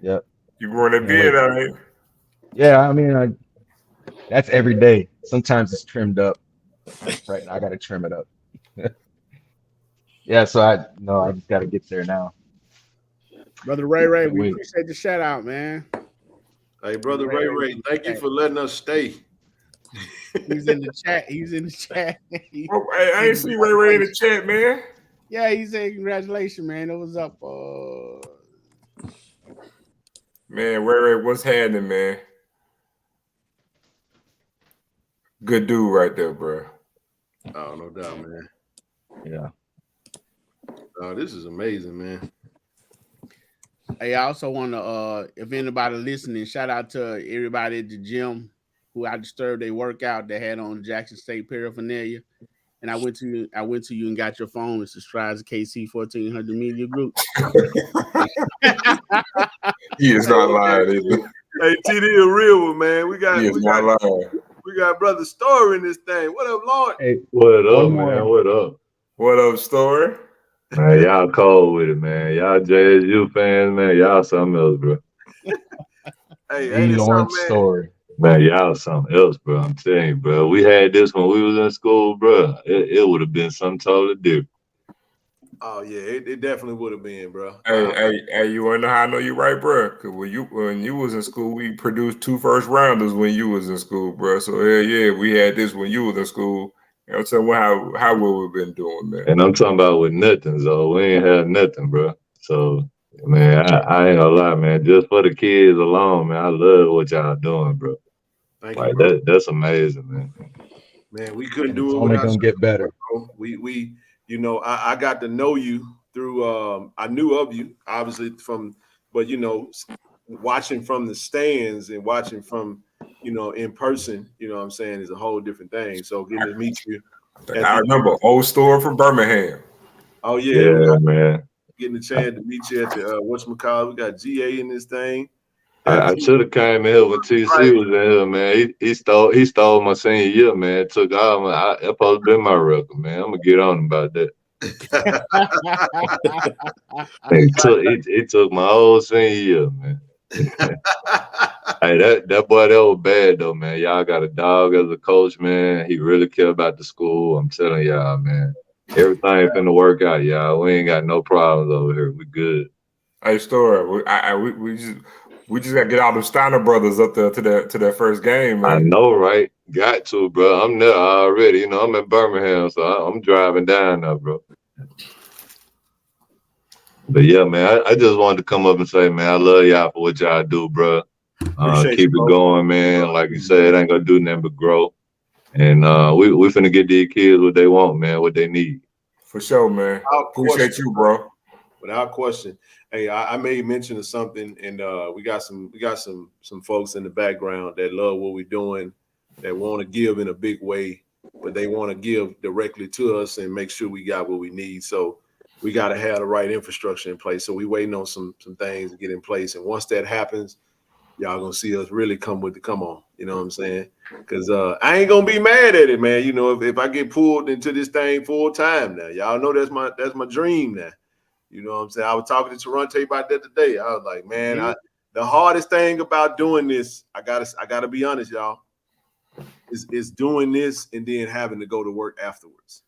Speaker 16: Yep.
Speaker 4: You growing that
Speaker 16: Can't wait
Speaker 4: beard
Speaker 16: for
Speaker 4: out,
Speaker 16: that.
Speaker 4: ain't?
Speaker 16: Yeah, I mean, that's every day. Sometimes it's trimmed up. Right now, I gotta trim it up. Yeah, so I just gotta get there now.
Speaker 5: Brother Ray,
Speaker 16: Can't
Speaker 5: we
Speaker 16: wait.
Speaker 5: appreciate the shout out, man.
Speaker 3: Hey, brother Ray, thank you for letting us stay.
Speaker 5: He's in the chat. He's in the chat.
Speaker 4: Oh, hey, I ain't seen Ray in the chat, man.
Speaker 5: Yeah, he said congratulations, man. It was up.
Speaker 4: Man, Ray, what's happening, man? Good dude right there, bro.
Speaker 3: Oh, no doubt, man.
Speaker 16: Yeah.
Speaker 3: Oh, this is amazing, man.
Speaker 5: Hey, I also want to, if anybody listening, shout out to everybody at the gym who I disturbed their workout. They had on Jackson State paraphernalia, and I went to you and got your phone and subscribed to KC 1400 Media Group.
Speaker 4: He is not lying either.
Speaker 3: Hey, TD, a real one, man. We got brother Story in this thing. What up, Lord?
Speaker 16: Hey,
Speaker 17: what up, man? What up?
Speaker 4: What up, Story?
Speaker 17: Man, y'all cold with it, man. Y'all JSU fans, man. Y'all something else, bro.
Speaker 3: Hey,
Speaker 16: Lee Lawrence Story.
Speaker 17: Man, y'all something else, bro. I'm telling you, bro. We had this when we was in school, bro. It would have been something totally different.
Speaker 3: Oh yeah, it definitely would have been, bro.
Speaker 4: Hey, you wanna know how I know you right, bro? Because when you was in school, we produced 2 first rounders when you was in school, bro. So yeah, we had this when you was in school. I'm telling you how well we've been doing, man.
Speaker 17: And I'm talking about with nothing, so we ain't had nothing, bro. So, man, I ain't gonna lie, man. Just for the kids alone, man, I love what y'all doing, bro.
Speaker 3: Thank
Speaker 17: Like
Speaker 3: you, bro.
Speaker 17: that's amazing, man.
Speaker 3: Man, we couldn't
Speaker 16: And it's
Speaker 3: do it
Speaker 16: only
Speaker 3: without
Speaker 16: gonna
Speaker 3: you.
Speaker 16: get better.
Speaker 3: Bro. We you know, I got to know you through I knew of you obviously but you know, watching from the stands and watching from, you know, in person, you know what I'm saying, is a whole different thing. So getting to meet you.
Speaker 4: I remember old Story from Birmingham.
Speaker 3: Oh yeah,
Speaker 17: Yeah, man.
Speaker 3: Getting the chance to meet you at the whatchamacallit. We got GA in this thing.
Speaker 17: I should have came in here when TC was in here, man. He stole my senior year, man. Took all my that supposed to be my record, man. I'm gonna get on him about that. It took my whole senior year, man. Hey, that boy, that was bad though, man. Y'all got a dog as a coach, man. He really care about the school. I'm telling y'all, man. Everything finna work out, y'all. We ain't got no problems over here. We good.
Speaker 4: Hey, Story, we just gotta get all the Steiner brothers up there to their first game, man.
Speaker 17: I know, right? Got to, bro. I'm there already. You know, I'm in Birmingham, so I'm driving down now, bro. But yeah, man, I just wanted to come up and say, man, I love y'all for what y'all do, bro. Keep it going, man. Like you said, it ain't gonna do nothing but grow. And we finna get these kids what they want, man, what they need.
Speaker 4: For sure, man. Appreciate you, bro.
Speaker 3: Without question. Hey, I made mention of something, and we got some folks in the background that love what we're doing, that want to give in a big way, but they want to give directly to us and make sure we got what we need. So we got to have the right infrastructure in place. So we waiting on some things to get in place, and once that happens, y'all gonna see us really come on. You know what I'm saying? Because I ain't gonna be mad at it, man. You know, if I get pulled into this thing full time now, y'all know that's my dream now. You know what I'm saying? I was talking to Toronto about that today. I was like, man, the hardest thing about doing this, I gotta be honest, y'all, is doing this and then having to go to work afterwards.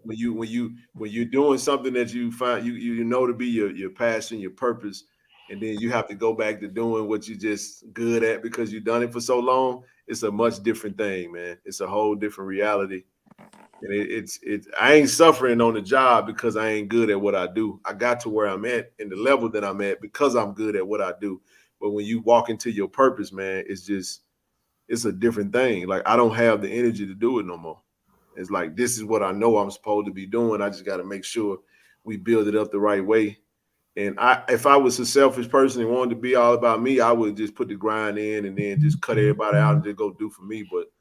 Speaker 3: When you're doing something that you find you know to be your passion, your purpose, and then you have to go back to doing what you're just good at because you've done it for so long, it's a much different thing, man. It's a whole different reality. And it's I ain't suffering on the job because I ain't good at what I do. I got to where I'm at in the level that I'm at because I'm good at what I do. But when you walk into your purpose, man, it's a different thing. Like I don't have the energy to do it no more. It's like this is what I know I'm supposed to be doing. I just got to make sure we build it up the right way. And if I was a selfish person and wanted to be all about me, I would just put the grind in and then just cut everybody out and just go do for me. But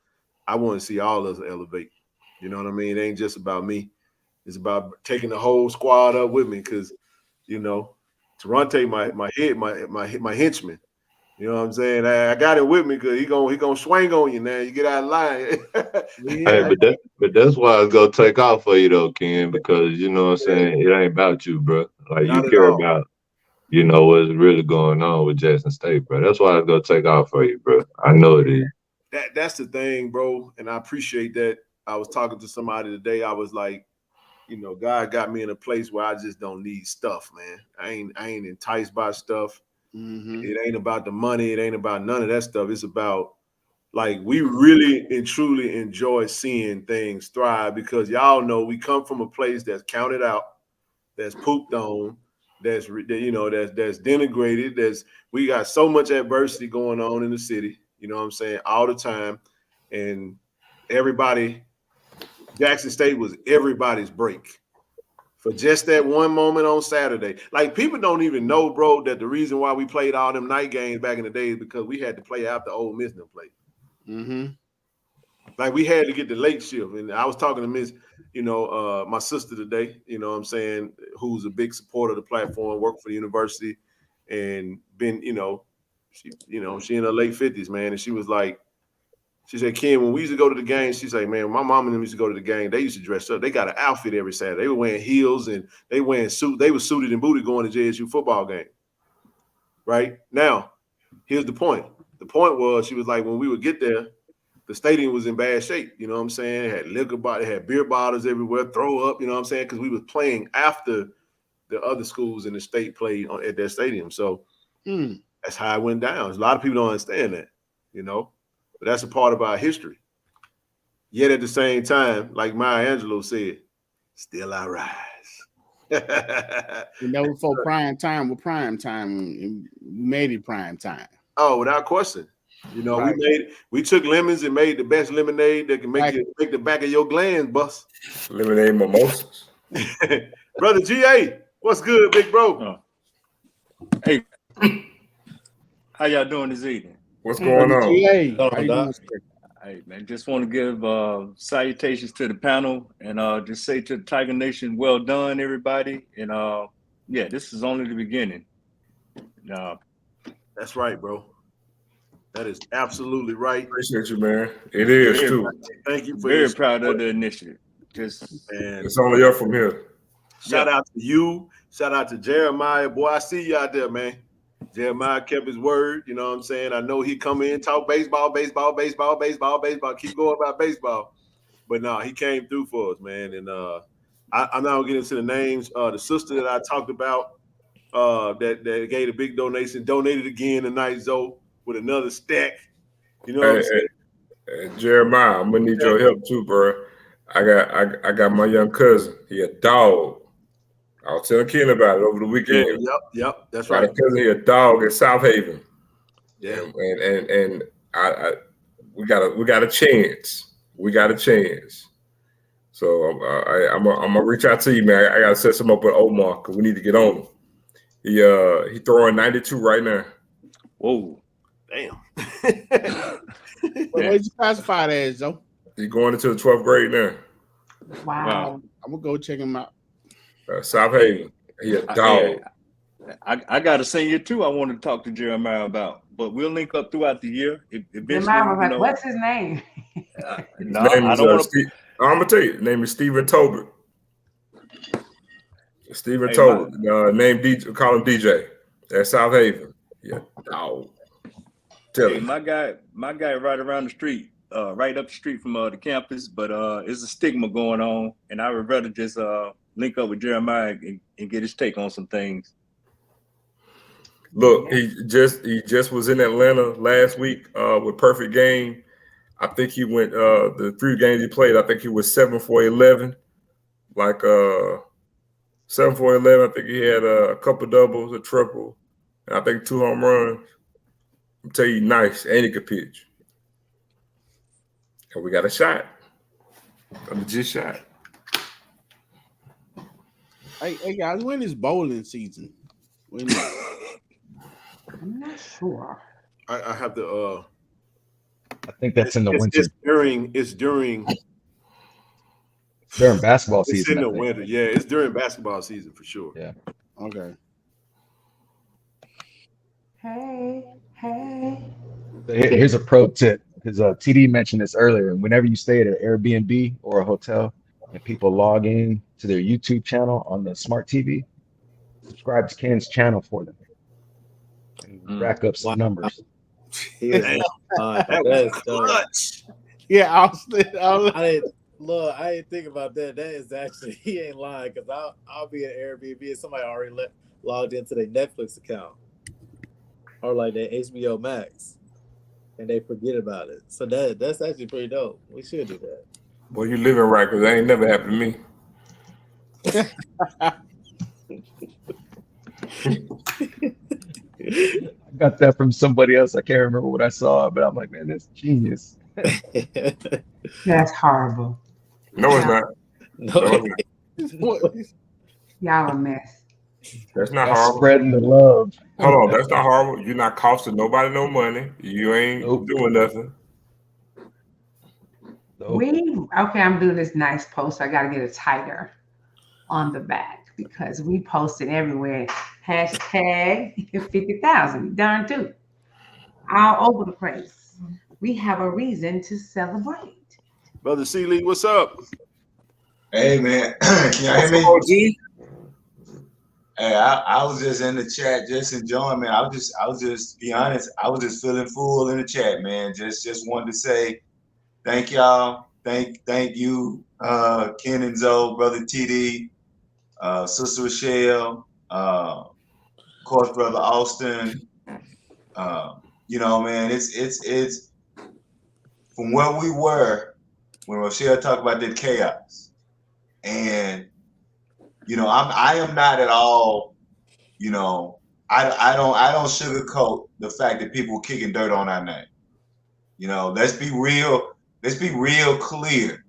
Speaker 3: I want to see all of us elevate. You know what I mean? It ain't just about me. It's about taking the whole squad up with me because, you know, Toronto, my henchman. You know what I'm saying? I got it with me because he gonna swing on you now. You get out of line.
Speaker 17: Hey, but that's why it's gonna take off for you though, Ken, because you know what I'm saying, it ain't about you, bro. Like you
Speaker 3: Not at
Speaker 17: care
Speaker 3: all.
Speaker 17: about, you know, what's really going on with Jackson State, bro. That's why it's gonna take off for you, bro. I know it is.
Speaker 3: That's the thing, bro. And I appreciate that. I was talking to somebody today. I was like, you know, God got me in a place where I just don't need stuff, man. I ain't enticed by stuff. It ain't about the money. It ain't about none of that stuff. It's about like we really and truly enjoy seeing things thrive because y'all know we come from a place that's counted out, that's pooped on, that's denigrated. We got so much adversity going on in the city. You know what I'm saying? All the time, and everybody. Jackson State was everybody's break for just that one moment on Saturday. Like people don't even know, bro, that the reason why we played all them night games back in the day is because we had to play after Ole Miss and play. Like we had to get the late shift. And I was talking to Miss, my sister today, you know what I'm saying, who's a big supporter of the platform, worked for the university and been, she in her late 50s, man. And she was like, she said, Ken, when we used to go to the game, she's like, man, my mom and them used to go to the game. They used to dress up. They got an outfit every Saturday. They were wearing heels and they wearing suit. They were suited and booted going to JSU football game. Right now, here's the point. The point was, she was like, when we would get there, the stadium was in bad shape. You know what I'm saying? It had liquor bottles, had beer bottles everywhere, throw up. You know what I'm saying? Because we was playing after the other schools in the state played at their stadium. So that's how it went down. A lot of people don't understand that, but that's a part of our history. Yet at the same time, like Maya Angelou said, still I rise.
Speaker 5: Before prime time was prime time, we made it prime time.
Speaker 3: Oh, without question.
Speaker 5: Right.
Speaker 3: We took lemons and made the best lemonade that can make the back of your glands bust.
Speaker 4: Lemonade mimosas.
Speaker 3: Brother GA, what's good, big bro?
Speaker 18: Hey, how y'all doing this evening?
Speaker 4: What's going on?
Speaker 5: GA, how you doing?
Speaker 18: Hey, man, just want to give salutations to the panel and just say to the Tiger Nation, well done, everybody. And yeah, this is only the beginning.
Speaker 3: That's right, bro. That is absolutely right.
Speaker 4: Appreciate you, man. It is too.
Speaker 3: Thank you for
Speaker 18: very proud of the initiative.
Speaker 4: It's only up from here.
Speaker 3: Shout out to you. Shout out to Jeremiah. Boy, I see you out there, man. Jeremiah kept his word. You know what I'm saying? I know he come in, talk baseball, keep going about baseball. But no, he came through for us, man. And I'm not gonna get into the names. The sister that I talked about that gave a big donation, donated again tonight, Zoe, with another stack. You know what I'm saying?
Speaker 4: Hey, Jeremiah, I'm gonna need your help too, bro. I got my young cousin. He a dog. I was telling Ken about it over the weekend.
Speaker 3: Yep, that's
Speaker 4: Got
Speaker 3: right.
Speaker 4: a cousin, he a dog in South Haven.
Speaker 3: Yeah,
Speaker 4: and we got a chance. We got a chance. So I'm gonna reach out to you, man. I gotta set some up with Omar because we need to get on him. He throwing 92 right now.
Speaker 18: Whoa,
Speaker 3: damn.
Speaker 5: What you classified as, though?
Speaker 4: He's going into the 12th grade now.
Speaker 7: Wow.
Speaker 5: I'm gonna go check him out.
Speaker 4: South Haven. He a dog.
Speaker 18: I got a senior too. I want to talk to Jeremiah about, but we'll link up throughout the year. Eventually,
Speaker 7: what's his name?
Speaker 4: His name is, I'm gonna tell you. His name is Stephen Tobert. Stephen Tobert. Name DJ. Call him DJ. At South Haven. Yeah, dog.
Speaker 18: My guy right around the street, right up the street from the campus, but it's a stigma going on, and I would rather just link up with Jeremiah and get his take on some things.
Speaker 4: Look, he just was in Atlanta last week with perfect game. I think he went the 3 games he played. I think he was 7 for 11, like 7 for 11. I think he had a couple doubles, a triple, and I think 2 home runs. I'm tell you, nice, and he could pitch. And we got a shot, a legit shot.
Speaker 5: Hey guys, when is bowling season? When is
Speaker 7: I'm not sure.
Speaker 3: I have to.
Speaker 16: I think that's in the winter.
Speaker 3: It's during
Speaker 16: during basketball
Speaker 3: It's
Speaker 16: season.
Speaker 3: in the
Speaker 16: I think.
Speaker 3: winter. Yeah, it's during basketball season for sure.
Speaker 16: Yeah.
Speaker 5: Okay.
Speaker 7: Hey.
Speaker 16: So here's a pro tip because TD mentioned this earlier. Whenever you stay at an Airbnb or a hotel and people log in to their YouTube channel on the smart TV, subscribe to Ken's channel for them and rack up some numbers.
Speaker 10: He is not lying. That is
Speaker 3: clutch.
Speaker 5: Yeah,
Speaker 10: I didn't think about that. That is actually, he ain't lying, because I'll be at Airbnb and somebody already logged into their Netflix account or like their HBO Max, and they forget about it. So that's actually pretty dope. We should do that.
Speaker 4: Boy, you living right, because that ain't never happened to me.
Speaker 16: I got that from somebody else. I can't remember what I saw, but I'm like, man, that's genius.
Speaker 7: That's horrible.
Speaker 4: No, it's not.
Speaker 10: No.
Speaker 7: Y'all a mess.
Speaker 4: That's not
Speaker 16: That's
Speaker 4: horrible.
Speaker 16: spreading the love.
Speaker 4: Hold on, that's not horrible. You're not costing nobody no money. You ain't doing nothing.
Speaker 7: I'm doing this nice post. I got to get a tiger on the back because we posted everywhere. Hashtag 50,000. Darn too. All over the place. We have a reason to celebrate.
Speaker 3: Brother C. Lee, what's up?
Speaker 19: Hey man, can y'all hear me?
Speaker 3: OG?
Speaker 19: Hey, I was just in the chat, just enjoying, man. I was just be honest, I was just feeling full in the chat, man. Just wanted to say thank y'all. Thank you, Ken and Zoe, brother TD, Sister Rochelle, of course, brother Austin. You know, man, it's from where we were when Rochelle talked about that chaos. And you know, I am not at all, you know, I don't sugarcoat the fact that people kicking dirt on our name. You know, let's be real clear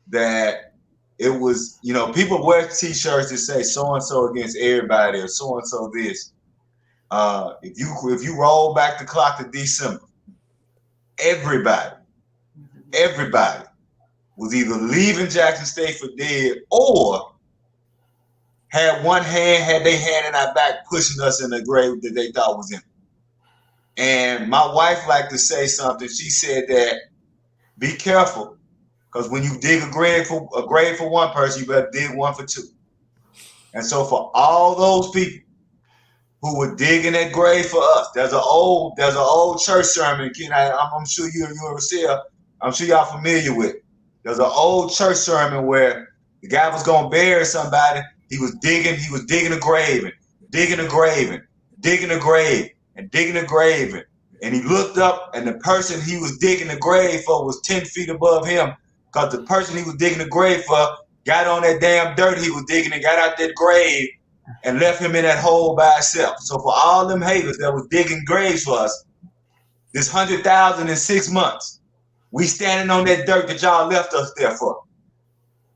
Speaker 19: that it was, you know, people wear t-shirts that say so and so against everybody or so and so this. If you roll back the clock to December, everybody was either leaving Jackson State for dead or had their hand in our back pushing us in the grave that they thought was empty. And my wife liked to say something. She said that be careful, because when you dig a grave for one person, you better dig one for two. And so for all those people who were digging that grave for us, there's an old church sermon, Ken, I'm sure you and Rochelle, I'm sure y'all familiar with. There's an old church sermon where the guy was gonna bury somebody. He was digging a grave and digging a grave and digging a grave and digging a grave. And he looked up, and the person he was digging the grave for was 10 feet above him, because the person he was digging the grave for got on that damn dirt he was digging and got out that grave and left him in that hole by himself. So for all them haters that was digging graves for us, this 100,000 in 6 months, we standing on that dirt that y'all left us there for.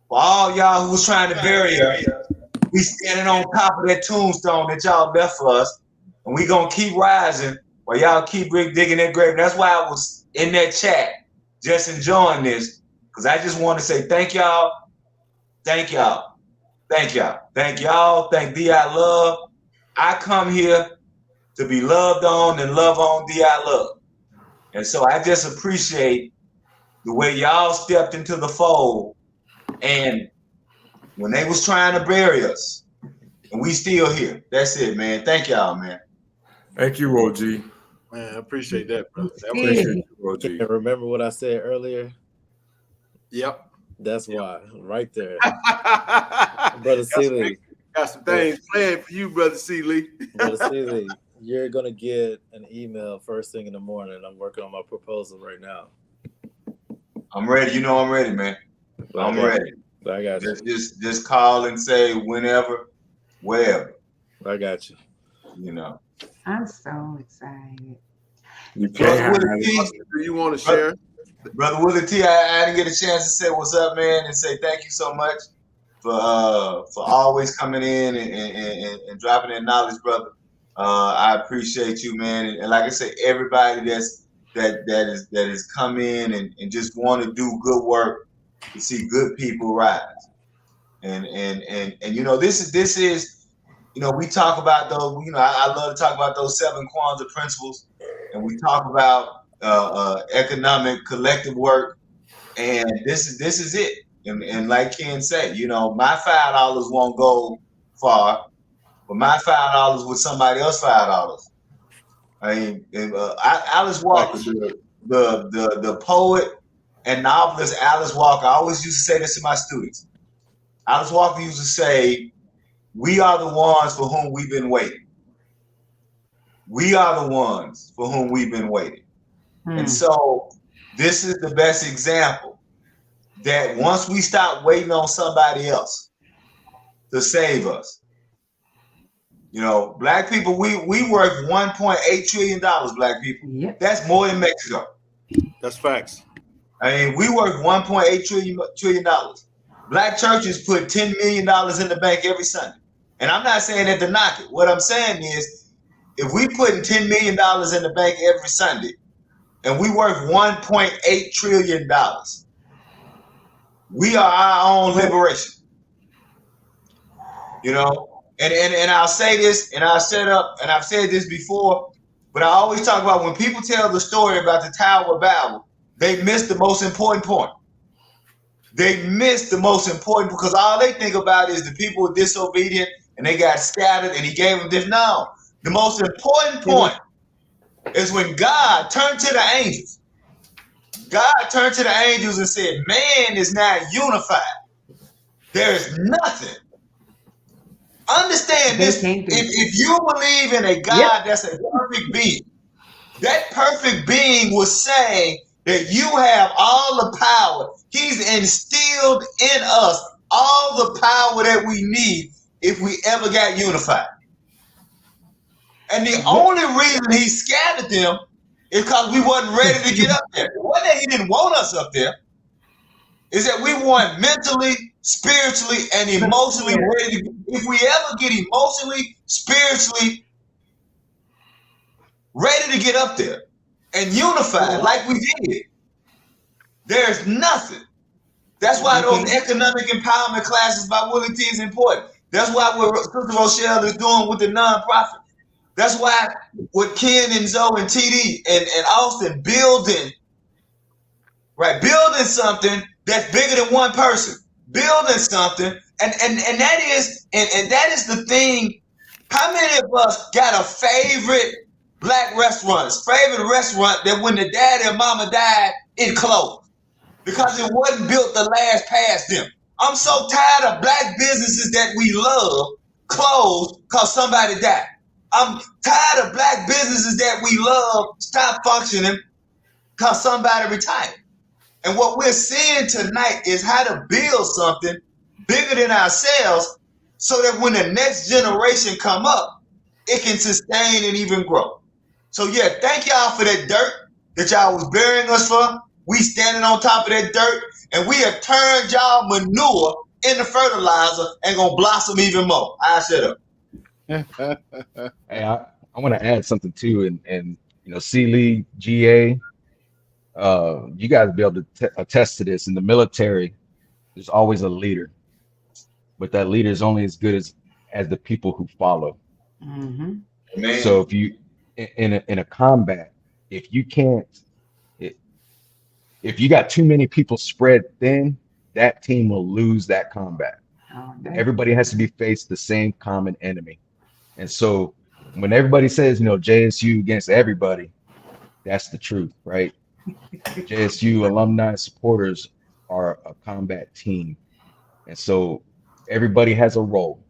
Speaker 19: For all y'all who was trying to bury us, we standing on top of that tombstone that y'all left for us, and we gonna keep rising while y'all keep digging that grave. That's why I was in that chat just enjoying this, because I just want to say thank y'all, thank y'all, thank y'all, thank y'all, thank D.I. Love. I come here to be loved on and love on D.I. Love. And so I just appreciate the way y'all stepped into the fold, and when they was trying to bury us, and we still here. That's it, man. Thank y'all, man.
Speaker 4: Thank you, OG.
Speaker 3: Man, I appreciate that, brother. I
Speaker 10: Appreciate
Speaker 3: appreciate you, OG.
Speaker 10: Remember what I said earlier?
Speaker 3: Yep.
Speaker 10: That's why, right there. Brother C. Lee.
Speaker 3: Got some things planned for you, Brother C. Lee.
Speaker 10: Brother C. Lee, you're going to get an email first thing in the morning. I'm working on my proposal right now.
Speaker 19: I'm ready. You know I'm ready, man. I'm ready.
Speaker 10: I got you.
Speaker 19: Just call and say whenever, wherever.
Speaker 10: I got you.
Speaker 19: You know.
Speaker 7: I'm so excited.
Speaker 19: Brother Willie T,
Speaker 3: do you want to share?
Speaker 19: Brother Willie T, I didn't get a chance to say what's up, man, and say thank you so much for always coming in and dropping that knowledge, brother. I appreciate you, man, and like I said, everybody that has come in and just want to do good work, to see good people rise. And you know, this is you know, we talk about those, you know, I love to talk about those 7 Kwanzaa principles, and we talk about economic collective work, and this is it. And like Ken said, you know, my $5 won't go far, but my $5 with somebody else $5. I mean, Alice Walker, the poet and novelist Alice Walker, I always used to say this to my students. Alice Walker used to say, "We are the ones for whom we've been waiting. We are the ones for whom we've been waiting." And so this is the best example that once we stop waiting on somebody else to save us, you know, black people, we worth $1.8 trillion, black people. Yep. That's more than Mexico.
Speaker 3: That's facts.
Speaker 19: I mean, we worth $1.8 trillion. Black churches put $10 million in the bank every Sunday. And I'm not saying that to knock it. What I'm saying is, if we putting $10 million in the bank every Sunday, and we worth $1.8 trillion, we are our own liberation. You know, and I'll say this, and I'll set up, and I've said this before, but I always talk about when people tell the story about the Tower of Babel, they miss the most important point. They miss the most important, because all they think about is the people were disobedient and they got scattered and he gave them this. No, the most important point is when God turned to the angels. God turned to the angels and said, man is not unified. There is nothing. Understand this. If you believe in a God that's a perfect being, that perfect being was saying that you have all the power. He's instilled in us all the power that we need if we ever got unified. And the only reason he scattered them is because we wasn't ready to get up there. It wasn't that he didn't want us up there. Is that we weren't mentally, spiritually, and emotionally ready to. If we ever get emotionally, spiritually ready to get up there and unified like we did, there's nothing. That's why those economic empowerment classes by Willie T is important. That's why what Sister Rochelle is doing with the nonprofit. That's why what Ken and Zoe and TD and Austin building, right? Building something that's bigger than one person. Building something, and that is the thing. How many of us got a favorite black restaurant that when the daddy or mama died, it closed because it wasn't built to last past them? I'm so tired of black businesses that we love closed because somebody died. I'm tired of black businesses that we love stop functioning because somebody retired. And what we're seeing tonight is how to build something bigger than ourselves so that when the next generation come up, it can sustain and even grow. So yeah, thank y'all for that dirt that y'all was burying us for. We standing on top of that dirt, and we have turned y'all manure into fertilizer and gonna blossom even more. I shut up.
Speaker 16: Hey, I want to add something too, and you know, C League, GA, you guys be able to attest to this. In the military, there's always a leader, but that leader is only as good as the people who follow.
Speaker 19: Mm-hmm.
Speaker 16: So if you in a combat, if you can't, if you got too many people spread thin, that team will lose that combat. Everybody has to be faced the same common enemy. And so when everybody says, you know, JSU against everybody, that's the truth, right? JSU alumni supporters are a combat team. And so everybody has a role.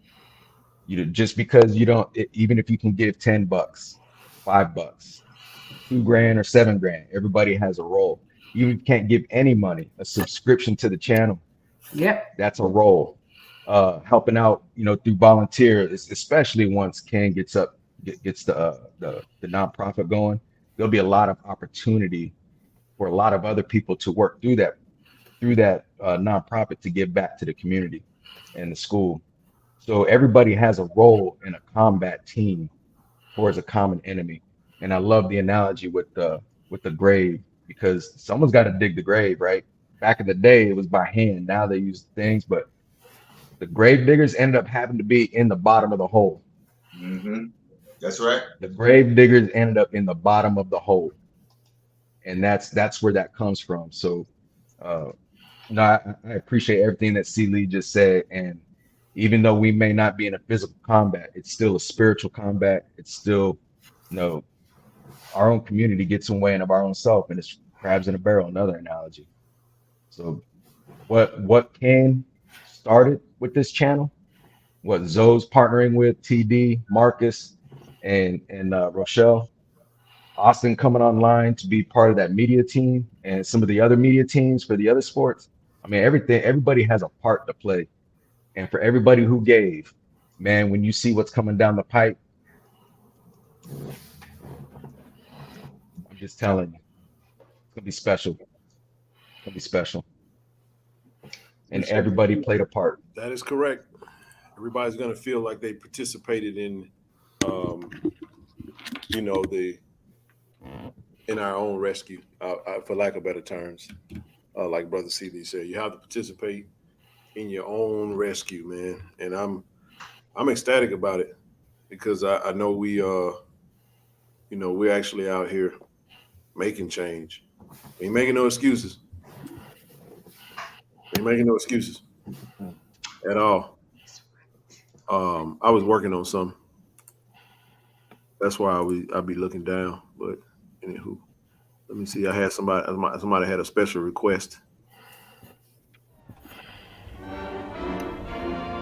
Speaker 16: You know, just because you don't, even if you can give $10, $5, $2,000 or $7,000, everybody has a role. Even if you can't give any money, a subscription to the channel, that's a role. Helping out, you know, through volunteer, especially once Ken gets the nonprofit going, there'll be a lot of opportunity for a lot of other people to work through that nonprofit to give back to the community and the school. So everybody has a role in a combat team towards a common enemy. And I love the analogy with the grave, because someone's got to dig the grave, right? Back in the day, it was by hand. Now they use things, but The grave diggers ended up having to be in the bottom of the hole.
Speaker 19: Mm-hmm. That's right.
Speaker 16: The grave diggers ended up in the bottom of the hole, and that's where that comes from. So, no, I appreciate everything that C. Lee just said, and even though we may not be in a physical combat, it's still a spiritual combat. It's still, our own community gets in the way of our own self, and it's crabs in a barrel, another analogy. So what Ken started with this channel, what Zoe's partnering with TD, Marcus, and Rochelle, Austin coming online to be part of that media team, and some of the other media teams for the other sports. I mean, everybody has a part to play. And for everybody who gave, man, when you see what's coming down the pipe, I'm just telling you, it's gonna be special. It's gonna be special. And everybody played a part.
Speaker 3: That is correct. Everybody's gonna feel like they participated in, in our own rescue, for lack of better terms. Like Brother C.D. said, you have to participate in your own rescue, man. And I'm ecstatic about it because I know we're actually out here making change. We ain't making no excuses. We ain't making no excuses at all. I was working on something. That's why I'd be looking down. But anywho, let me see. I had somebody had a special request.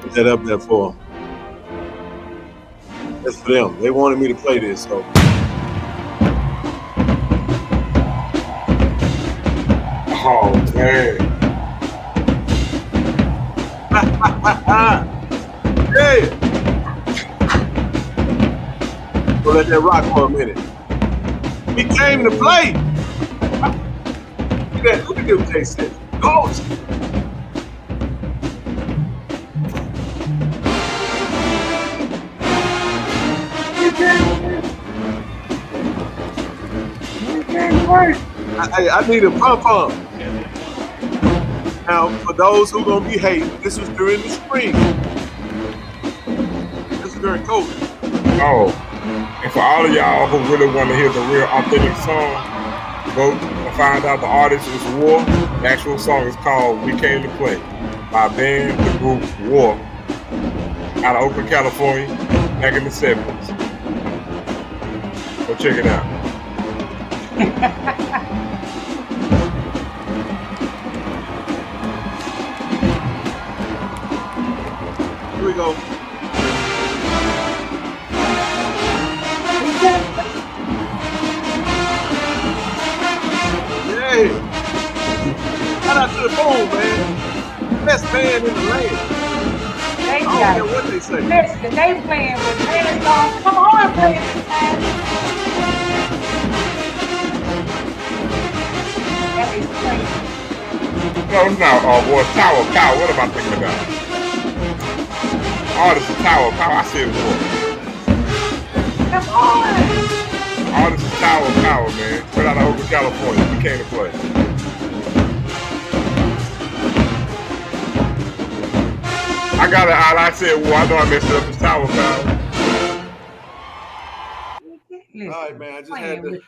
Speaker 3: Put that up there for them. That's for them. They wanted me to play this, so.
Speaker 4: Oh, man.
Speaker 3: Yeah. We'll let that rock for a minute. He came to play. Look at what they said. Coach. I need a pom-pom. Now, for those who gonna be hating, this was during the spring. This was during COVID.
Speaker 4: Oh, and for all of y'all who really want to hear the real authentic song, go and find out the artist is War. The actual song is called "We Came to Play" by the group War, out of Oakland, California, back in the 70s. Go check it out.
Speaker 3: Here we go. Hey, shout out to the Boom, man. Best band in the land. I don't care what they say.
Speaker 7: Listen, they playing with band songs. Come on, play this time. That is crazy.
Speaker 4: No, boy, Tower Power. What am I thinking about? Artist is Tower Power. I said War.
Speaker 7: Come on.
Speaker 4: Artist is Tower Power, man. Straight out of Oakland, California. We came to play. I got it out. I said War. I know I messed it up. It's Tower Power.
Speaker 3: All right, man. I just had to.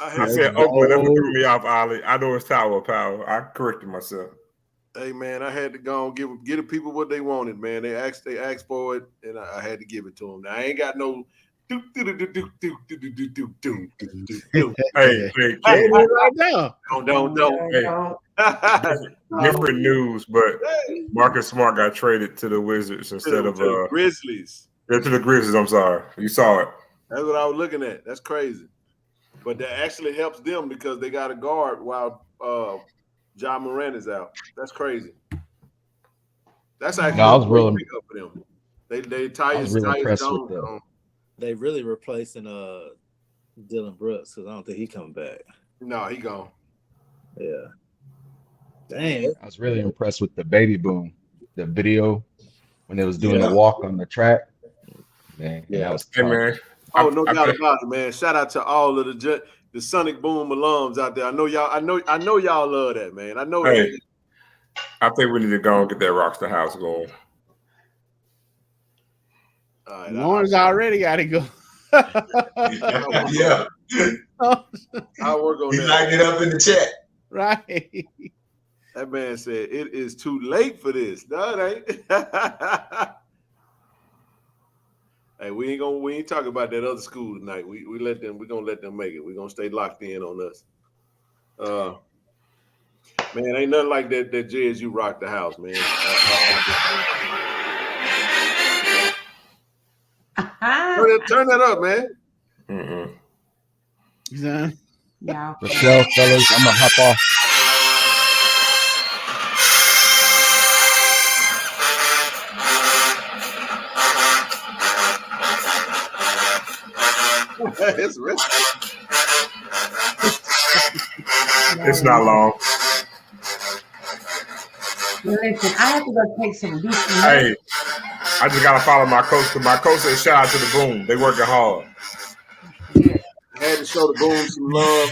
Speaker 4: I said Oakland. That's what threw me off, Ollie. I know it's Tower Power. I corrected myself.
Speaker 3: Hey, man, I had to go and give the people what they wanted, man. They asked for it, and I had to give it to them. Now, I ain't got no. Hey,
Speaker 5: right now.
Speaker 3: Don't.
Speaker 4: Different news, but Marcus Smart got traded to the Wizards instead of
Speaker 3: the Grizzlies.
Speaker 4: Yeah, to the Grizzlies. I'm sorry, you saw it.
Speaker 3: That's what I was looking at. That's crazy, but that actually helps them because they got a guard while Ja Morant is out. That's crazy. That's actually a great pickup for them. They Tyus Jones.
Speaker 10: They really replacing Dylan Brooks because I don't think he coming back.
Speaker 3: No, he gone.
Speaker 10: Yeah. Dang.
Speaker 16: I was really impressed with the Baby Boom, the video when they was doing the walk on the track. Man, that was tough.
Speaker 4: Man.
Speaker 3: Oh, no doubt about it, man. Shout out to all of the Sonic Boom alums out there. I know y'all love that, man. I know that.
Speaker 4: I think we need to go and get that Rockstar House going.
Speaker 3: All right,
Speaker 5: Lawrence already got to go.
Speaker 19: Yeah.
Speaker 3: I'll work on
Speaker 19: He
Speaker 3: that.
Speaker 19: lined it up in the chat.
Speaker 5: Right.
Speaker 3: That man said it is too late for this. No, it ain't. Hey, we ain't talking about that other school tonight. We're gonna let them make it. We're gonna stay locked in on us. Man, ain't nothing like that JSU rocked the house, man. Turn that up, man.
Speaker 7: Yeah.
Speaker 16: Michelle, fellas, I'm gonna hop off.
Speaker 3: It's risky.
Speaker 4: It's not long.
Speaker 7: Listen, I have to go take some decent notes.
Speaker 4: Hey, I just gotta follow my coach. My coach said, "Shout out to the Boom. They working hard."
Speaker 7: Yeah.
Speaker 3: Had to show the Boom some love.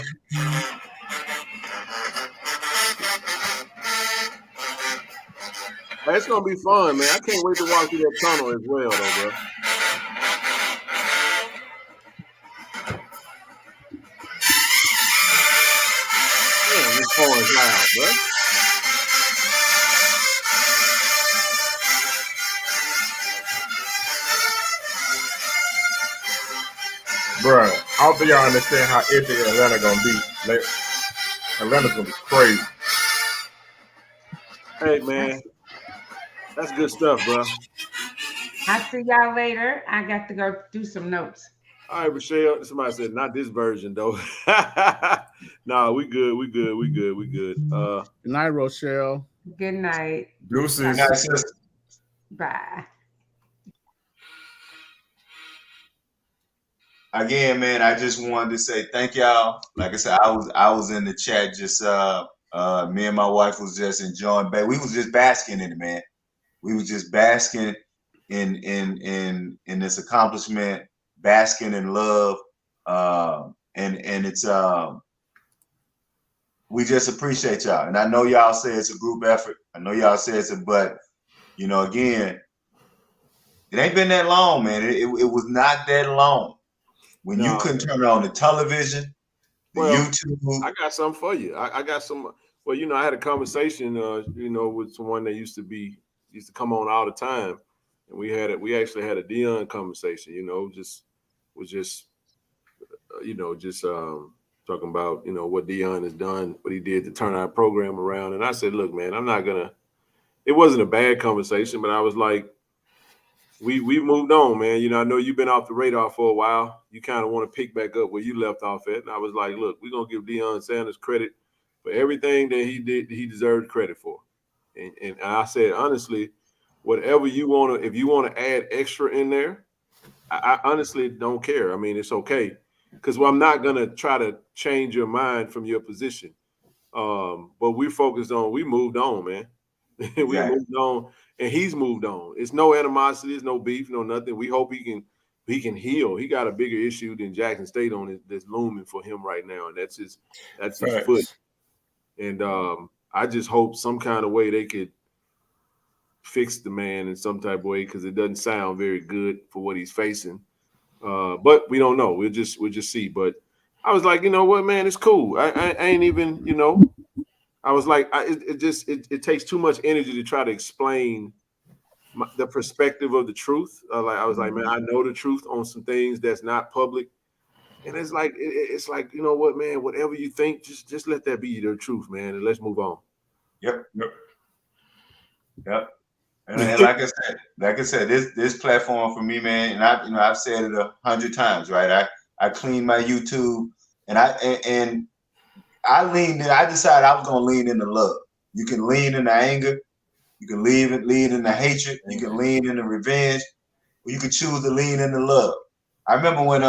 Speaker 3: Hey, it's gonna be fun, man. I can't wait to walk through that tunnel as well, though, bro. Damn, this phone is loud, bro.
Speaker 4: Bruh, I don't think y'all understand how epic Atlanta gonna be. Atlanta's gonna be crazy.
Speaker 3: Hey, man, that's good stuff, bro.
Speaker 7: I'll see y'all later. I got to go do some notes.
Speaker 3: All right, Rochelle. Somebody said not this version though. Nah, we good.
Speaker 5: Good night, Rochelle.
Speaker 7: Good night.
Speaker 4: Deuces.
Speaker 7: Bye.
Speaker 19: Again, man, I just wanted to say thank y'all. Like I said, I was in the chat just me and my wife was just enjoying, but we was just basking in it, man. We was just basking in this accomplishment, basking in love. And it's we just appreciate y'all. And I know y'all say it's a group effort. I know y'all say but you know, again, it ain't been that long, man. It was not that long. When you couldn't turn on the television, YouTube.
Speaker 3: I got something for you. I got some. Well, you know, I had a conversation, with someone that used to come on all the time, and we actually had a Dion conversation. Talking about what Dion has done, what he did to turn our program around, and I said, look, man, I'm not gonna. It wasn't a bad conversation, but I was like, we moved on, man. I know you've been off the radar for a while. You kind of want to pick back up where you left off at. And I was like, look, we're going to give Deion Sanders credit for everything that he did, he deserved credit for. And I said, honestly, whatever you want to, if you want to add extra in there, I honestly don't care. I mean, it's okay. Because I'm not going to try to change your mind from your position. But we moved on, man. We moved on. And he's moved on. It's no animosity, it's no beef, no nothing. We hope he can heal. He got a bigger issue than Jackson State on it that's looming for him right now, and that's his foot. And I just hope some kind of way they could fix the man in some type of way, because it doesn't sound very good for what he's facing. But we don't know. We'll just see. But I was like, you know what, man, it's cool. I ain't even, I was like, it takes too much energy to try to explain the perspective of the truth. I was like, man, I know the truth on some things that's not public, and it's like, you know what, man, whatever you think, just let that be the truth, man, and let's move on.
Speaker 19: Yep. And like I said, this platform for me, man, and I've said it 100 times, right? I cleaned my YouTube, and I leaned in. I decided I was gonna lean into love. You can lean into anger, you can lean into hatred, you can lean into revenge, or you can choose to lean into love. I remember when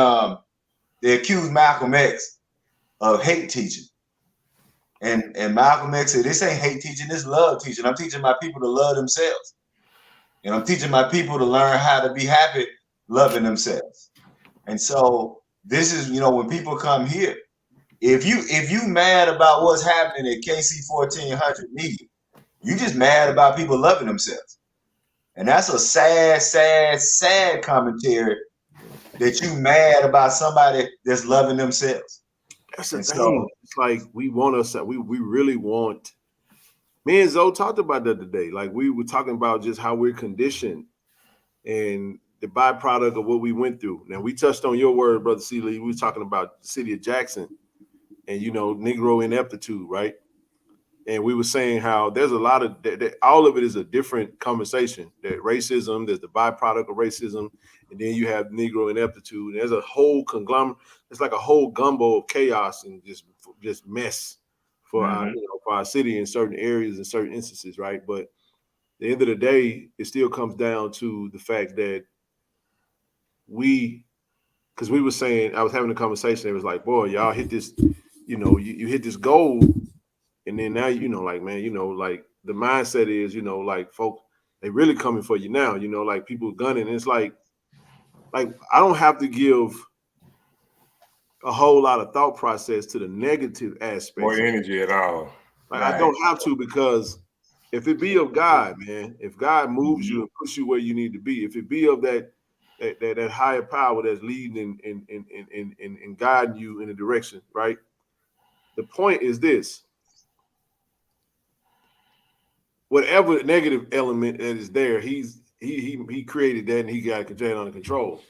Speaker 19: they accused Malcolm X of hate teaching. And Malcolm X said, this ain't hate teaching, this love teaching. I'm teaching my people to love themselves. And I'm teaching my people to learn how to be happy loving themselves. And so this is, when people come here, if you mad about what's happening at KC 1400 media, you just mad about people loving themselves. And that's a sad, sad, sad commentary that you mad about somebody that's loving themselves.
Speaker 3: That's the thing. It's like we really want. Me and Zoe talked about that today. Like we were talking about just how we're conditioned and the byproduct of what we went through. Now we touched on your word, Brother C. Lee. We were talking about the city of Jackson and Negro ineptitude, right? And we were saying how there's a lot of all of it is a different conversation. That racism, there's the byproduct of racism, and then you have Negro ineptitude. There's a whole conglomerate. It's like a whole gumbo of chaos and just mess for our city in certain areas and certain instances, right? But at the end of the day, it still comes down to the fact that because we were saying, I was having a conversation. It was like, boy, y'all hit this, you hit this goal. And then now, like the mindset is, like folks, they really coming for you now, like people gunning. And it's like I don't have to give a whole lot of thought process to the negative aspects.
Speaker 4: More energy at all.
Speaker 3: Like I don't have to, because if it be of God, man, if God moves you and puts you where you need to be, if it be of that higher power that's leading and guiding you in a direction, right? The point is this. Whatever negative element that is there, he created that and he got it under control.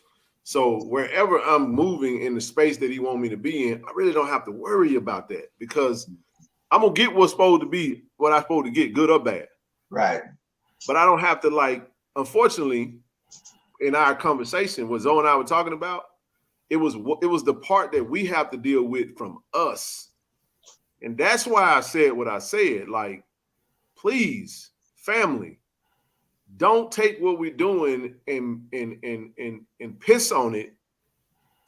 Speaker 3: So wherever I'm moving in the space that he wants me to be in, I really don't have to worry about that, because I'm gonna get what's supposed to be what I'm supposed to get, good or bad.
Speaker 19: Right.
Speaker 3: But I don't have to, unfortunately, in our conversation, what Zoe and I were talking about, it was the part that we have to deal with from us. And that's why I said what I said, please, family, don't take what we're doing and piss on it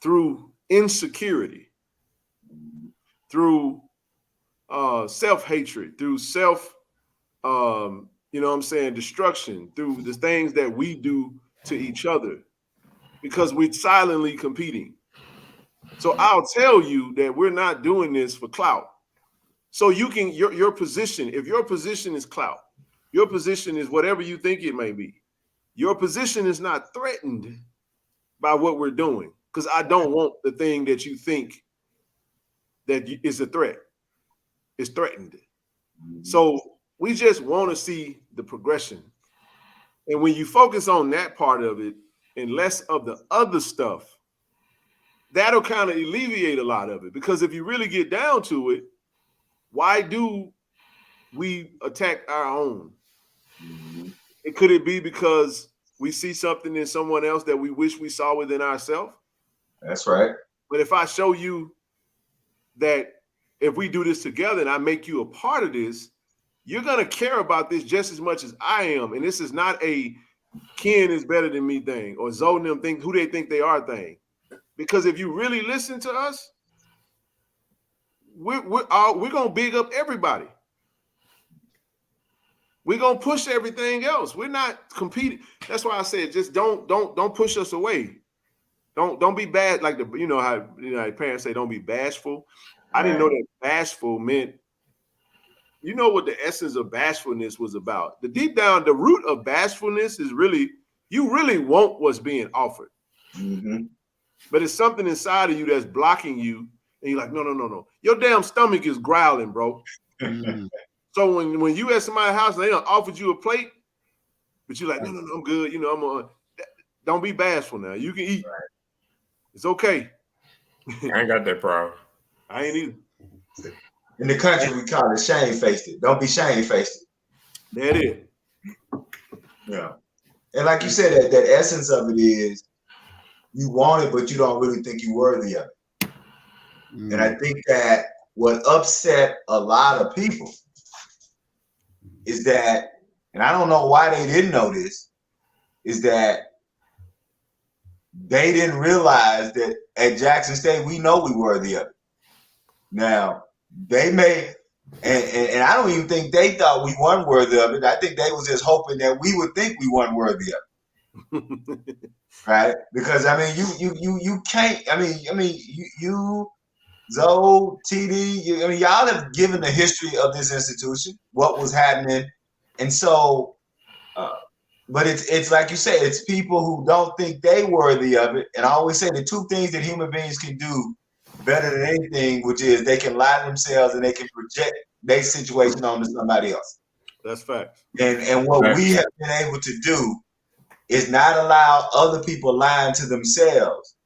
Speaker 3: through insecurity, through self-hatred, through destruction, through the things that we do to each other, because we're silently competing. So I'll tell you that we're not doing this for clout. So you can, your position, if your position is clout, your position is whatever you think it may be, your position is not threatened by what we're doing, because I don't want the thing that you think that is a threat. It's threatened. So we just want to see the progression. And when you focus on that part of it and less of the other stuff, that'll kind of alleviate a lot of it. Because if you really get down to it, why do we attack our own? Could it be because we see something in someone else that we wish we saw within ourselves?
Speaker 19: That's right.
Speaker 3: But if I show you that if we do this together and I make you a part of this, you're going to care about this just as much as I am. And this is not a Ken is better than me thing, or Zoe and them think who they think they are thing. Because if you really listen to us, we're going to big up everybody. We're going to push everything else. We're not competing. That's why I said, just don't push us away. Don't be bad. Like how parents say, don't be bashful. I didn't know that bashful meant, what the essence of bashfulness was about. The deep down, the root of bashfulness is really, you really want what's being offered.
Speaker 19: Mm-hmm.
Speaker 3: But it's something inside of you that's blocking you. And you're like, no. Your damn stomach is growling, bro. Mm-hmm. So when you at somebody's house and they done offered you a plate, but you're like, no, I'm good. Don't be bashful now. You can eat. Right. It's okay.
Speaker 4: I ain't got that problem.
Speaker 3: I ain't either.
Speaker 19: In the country, we call it shamefaced it. Don't be shamefaced it.
Speaker 3: There it is.
Speaker 19: Yeah. And like you said, that essence of it is you want it, but you don't really think you're worthy of it. Mm. And I think that what upset a lot of people is that, and I don't know why they didn't know this, is that they didn't realize that at Jackson State, we know we're worthy of it. Now, they may, and I don't even think they thought we weren't worthy of it. I think they was just hoping that we would think we weren't worthy of it. Right? Because you can't, you Zoe, TD, y'all have given the history of this institution, what was happening. And so But it's like you said, it's people who don't think they worthy of it. And I always say the two things that human beings can do better than anything, which is they can lie to themselves and they can project their situation onto somebody else.
Speaker 3: That's facts.
Speaker 19: And what we have been able to do is not allow other people lying to themselves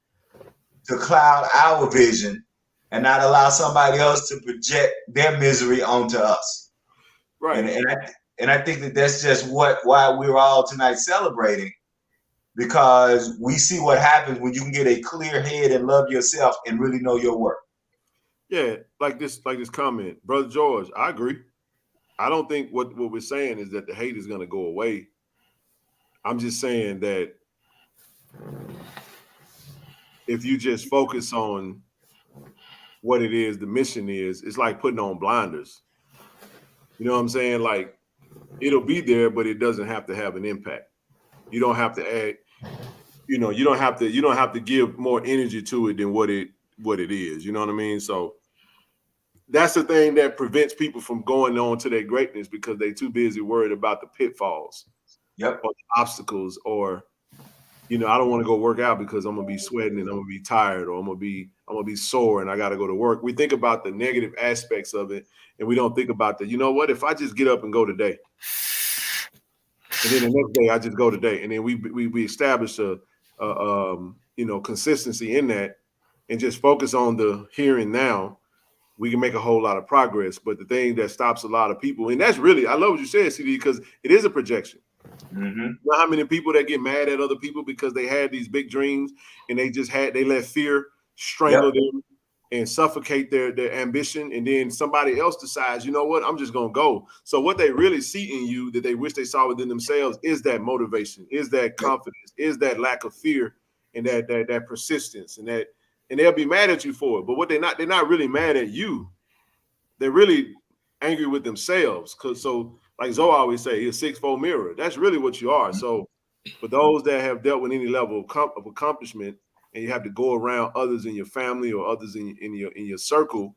Speaker 19: to cloud our vision and not allow somebody else to project their misery onto us.
Speaker 3: Right.
Speaker 19: And I think that that's just why we're all tonight celebrating, because we see what happens when you can get a clear head and love yourself and really know your worth.
Speaker 3: Yeah, like this comment, Brother George, I agree. I don't think what we're saying is that the hate is going to go away. I'm just saying that if you just focus on what it is, the mission is, it's like putting on blinders. You know what I'm saying? Like, it'll be there, but it doesn't have to have an impact. You don't have to add, you don't have to give more energy to it than what it is. You know what I mean? So that's the thing that prevents people from going on to their greatness, because they're too busy worried about the pitfalls, or the obstacles, or I don't want to go work out because I'm gonna be sweating and I'm gonna be tired, or I'm gonna be sore and I gotta go to work. We think about the negative aspects of it, and we don't think about the, if I just get up and go today, and then the next day I just go today, and then we establish a consistency in that, and just focus on the here and now, we can make a whole lot of progress. But the thing that stops a lot of people, and that's really, I love what you said, CD, because it is a projection.
Speaker 19: Mm-hmm.
Speaker 3: You know how many people that get mad at other people because they had these big dreams and they let fear strangle them and suffocate their ambition, and then somebody else decides, you know what, I'm just gonna go. So what they really see in you that they wish they saw within themselves is that motivation, is that confidence, is that lack of fear, and that persistence, and they'll be mad at you for it. But they're not really mad at you. They're really angry with themselves. So like Zoe always say, he's a six-fold mirror. That's really what you are. So for those that have dealt with any level of accomplishment, and you have to go around others in your family or others in your circle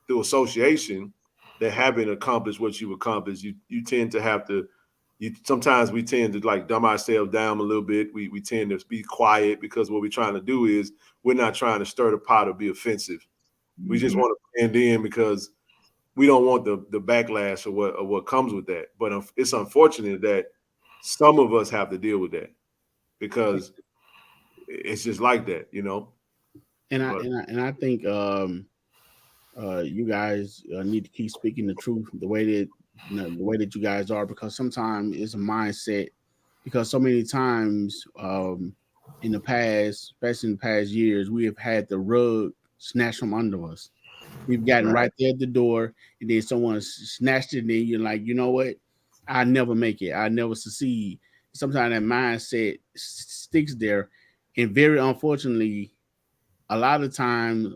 Speaker 3: through association that haven't accomplished what you've accomplished, you tend to have to. Sometimes we tend to like dumb ourselves down a little bit. We tend to be quiet, because what we're trying to do is we're not trying to stir the pot or be offensive. We just want to blend in because we don't want the backlash of what comes with that. But it's unfortunate that some of us have to deal with that, because it's just like that,
Speaker 5: And I think you guys need to keep speaking the truth the way that you guys are, because sometimes it's a mindset. Because so many times in the past, especially in the past years, we have had the rug snatched from under us. We've gotten right there at the door, and then someone snatched it, and then you're like, you know what? I never make it. I never succeed. Sometimes that mindset sticks there, and very unfortunately, a lot of times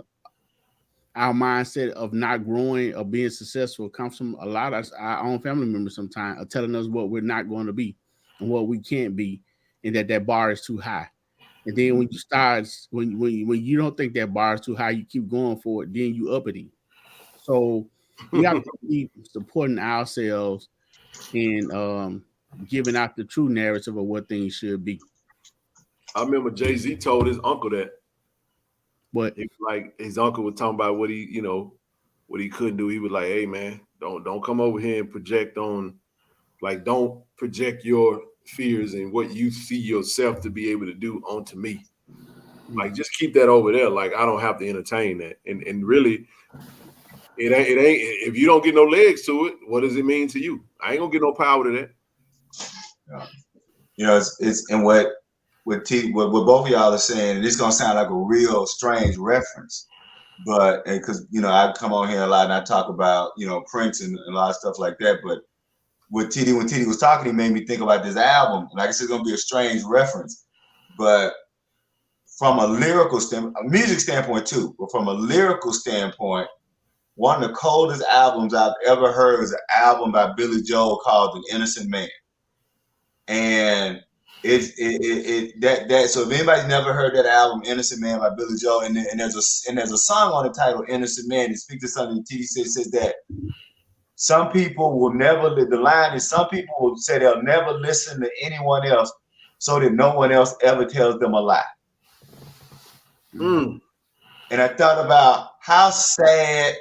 Speaker 5: our mindset of not growing or being successful comes from a lot of our own family members sometimes are telling us what we're not going to be and what we can't be, and that bar is too high. And then when you start, when you don't think that bar is too high, you keep going for it, then you uppity. So we have to keep supporting ourselves and giving out the true narrative of what things should be.
Speaker 3: I remember Jay-Z told his uncle that.
Speaker 5: What?
Speaker 3: Like his uncle was talking about what he couldn't do. He was like, "Hey man, don't come over here and project on, like, don't project your fears and what you see yourself to be able to do onto me. Like, just keep that over there. Like, I don't have to entertain that. And really, it ain't if you don't get no legs to it, what does it mean to you? I ain't gonna get no power to that."
Speaker 19: It's and what both of y'all are saying, and it's gonna sound like a real strange reference, but because I come on here a lot and I talk about Prince and a lot of stuff like that. But when TD was talking, he made me think about this album. Like I said, it's gonna be a strange reference, but from a lyrical standpoint, a music standpoint too, but from a lyrical standpoint, one of the coldest albums I've ever heard is an album by Billy Joel called "An Innocent Man," and so if anybody's never heard that album "Innocent Man" by Billy Joel, and there's a song on the title "Innocent Man," it speaks to something TD says that Some people will never. The line is some people will say they'll never listen to anyone else, so that no one else ever tells them a lie.
Speaker 3: Mm.
Speaker 19: And I thought about how sad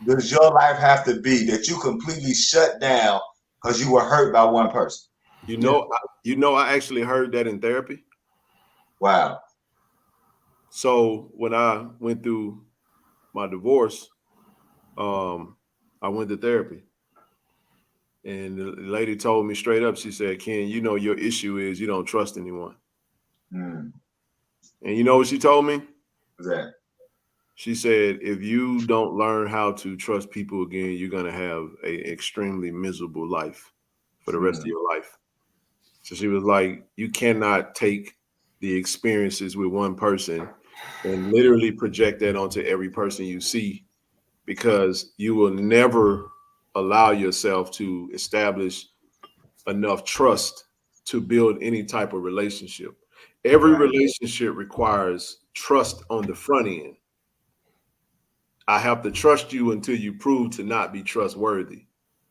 Speaker 19: does your life have to be that you completely shut down because you were hurt by one person.
Speaker 3: You know, I actually heard that in therapy.
Speaker 19: Wow.
Speaker 3: So when I went through my divorce, I went to therapy. And the lady told me straight up, she said, Ken, you know your issue is you don't trust anyone.
Speaker 19: Mm.
Speaker 3: And you know what she told me?
Speaker 19: What's that?
Speaker 3: She said, if you don't learn how to trust people again, you're going to have an extremely miserable life for the rest of your life. So she was like, you cannot take the experiences with one person and literally project that onto every person you see, because you will never allow yourself to establish enough trust to build any type of relationship. Every relationship requires trust on the front end. I have to trust you until you prove to not be trustworthy.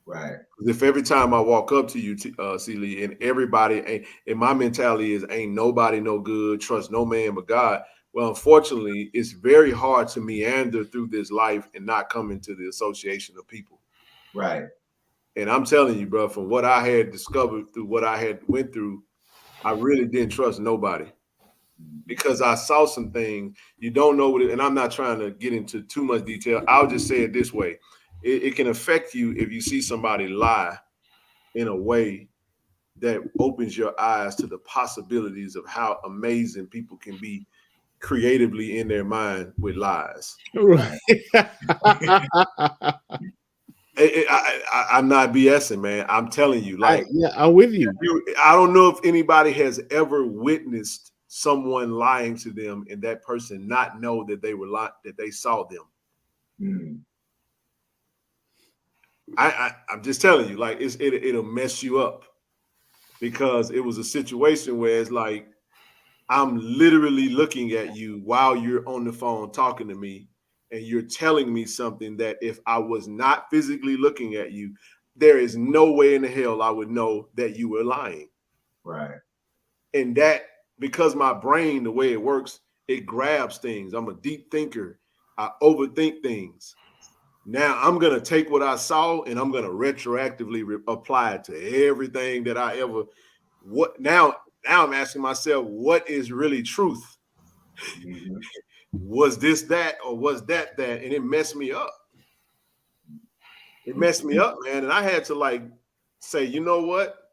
Speaker 19: Right.
Speaker 3: If every time I walk up to you, C-Lee, and everybody ain't, and my mentality is ain't nobody no good, trust no man but God. Well, unfortunately, it's very hard to meander through this life and not come into the association of people.
Speaker 19: Right.
Speaker 3: And I'm telling you, bro, from what I had discovered through what I had went through, I really didn't trust nobody because I saw some things you don't know what it, and I'm not trying to get into too much detail. I'll just say it this way. It can affect you if you see somebody lie in a way that opens your eyes to the possibilities of how amazing people can be creatively in their mind with lies.
Speaker 5: Right.
Speaker 3: I'm not BSing, man. I'm telling you, like,
Speaker 5: I'm with you.
Speaker 3: I don't know if anybody has ever witnessed someone lying to them and that person not know that they were lying, that they saw them.
Speaker 19: Mm.
Speaker 3: I'm just telling you, like, it'll mess you up, because it was a situation where it's like I'm literally looking at you while you're on the phone talking to me, and you're telling me something that if I was not physically looking at you, there is no way in the hell I would know that you were lying.
Speaker 19: Right.
Speaker 3: And that, because my brain, the way it works, it grabs things. I'm a deep thinker. I overthink things. Now I'm going to take what I saw and I'm going to retroactively apply it to everything that I ever, now I'm asking myself, what is really truth?
Speaker 19: Mm-hmm.
Speaker 3: Was this that, or was that? And it messed me up. It messed me up, man. And I had to like say, you know what?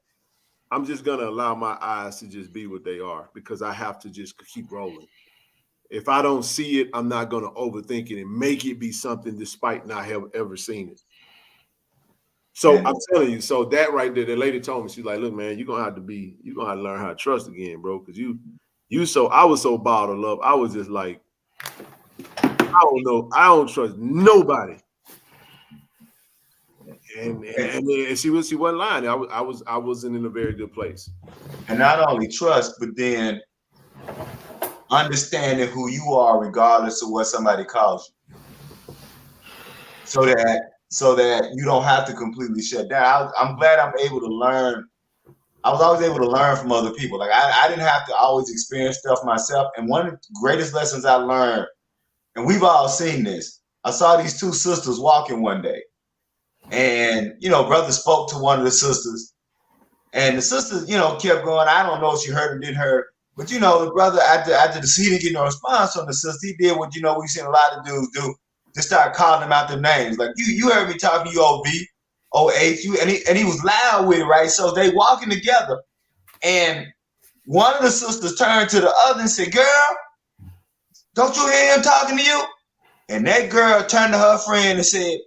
Speaker 3: I'm just going to allow my eyes to just be what they are, because I have to just keep rolling. If I don't see it, I'm not going to overthink it and make it be something despite not have ever seen it. So I'm telling you, so that right there, the lady told me, she's like, look, man, you're going to have to learn how to trust again, bro. Because I was so bottled up. I was just like, I don't know. I don't trust nobody. And she wasn't lying. I wasn't in a very good place.
Speaker 19: And not only trust, but then understanding who you are, regardless of what somebody calls you, so that you don't have to completely shut down. I'm glad I'm able to learn. I was always able to learn from other people. Like I didn't have to always experience stuff myself. And one of the greatest lessons I learned, and we've all seen this, I saw these two sisters walking one day, and brother spoke to one of the sisters, and the sisters, kept going. I don't know if she heard or didn't hear. But the brother, after the he didn't get no response from the sister, he did what we've seen a lot of dudes do. Just start calling them out their names. Like you heard me talking to you, OB, OH, and he was loud with it, right? So they walking together, and one of the sisters turned to the other and said, "Girl, don't you hear him talking to you?" And that girl turned to her friend and said,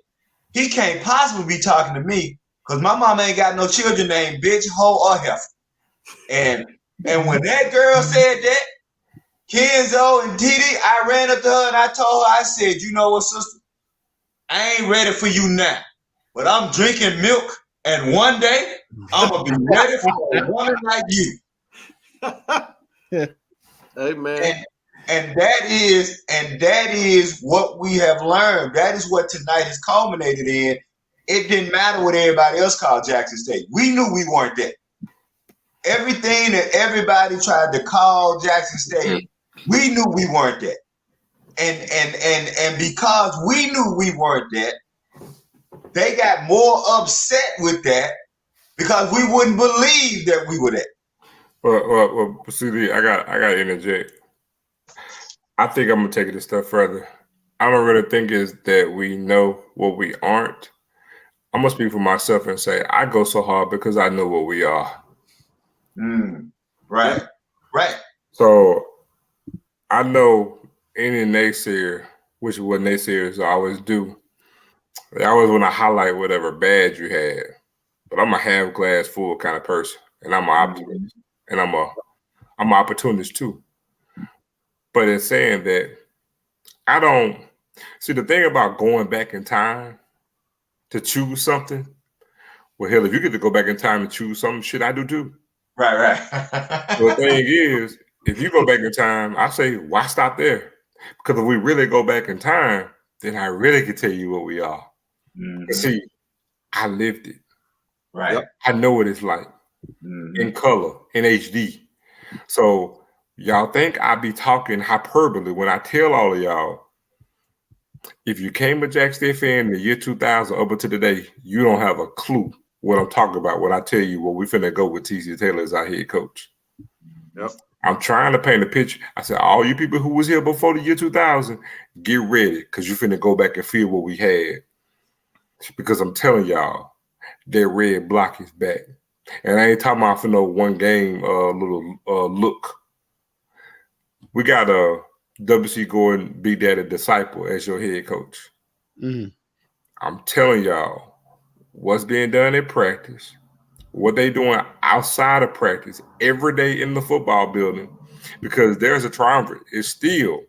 Speaker 19: "He can't possibly be talking to me, because my mama ain't got no children named bitch, hoe, or heifer." And when that girl said that, Kenzo and Didi, I ran up to her and I told her, I said, "You know what, sister? I ain't ready for you now, but I'm drinking milk, and one day I'm gonna be ready for a woman like you."
Speaker 3: Hey, man.
Speaker 19: And that is what we have learned. That is what tonight has culminated in. it didn't matter what everybody else called Jackson State. We knew we weren't that. Everything that everybody tried to call Jackson State, we knew we weren't that. And because we knew we weren't that, they got more upset with that because we wouldn't believe that we were that.
Speaker 4: Well, CD, I got to interject. I think I'm gonna take it a step further. I don't really think it's that we know what we aren't. I'm gonna speak for myself and say I go so hard because I know what we are.
Speaker 19: Right.
Speaker 4: So I know any naysayer, which is what naysayers always do. They always want to highlight whatever bad you had. But I'm a half glass full kind of person, and I'm an optimist, and I'm an opportunist too. But in saying that, I don't see the thing about going back in time to choose something. Well, hell, if you get to go back in time and choose something, shit, I do too.
Speaker 19: Right.
Speaker 4: The thing is, if you go back in time, I say, why stop there? Because if we really go back in time, then I really can tell you what we are. See, I lived it.
Speaker 19: Right.
Speaker 4: I know what it's like in color, in HD. So y'all think I be talking hyperbole when I tell all of y'all, if you came a Jack State fan in the year 2000 up until today, you don't have a clue what I'm talking about when I tell you what we finna go with TC Taylor as our head coach.
Speaker 3: Yep.
Speaker 4: I'm trying to paint a picture. I said, all you people who was here before the year 2000, get ready because you finna go back and feel what we had. Because I'm telling y'all, that red block is back. And I ain't talking about for no one game little look. We got a WC Gordon Big Daddy Disciple as your head coach. I'm telling y'all what's being done in practice, what they doing outside of practice every day in the football building, because there's a triumvirate. It's still,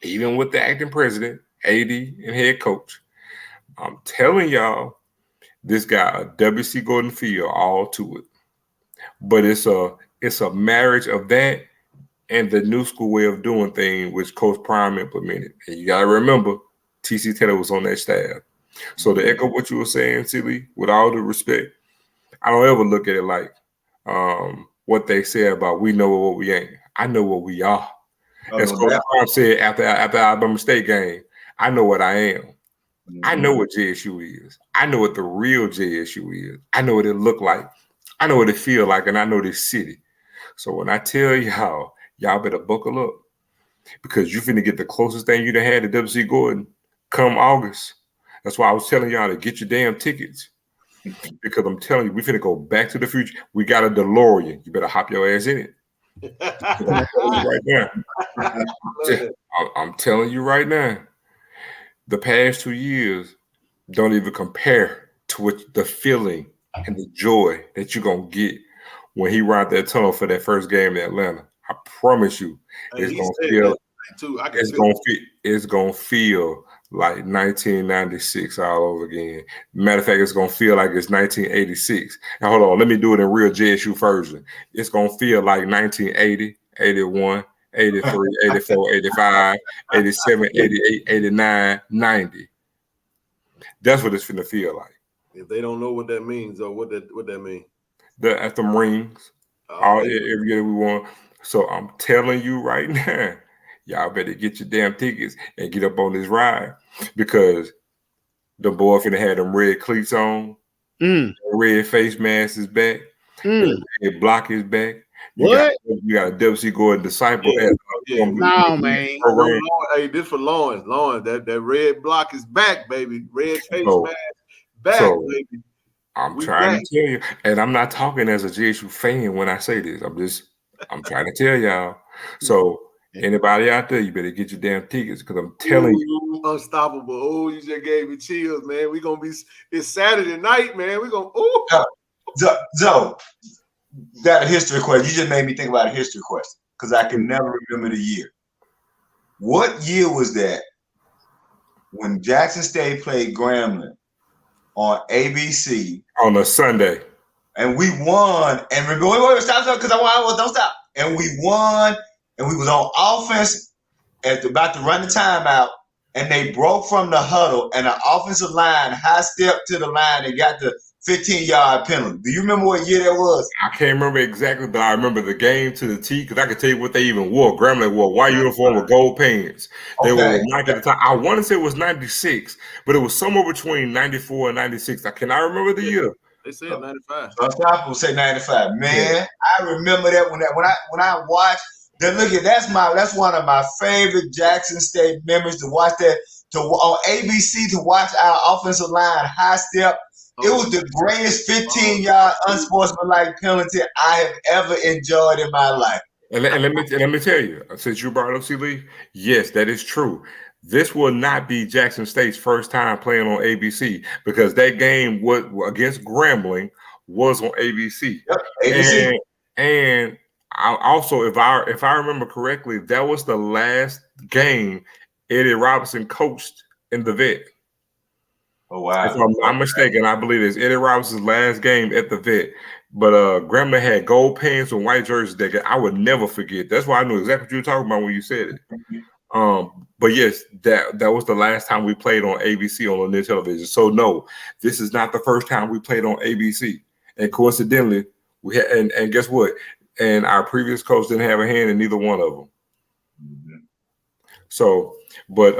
Speaker 4: even with the acting president, AD, and head coach, I'm telling y'all, this got a WC Gordon feel all to it. But it's a marriage of that and the new school way of doing things, which Coach Prime implemented. And you got to remember, TC Taylor was on that staff. So to echo what you were saying, Silly, with all due respect, I don't ever look at it like what they say about we know what we ain't. I know what we are. As Coach Prime said after Alabama State game, I know what I am. I know what JSU is. I know what the real JSU is. I know what it look like. I know what it feel like, and I know this city. So when I tell y'all better buckle up because you finna get the closest thing you done had to WC Gordon come August. That's why I was telling y'all to get your damn tickets because I'm telling you, we finna go back to the future. We got a DeLorean. You better hop your ass in it. I'm telling you right now. I'm telling you right now. The past 2 years don't even compare to what the feeling and the joy that you're going to get when he ride that tunnel for that first game in Atlanta. I promise you, it's going to feel like 1996 all over again. Matter of fact, it's going to feel like it's 1986. Now, hold on. Let me do it in real JSU version. It's going to feel like 1980, 81, 83, 84, 85, 87, 88, 89, 90. That's what it's finna feel like.
Speaker 3: If they don't know what that means, or what that mean?
Speaker 4: At the rings, every year we won. So I'm telling you right now, y'all better get your damn tickets and get up on this ride because the boy finna have them red cleats on, red face mask is back, the red block is back. You got a WC Gordon Disciple.
Speaker 5: No, man.
Speaker 3: Hey, this for Lawrence. Lawrence, that red block is back, baby. Red face mask back, baby.
Speaker 4: I'm trying to tell you, and I'm not talking as a JSU fan when I say this. I'm trying to tell y'all. So anybody out there, you better get your damn tickets because I'm telling you.
Speaker 3: Unstoppable. Oh, you just gave me chills, man. It's Saturday night, man. We're gonna
Speaker 19: Joe, got a history question. You just made me think about a history question because I can never remember the year. What year was that when Jackson State played Grambling on ABC
Speaker 4: on a Sunday,
Speaker 19: and we won? And remember, wait, stop, because don't stop. And we won, and we was on offense about to run the timeout, and they broke from the huddle, and the offensive line high stepped to the line and got the 15-yard penalty. Do you remember what year that was?
Speaker 4: I can't remember exactly, but I remember the game to the T because I could tell you what they even wore. Grambling wore white uniform with gold pants. They were Nike at the time. I want to say it was 96, but it was somewhere between 94 and 96. I cannot remember the year.
Speaker 3: They said 95.
Speaker 19: Some people say 95. Man, I remember that when I watched. Then look at that's one of my favorite Jackson State memories to watch that on ABC to watch our offensive line high step. It was the greatest 15-yard unsportsmanlike penalty I have ever enjoyed in my life.
Speaker 4: And let me tell you, since you brought up C-Lee, yes, that is true. This will not be Jackson State's first time playing on ABC because that game against Grambling was on ABC.
Speaker 19: Yep, ABC.
Speaker 4: And I also, if I remember correctly, that was the last game Eddie Robinson coached in the vet.
Speaker 19: Oh wow!
Speaker 4: If I'm not mistaken, I believe it's Eddie Robinson's last game at the vet. But Grambling had gold pants and white jerseys that I would never forget. That's why I knew exactly what you were talking about when you said it. But yes, that was the last time we played on ABC on linear television. So no, this is not the first time we played on ABC. And coincidentally, we had and guess what? And our previous coach didn't have a hand in neither one of them. So, but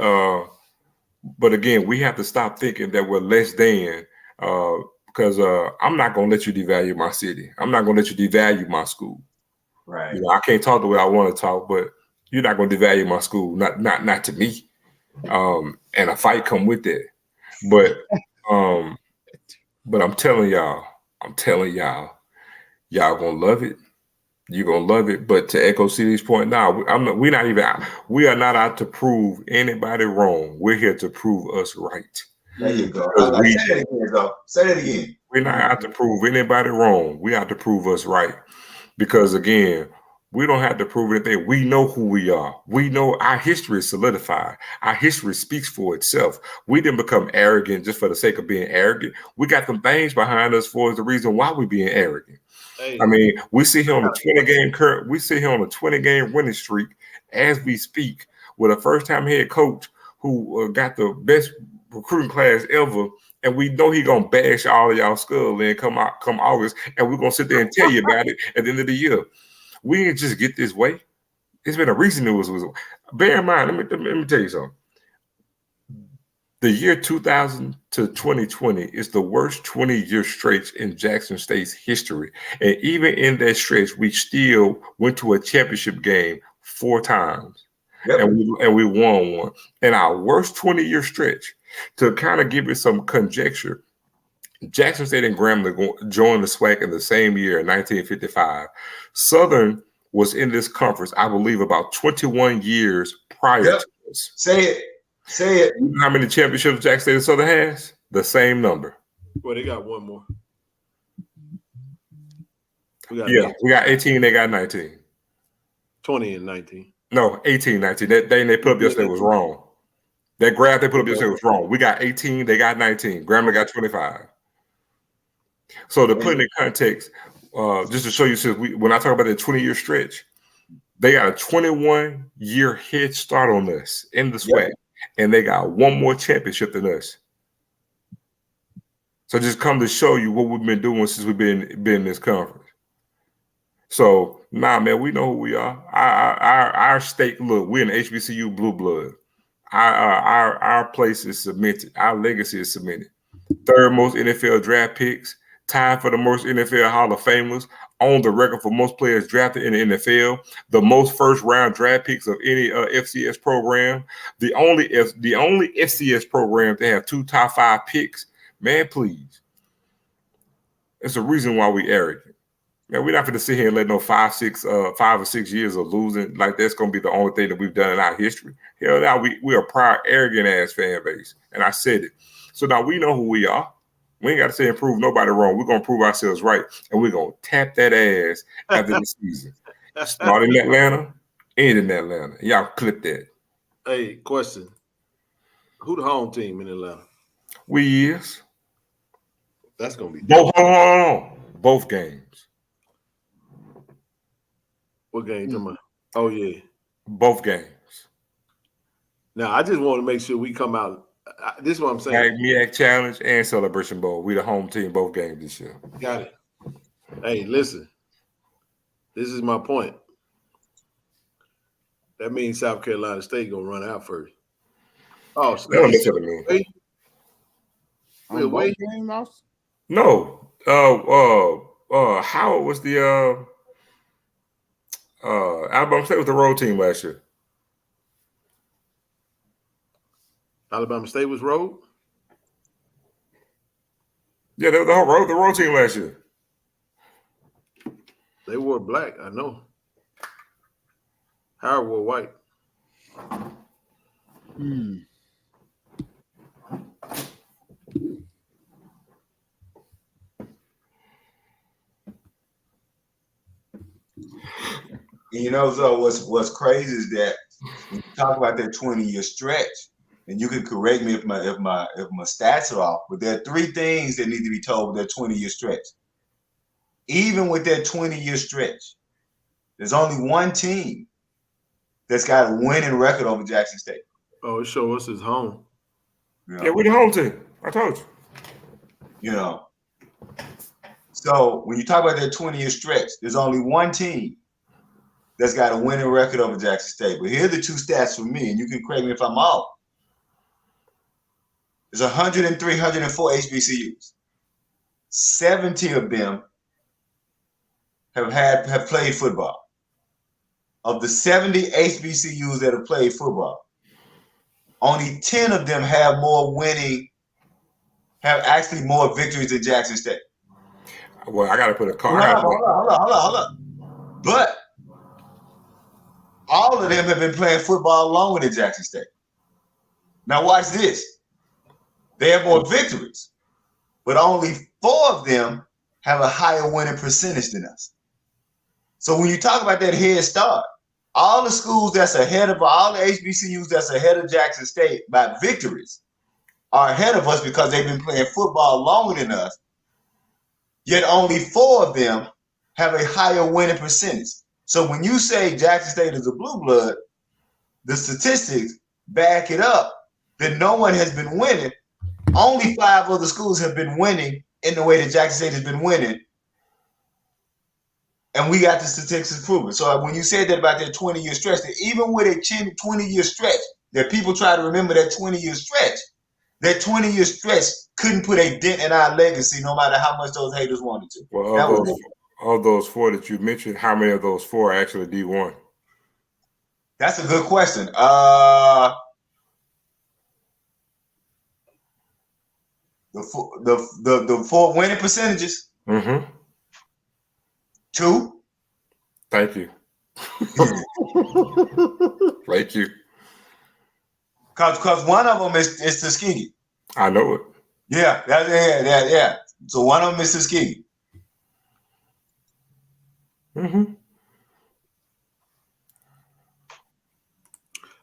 Speaker 4: again, we have to stop thinking that we're less than because I'm not going to let you devalue my city. I'm not going to let you devalue my school.
Speaker 19: Right.
Speaker 4: You know, I can't talk the way I want to talk, but you're not going to devalue my school, not to me. And a fight come with that. But I'm telling y'all, y'all gonna love it. You're gonna love it. But to echo CD's point, we are not out to prove anybody wrong. We're here to prove us right.
Speaker 19: There you go. Say that again.
Speaker 4: We're not out to prove anybody wrong. We have to prove us right. Because again, we don't have to prove anything. We know who we are. We know our history is solidified. Our history speaks for itself. We didn't become arrogant just for the sake of being arrogant. We got some things behind us for the reason why we're being arrogant. Hey. I mean, we sit here on a 20-game winning streak as we speak with a first-time head coach who got the best recruiting class ever. And we know he's gonna bash all of y'all skull in come August, and we're gonna sit there and tell you about it at the end of the year. We didn't just get this way. It's been a reason it was. Bear in mind, let me tell you something. The year 2000 to 2020 is the worst 20-year stretch in Jackson State's history. And even in that stretch, we still went to a championship game 4 times. Yep. And we won one. In our worst 20-year stretch, to kind of give it some conjecture, Jackson State and Grambling joined the SWAC in the same year in 1955. Southern was in this conference, I believe, about 21 years prior to this.
Speaker 19: Say it.
Speaker 4: You know how many championships Jackson State and Southern has? The same number.
Speaker 3: Well, they got one more.
Speaker 4: We got 18, they got 19.
Speaker 3: 20 and 19.
Speaker 4: No, 18, 19. That thing they put up yesterday was wrong. That graph they put up yesterday was wrong. We got 18, they got 19. Grambling got 25. So to put it in context, just to show you, when I talk about the 20-year stretch, they got a 21-year head start on us in the SWAC, and they got one more championship than us. So just come to show you what we've been doing since we've been in this conference. So man, we know who we are. Our state, look, we're an HBCU blue blood. Our place is cemented. Our legacy is cemented. 3rd most NFL draft picks, tied for the most NFL Hall of Famers, on the record for most players drafted in the NFL, the most first-round draft picks of any FCS program, the only FCS program to have 2 top 5 picks. Man, please. It's a reason why we arrogant. Man, we're not going to sit here and let no 5 or 6 years of losing like that's going to be the only thing that we've done in our history. Hell, now we are a proud, arrogant-ass fan base, and I said it. So now we know who we are. We ain't got to say and prove nobody wrong. We're going to prove ourselves right, and we're going to tap that ass after the season. Start in Atlanta, end in Atlanta. Y'all clip that.
Speaker 3: Hey, question. Who the home team in Atlanta?
Speaker 4: We is.
Speaker 3: That's going to be
Speaker 4: hold on. Both games.
Speaker 3: What game you talking about? Oh, yeah.
Speaker 4: Both games.
Speaker 3: Now, I just want to make sure we come out. This is what I'm saying.
Speaker 4: MEAC Challenge and Celebration Bowl. We the home team both games this year.
Speaker 3: Got it. Hey, listen. This is my point. That means South Carolina State gonna run out first. Oh, so
Speaker 4: That don't necessarily mean.
Speaker 3: Wait.
Speaker 4: No. Howard was the Alabama State was the road team last year.
Speaker 3: Alabama State was road?
Speaker 4: Yeah, they were the road team last year.
Speaker 3: They wore black, I know. Howard wore white.
Speaker 19: You know, so what's crazy is that when you talk about that 20-year stretch, and you can correct me if my stats are off, but there are three things that need to be told with that 20-year stretch. Even with that 20-year stretch, there's only one team that's got a winning record over Jackson State.
Speaker 3: Oh, it show us his home.
Speaker 4: Yeah, we're the home team. I told you.
Speaker 19: You know. So when you talk about that 20-year stretch, there's only one team that's got a winning record over Jackson State. But here are the two stats for me, and you can correct me if I'm off. There's 103, 104 HBCUs. 70 of them have played football. Of the 70 HBCUs that have played football, only 10 of them have actually more victories than Jackson State.
Speaker 4: Well, I got to put a car.
Speaker 19: Hold on. But all of them have been playing football longer than Jackson State. Now watch this. They have more victories, but only 4 of them have a higher winning percentage than us. So when you talk about that head start, all the schools that's ahead of all the HBCUs that's ahead of Jackson State by victories are ahead of us because they've been playing football longer than us. Yet only 4 of them have a higher winning percentage. So when you say Jackson State is a blue blood, the statistics back it up that no one has been winning. Only 5 other schools have been winning in the way that Jackson State has been winning. And we got the statistics proven. So when you said that about that 20-year stretch, that even with a 20-year stretch, that people try to remember that 20-year stretch, that 20-year stretch couldn't put a dent in our legacy no matter how much those haters wanted to.
Speaker 4: Well, of those 4 that you mentioned, how many of those 4 are actually D1?
Speaker 19: That's a good question. The 4 winning percentages.
Speaker 4: Mm-hmm.
Speaker 19: 2.
Speaker 4: Thank you. Thank you.
Speaker 19: Because one of them is Tuskegee.
Speaker 4: I know it.
Speaker 19: Yeah. So one of them is Tuskegee.
Speaker 4: Mm-hmm.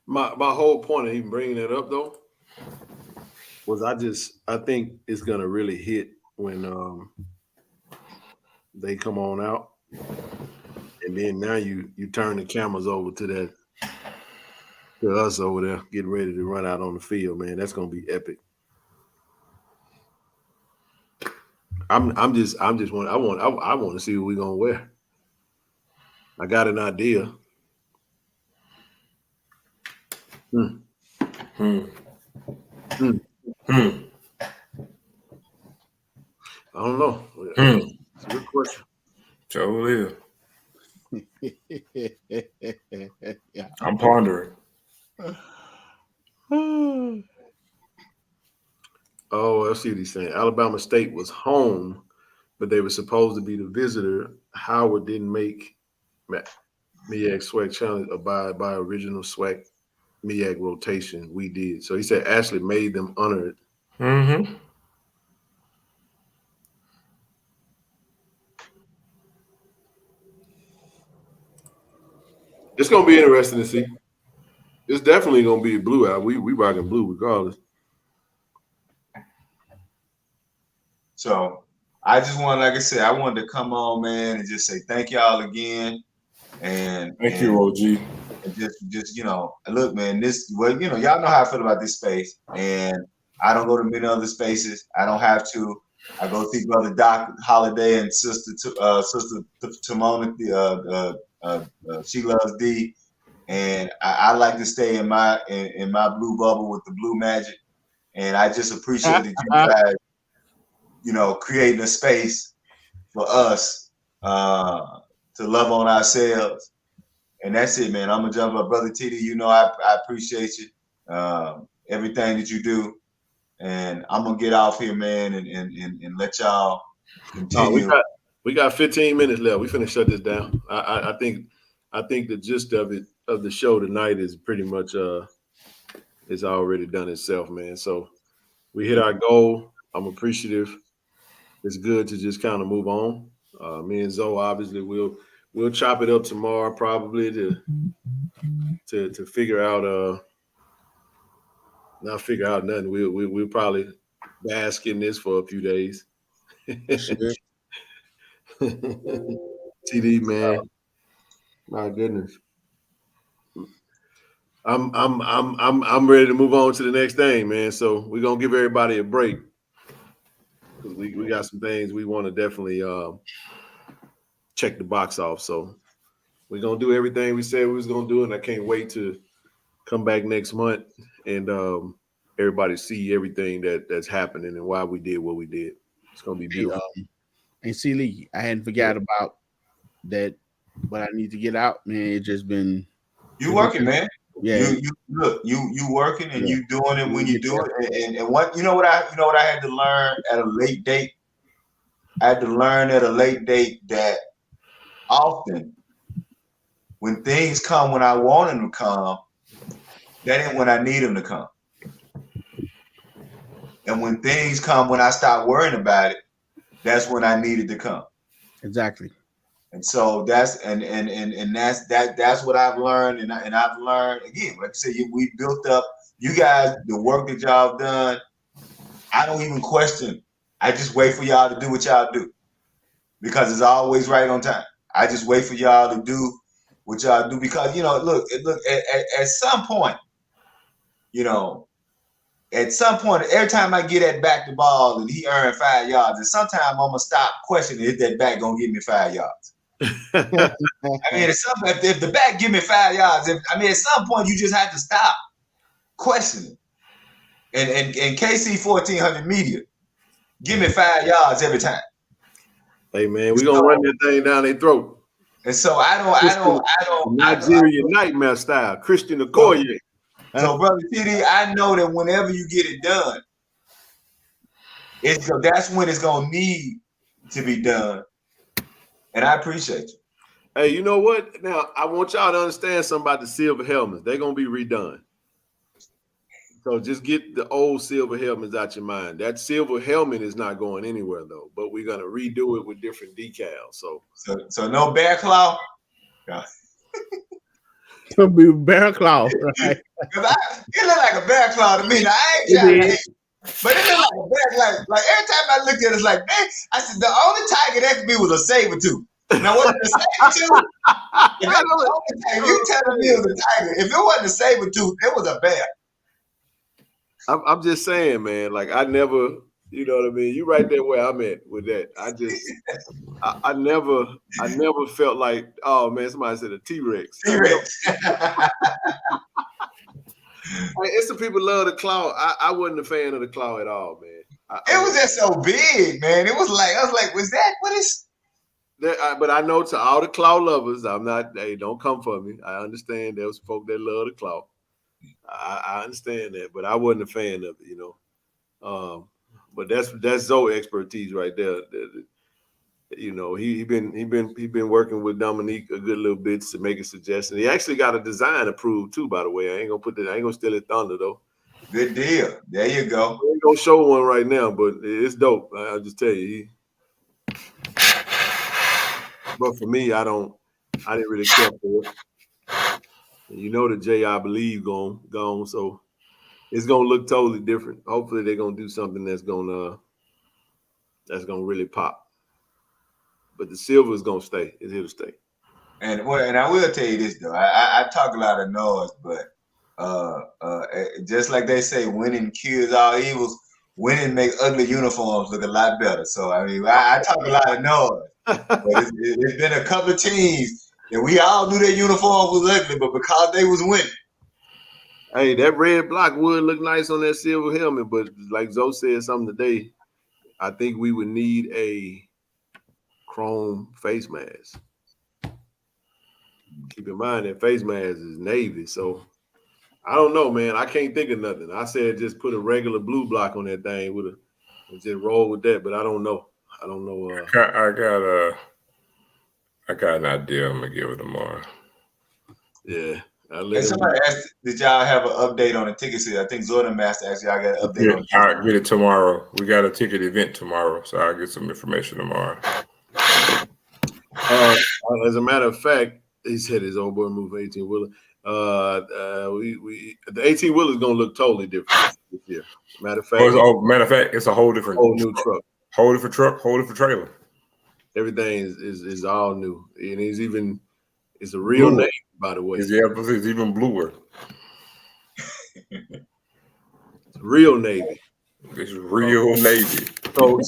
Speaker 3: My whole point of even bringing that up though was I think it's gonna really hit when they come on out, and then now you turn the cameras over to us over there getting ready to run out on the field, man. That's gonna be epic. I want to see what we're gonna wear. I got an idea. I don't know. It's a good question.
Speaker 4: Sure is. I'm pondering.
Speaker 3: Oh, I see what he's saying. Alabama State was home, but they were supposed to be the visitor. Howard didn't make MEAC SWAC challenge abide by original SWAC MEAC rotation. We did. So he said Ashley made them honor it.
Speaker 4: Mm-hmm.
Speaker 3: It's gonna be interesting to see. It's definitely gonna be a blue out. We rocking blue regardless.
Speaker 19: So I just want, like I said, I wanted to come on, man, and just say thank y'all again. And
Speaker 4: thank you, OG.
Speaker 19: and just look, man. Y'all know how I feel about this space, and I don't go to many other spaces. I don't have to. I go see Brother Doc Holiday and Sister Timona. She loves D, and I like to stay in my blue bubble with the blue magic. And I just appreciate that you guys, creating a space for us to love on ourselves. And that's it, man. I'm gonna jump up, Brother TD. I appreciate you, everything that you do. And I'm gonna get off here, man, and let y'all continue.
Speaker 3: No, we got 15 minutes left. We finna shut this down. I think the gist of the show tonight is pretty much it's already done itself, man. So we hit our goal. I'm appreciative. It's good to just kind of move on. Me and Zoe, obviously, we'll chop it up tomorrow probably to figure out not figure out nothing. We'll probably bask in this for a few days. TD, man, my goodness. I'm ready to move on to the next thing, man. So we're gonna give everybody a break because we got some things we want to definitely check the box off. So we're gonna do everything we said we was gonna do, and I can't wait to come back next month and everybody see everything that's happening and why we did what we did. It's gonna be beautiful.
Speaker 5: And see, Lee, I hadn't forgot about that, but I need to get out, man. It's just been
Speaker 19: you working, man.
Speaker 5: Yeah,
Speaker 19: you working and you doing it when you do it. And what I had to learn at a late date. I had to learn at a late date that often when things come when I want them to come, that ain't when I need them to come. And when things come when I stop worrying about it, that's when I need it to come.
Speaker 5: Exactly.
Speaker 19: And so that's what I've learned, and I've learned again. Like I said, we built up. You guys, the work that y'all done, I don't even question. I just wait for y'all to do what y'all do, because it's always right on time. I just wait for y'all to do what y'all do, because look. At some point, every time I get that back the ball and he earned 5 yards, and sometimes I'm gonna stop questioning if that back gonna give me 5 yards. If the back give me 5 yards, at some point you just have to stop questioning. And KC 1400 Media, give me 5 yards every time.
Speaker 3: Hey man, we're gonna run that thing down their throat.
Speaker 19: And so I don't
Speaker 3: Nigeria nightmare style, Christian Okoye.
Speaker 19: So Brother TD, I know that whenever you get it done, that's when it's gonna need to be done. And I appreciate you.
Speaker 3: Hey, you know what? Now, I want y'all to understand something about the silver helmets. They're going to be redone. So just get the old silver helmets out your mind. That silver helmet is not going anywhere, though. But we're going to redo it with different decals.
Speaker 19: So no bear claw? No.
Speaker 5: It's going to be bear claw, right?
Speaker 19: It look like a bear claw to me. Now, I ain't trying to hate, but it look like a bear. Like every time I looked at it, it's like, man, I said, the only tiger that could be was a saber-tooth. Now, was it a saber-tooth? If you telling me it was a tiger, if it wasn't a saber-tooth, it was a bear.
Speaker 3: I'm just saying, man, like I never, you know what I mean? You right there where I'm at with that. I never felt like, oh man, somebody said a T-Rex.
Speaker 19: T-Rex.
Speaker 3: It's the people love the claw. I wasn't a fan of the claw at all, man.
Speaker 19: It was just so big, man. It was like, I was like, was that, what is?
Speaker 3: But I know to all the claw lovers, hey, don't come for me. I understand there was folk that love the claw. I understand that, but I wasn't a fan of it, But that's Zoe expertise right there. He been working with Dominique a good little bit to make a suggestion. He actually got a design approved too, by the way. I ain't gonna steal his thunder though.
Speaker 19: Good deal. There you go.
Speaker 3: I ain't gonna show one right now, but it's dope. I'll just tell you. But for me, I didn't really care for it. And the J I Believe gone, so it's gonna look totally different. Hopefully, they're gonna do something that's gonna really pop. But the silver is gonna stay. It's here to stay.
Speaker 19: And I will tell you this though, I talk a lot of noise, but just like they say, winning cures all evils. Winning make ugly uniforms look a lot better. So I mean, I talk a lot of noise, but it's been a couple of teams that we all knew their uniform was ugly, but because they was winning.
Speaker 3: Hey, that red block would look nice on that silver helmet, but like Zoe said something today, I think we would need a chrome face mask. Keep in mind that face mask is navy, so I don't know, man. I can't think of nothing. I said just put a regular blue block on that thing and just roll with that, but I don't know. I don't know.
Speaker 4: I got an idea. I'm gonna give it tomorrow.
Speaker 3: Yeah.
Speaker 19: Hey, somebody asked, did y'all have an update on the ticket sale? I think Jordan Master asked y'all got an update on the ticket.
Speaker 4: I'll get it tomorrow. We got a ticket event tomorrow, so I'll get some information tomorrow.
Speaker 3: As a matter of fact, he said his old boy moved 18 wheeler. The 18 wheeler is gonna look totally different this year. Matter of fact,
Speaker 4: it's a whole different,
Speaker 3: new truck,
Speaker 4: whole different truck, whole different trailer.
Speaker 3: Everything is all new, and it's a real name, by the way.
Speaker 4: It's even bluer.
Speaker 3: It's real Navy.
Speaker 4: It's real Navy.
Speaker 3: So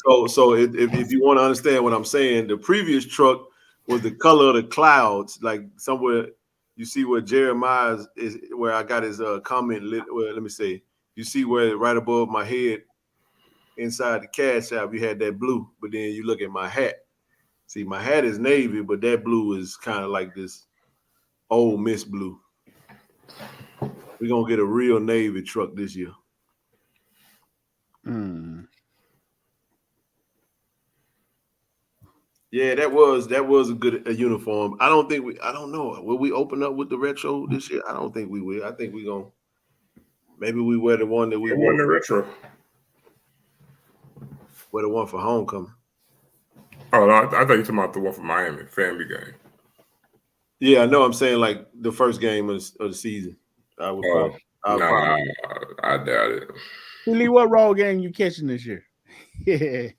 Speaker 3: if you want to understand what I'm saying, the previous truck was the color of the clouds, like somewhere you see where Jeremiah's is, where I got his comment lit. Well, let me say, you see where right above my head, inside the cash app, you had that blue, but then you look at my hat. See, my hat is navy, but that blue is kind of like this old Miss blue. We're gonna get a real Navy truck this year. Yeah, that was a good uniform. I don't know. Will we open up with the retro this year? I don't think we will. I think we're gonna maybe we wear the one that we
Speaker 4: wore the retro.
Speaker 3: Wear the one for homecoming.
Speaker 4: Oh, no, I thought you were talking about the one for Miami, family game.
Speaker 3: Yeah, I know. I'm saying like the first game of the season. I
Speaker 4: doubt it.
Speaker 5: Lee, what road game you catching this year? Yeah.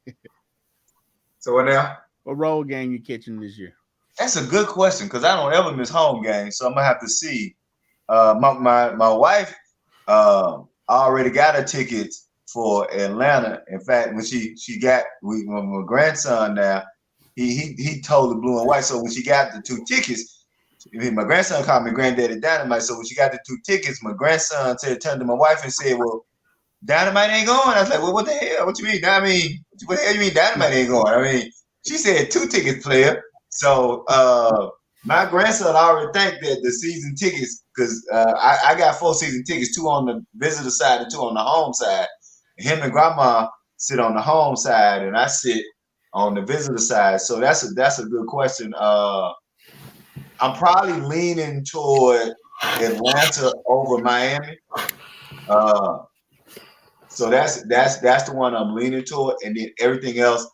Speaker 19: So what now?
Speaker 5: What road game you catching this year?
Speaker 19: That's a good question because I don't ever miss home games, so I'm gonna have to see. My wife already got her tickets for Atlanta. In fact, when she got my grandson now, he totally blue and white. So when she got the 2 tickets, my grandson called me Granddaddy Dynamite. So when she got the 2 tickets, my grandson turned to my wife and said, "Well, Dynamite ain't going." I was like, "Well, what the hell? What you mean? I mean, what the hell you mean Dynamite ain't going?" I mean, she said 2 tickets, player. So my grandson already think that the season tickets, because I got 4 season tickets, 2 on the visitor side and 2 on the home side. Him and grandma sit on the home side, and I sit on the visitor side. So that's a good question. I'm probably leaning toward Atlanta over Miami. So that's the one I'm leaning toward, and then everything else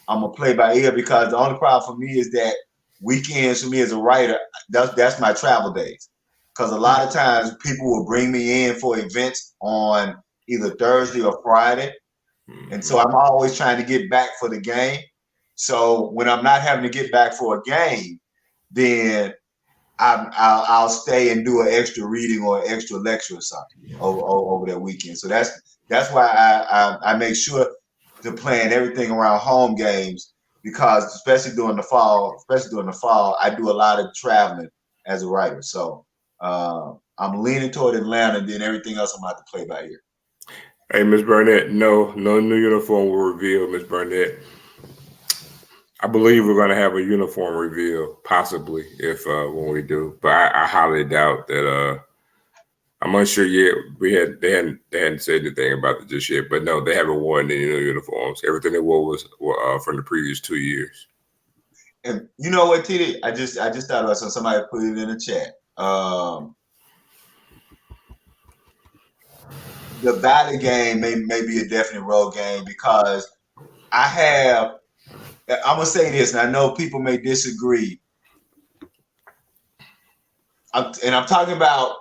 Speaker 19: I'm gonna play by ear because the only problem for me is that weekends for me as a writer, that's my travel days. Because a lot of times people will bring me in for events on either Thursday or Friday, and so I'm always trying to get back for the game. So when I'm not having to get back for a game, then I'll stay and do an extra reading or an extra lecture or something over that weekend. So that's why I make sure to plan everything around home games because especially during the fall, I do a lot of traveling as a writer. So I'm leaning toward Atlanta, then everything else I'm about to play by ear.
Speaker 4: Hey, Miss Burnett, no new uniform will reveal, Miss Burnett. I believe we're going to have a uniform reveal, possibly, if when we do. But I highly doubt that. I'm unsure yet. They hadn't said anything about it just yet. But no, they haven't worn any new uniforms. Everything they wore was from the previous 2 years.
Speaker 19: And you know what, TD? I just thought about something. Somebody put it in the chat. The Valley game may be a definite road game because I'm gonna say this, and I know people may disagree. I'm talking about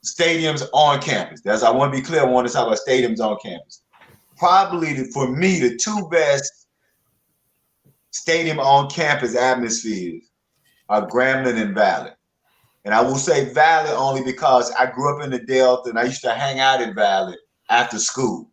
Speaker 19: stadiums on campus. I want to be clear. I want to talk about stadiums on campus. Probably for me, the 2 best stadium on campus atmospheres are Grambling and Valley. And I will say Valley only because I grew up in the Delta and I used to hang out in Valley after school.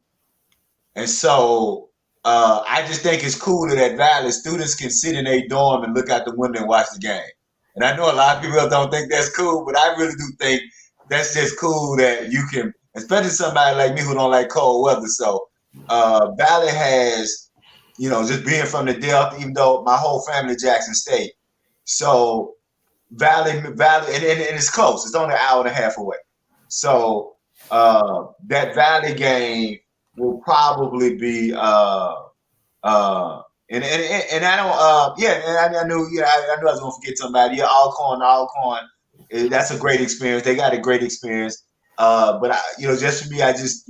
Speaker 19: And so I just think it's cool that at Valley, students can sit in a dorm and look out the window and watch the game. And I know a lot of people don't think that's cool, but I really do think that's just cool that you can, especially somebody like me who don't like cold weather. So Valley has, just being from the Delta, even though my whole family Jackson State. So Valley, and it's close. It's only an hour and a half away. So that Valley game will probably be and I don't I knew I was gonna forget somebody. Yeah, Alcorn, that's a great experience. They got a great experience. But just for me, I just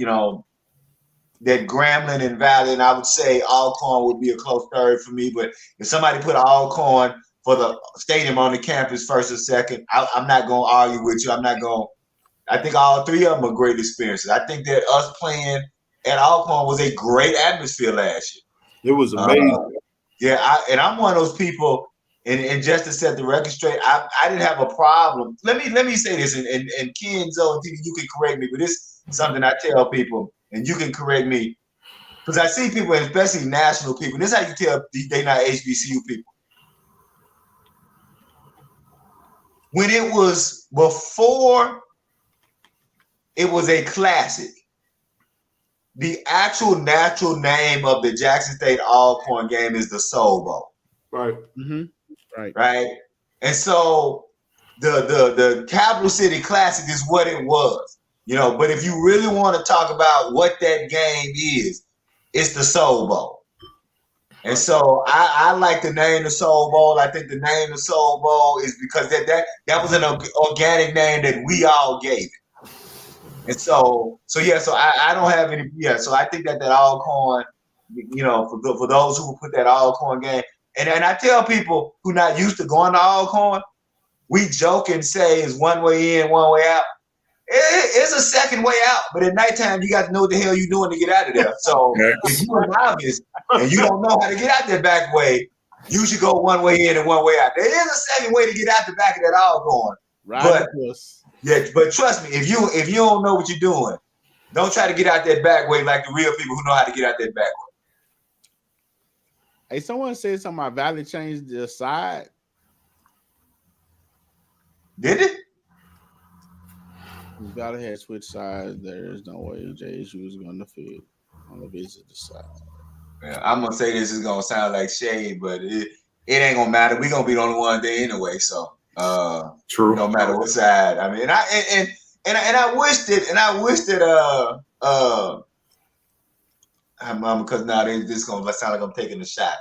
Speaker 19: that Grambling and Valley, and I would say Alcorn would be a close third for me. But if somebody put Alcorn for the stadium on the campus first or second, I'm not gonna argue with you. I think all three of them are great experiences. I think that us playing at Alcorn was a great atmosphere last year.
Speaker 3: It was amazing.
Speaker 19: I'm one of those people, and just to set the record straight, I didn't have a problem. Let me say this, and Ken, Zoe, you can correct me, but this is something I tell people, and you can correct me, because I see people, especially national people, and this is how you tell they not HBCU people. When it was before it was a classic, the actual natural name of the Jackson State Alcorn game is the Soul Bowl.
Speaker 3: Right.
Speaker 5: Mm-hmm.
Speaker 19: Right. And so the Capital City Classic is what it was. But if you really want to talk about what that game is, it's the Soul Bowl. And so I like the name the Soul Bowl. I think the name the Soul Bowl is because that was an organic name that we all gave it. And so I don't have any. So I think that Alcorn, for those who put that Alcorn game, and I tell people who not used to going to Alcorn, we joke and say it's one way in, one way out. It's a second way out, but at nighttime you got to know what the hell you're doing to get out of there. So if you're a novice and you don't know how to get out that back way, you should go one way in and one way out. There is a second way to get out the back of that Alcorn.
Speaker 5: Right.
Speaker 19: But trust me, if you don't know what you're doing, don't try to get out that back way like the real people who know how to get out that back way.
Speaker 5: Hey, someone said something about Valley changed the side.
Speaker 19: Did it?
Speaker 5: Valley had switched sides. There is no way JSU is going to fit on the visitor side.
Speaker 19: Yeah, I'm gonna say this is gonna sound like shade, but it ain't gonna matter. We're gonna be the only one there anyway. So
Speaker 4: true.
Speaker 19: No matter what side. I mean, I wish that because now this is gonna sound like I'm taking a shot.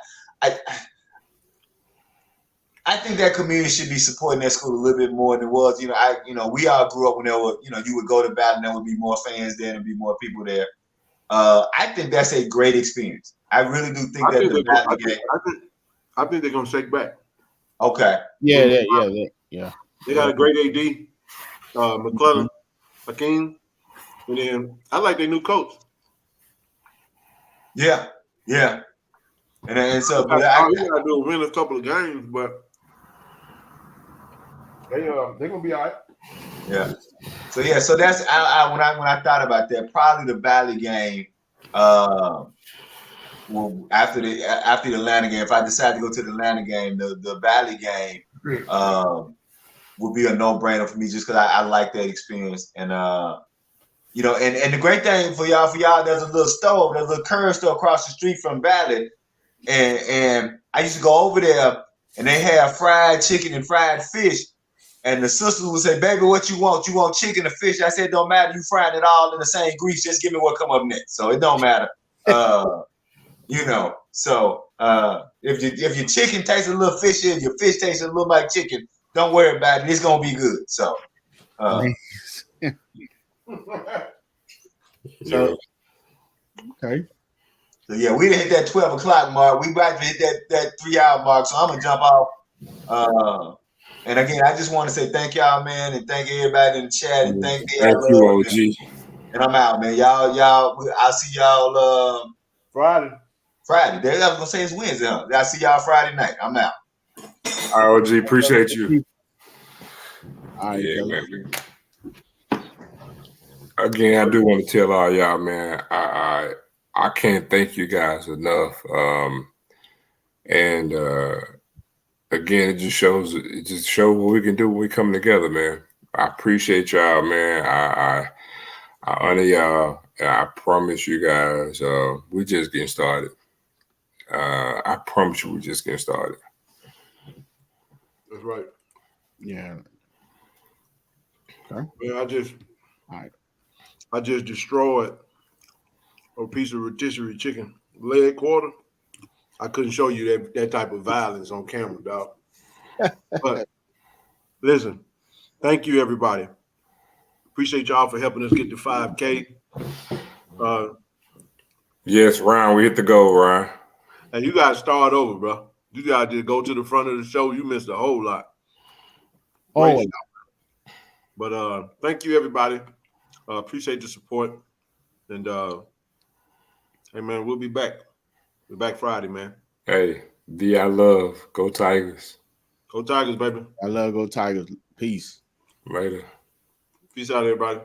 Speaker 19: I think that community should be supporting that school a little bit more than it was. We all grew up when there were, you would go to Valley and there would be more fans there and be more people there. I think that's a great experience. I really do think I
Speaker 3: think they're gonna shake back.
Speaker 19: Okay.
Speaker 5: Yeah.
Speaker 3: They got a great AD, McClellan, Hakeem, and then I like their new coach.
Speaker 19: Yeah. And so,
Speaker 3: but all you gotta do is win a couple of games, but they're gonna be all right.
Speaker 19: Yeah. So that's when I thought about that, probably the Valley game. After the Atlanta game, if I decide to go to the Atlanta game, the Valley game would be a no-brainer for me just because I like that experience. And and the great thing for y'all, there's a little curve store across the street from Valley, and I used to go over there, and they have fried chicken and fried fish. And the sisters would say, "Baby, what you want? You want chicken or fish?" I said, "Don't matter. You frying it all in the same grease. Just give me what come up next." So it don't matter. So if your chicken tastes a little fishy, if your fish tastes a little like chicken, don't worry about it. It's gonna be good. So,
Speaker 5: okay.
Speaker 19: So yeah, we didn't hit that 12 o'clock mark. We about to hit that 3 hour mark. So I'm gonna jump off. And again, I just want to say thank y'all, man, and thank everybody in the chat, and thank
Speaker 4: you, OG.
Speaker 19: And I'm out, man. Y'all. I'll see y'all
Speaker 3: Friday.
Speaker 19: I was gonna say it's Wednesday. Huh? I'll see y'all Friday night. I'm out.
Speaker 4: All right, OG, appreciate you.
Speaker 5: All right,
Speaker 4: yeah, man. Again, I do want to tell all y'all, man, I can't thank you guys enough. And again, it just shows what we can do when we come together, man. I appreciate y'all, man. I honor y'all. And I promise you guys, we just getting started. I promise you, we just getting started.
Speaker 3: That's right.
Speaker 5: Yeah.
Speaker 3: Okay. Man, I just destroyed a piece of rotisserie chicken leg quarter. I couldn't show you that type of violence on camera, dog. But listen, thank you, everybody. Appreciate y'all for helping us get to 5K.
Speaker 4: Yes, Ryan, we hit the goal, Ryan.
Speaker 3: And you guys start over, bro. You guys just go to the front of the show. You missed a whole lot. Great show. But thank you, everybody. Appreciate the support. And hey, man, we'll be back. We're back Friday, man.
Speaker 4: Hey, I love. Go Tigers.
Speaker 3: Go Tigers, baby.
Speaker 5: I love Go Tigers. Peace.
Speaker 4: Later.
Speaker 3: Peace out, everybody.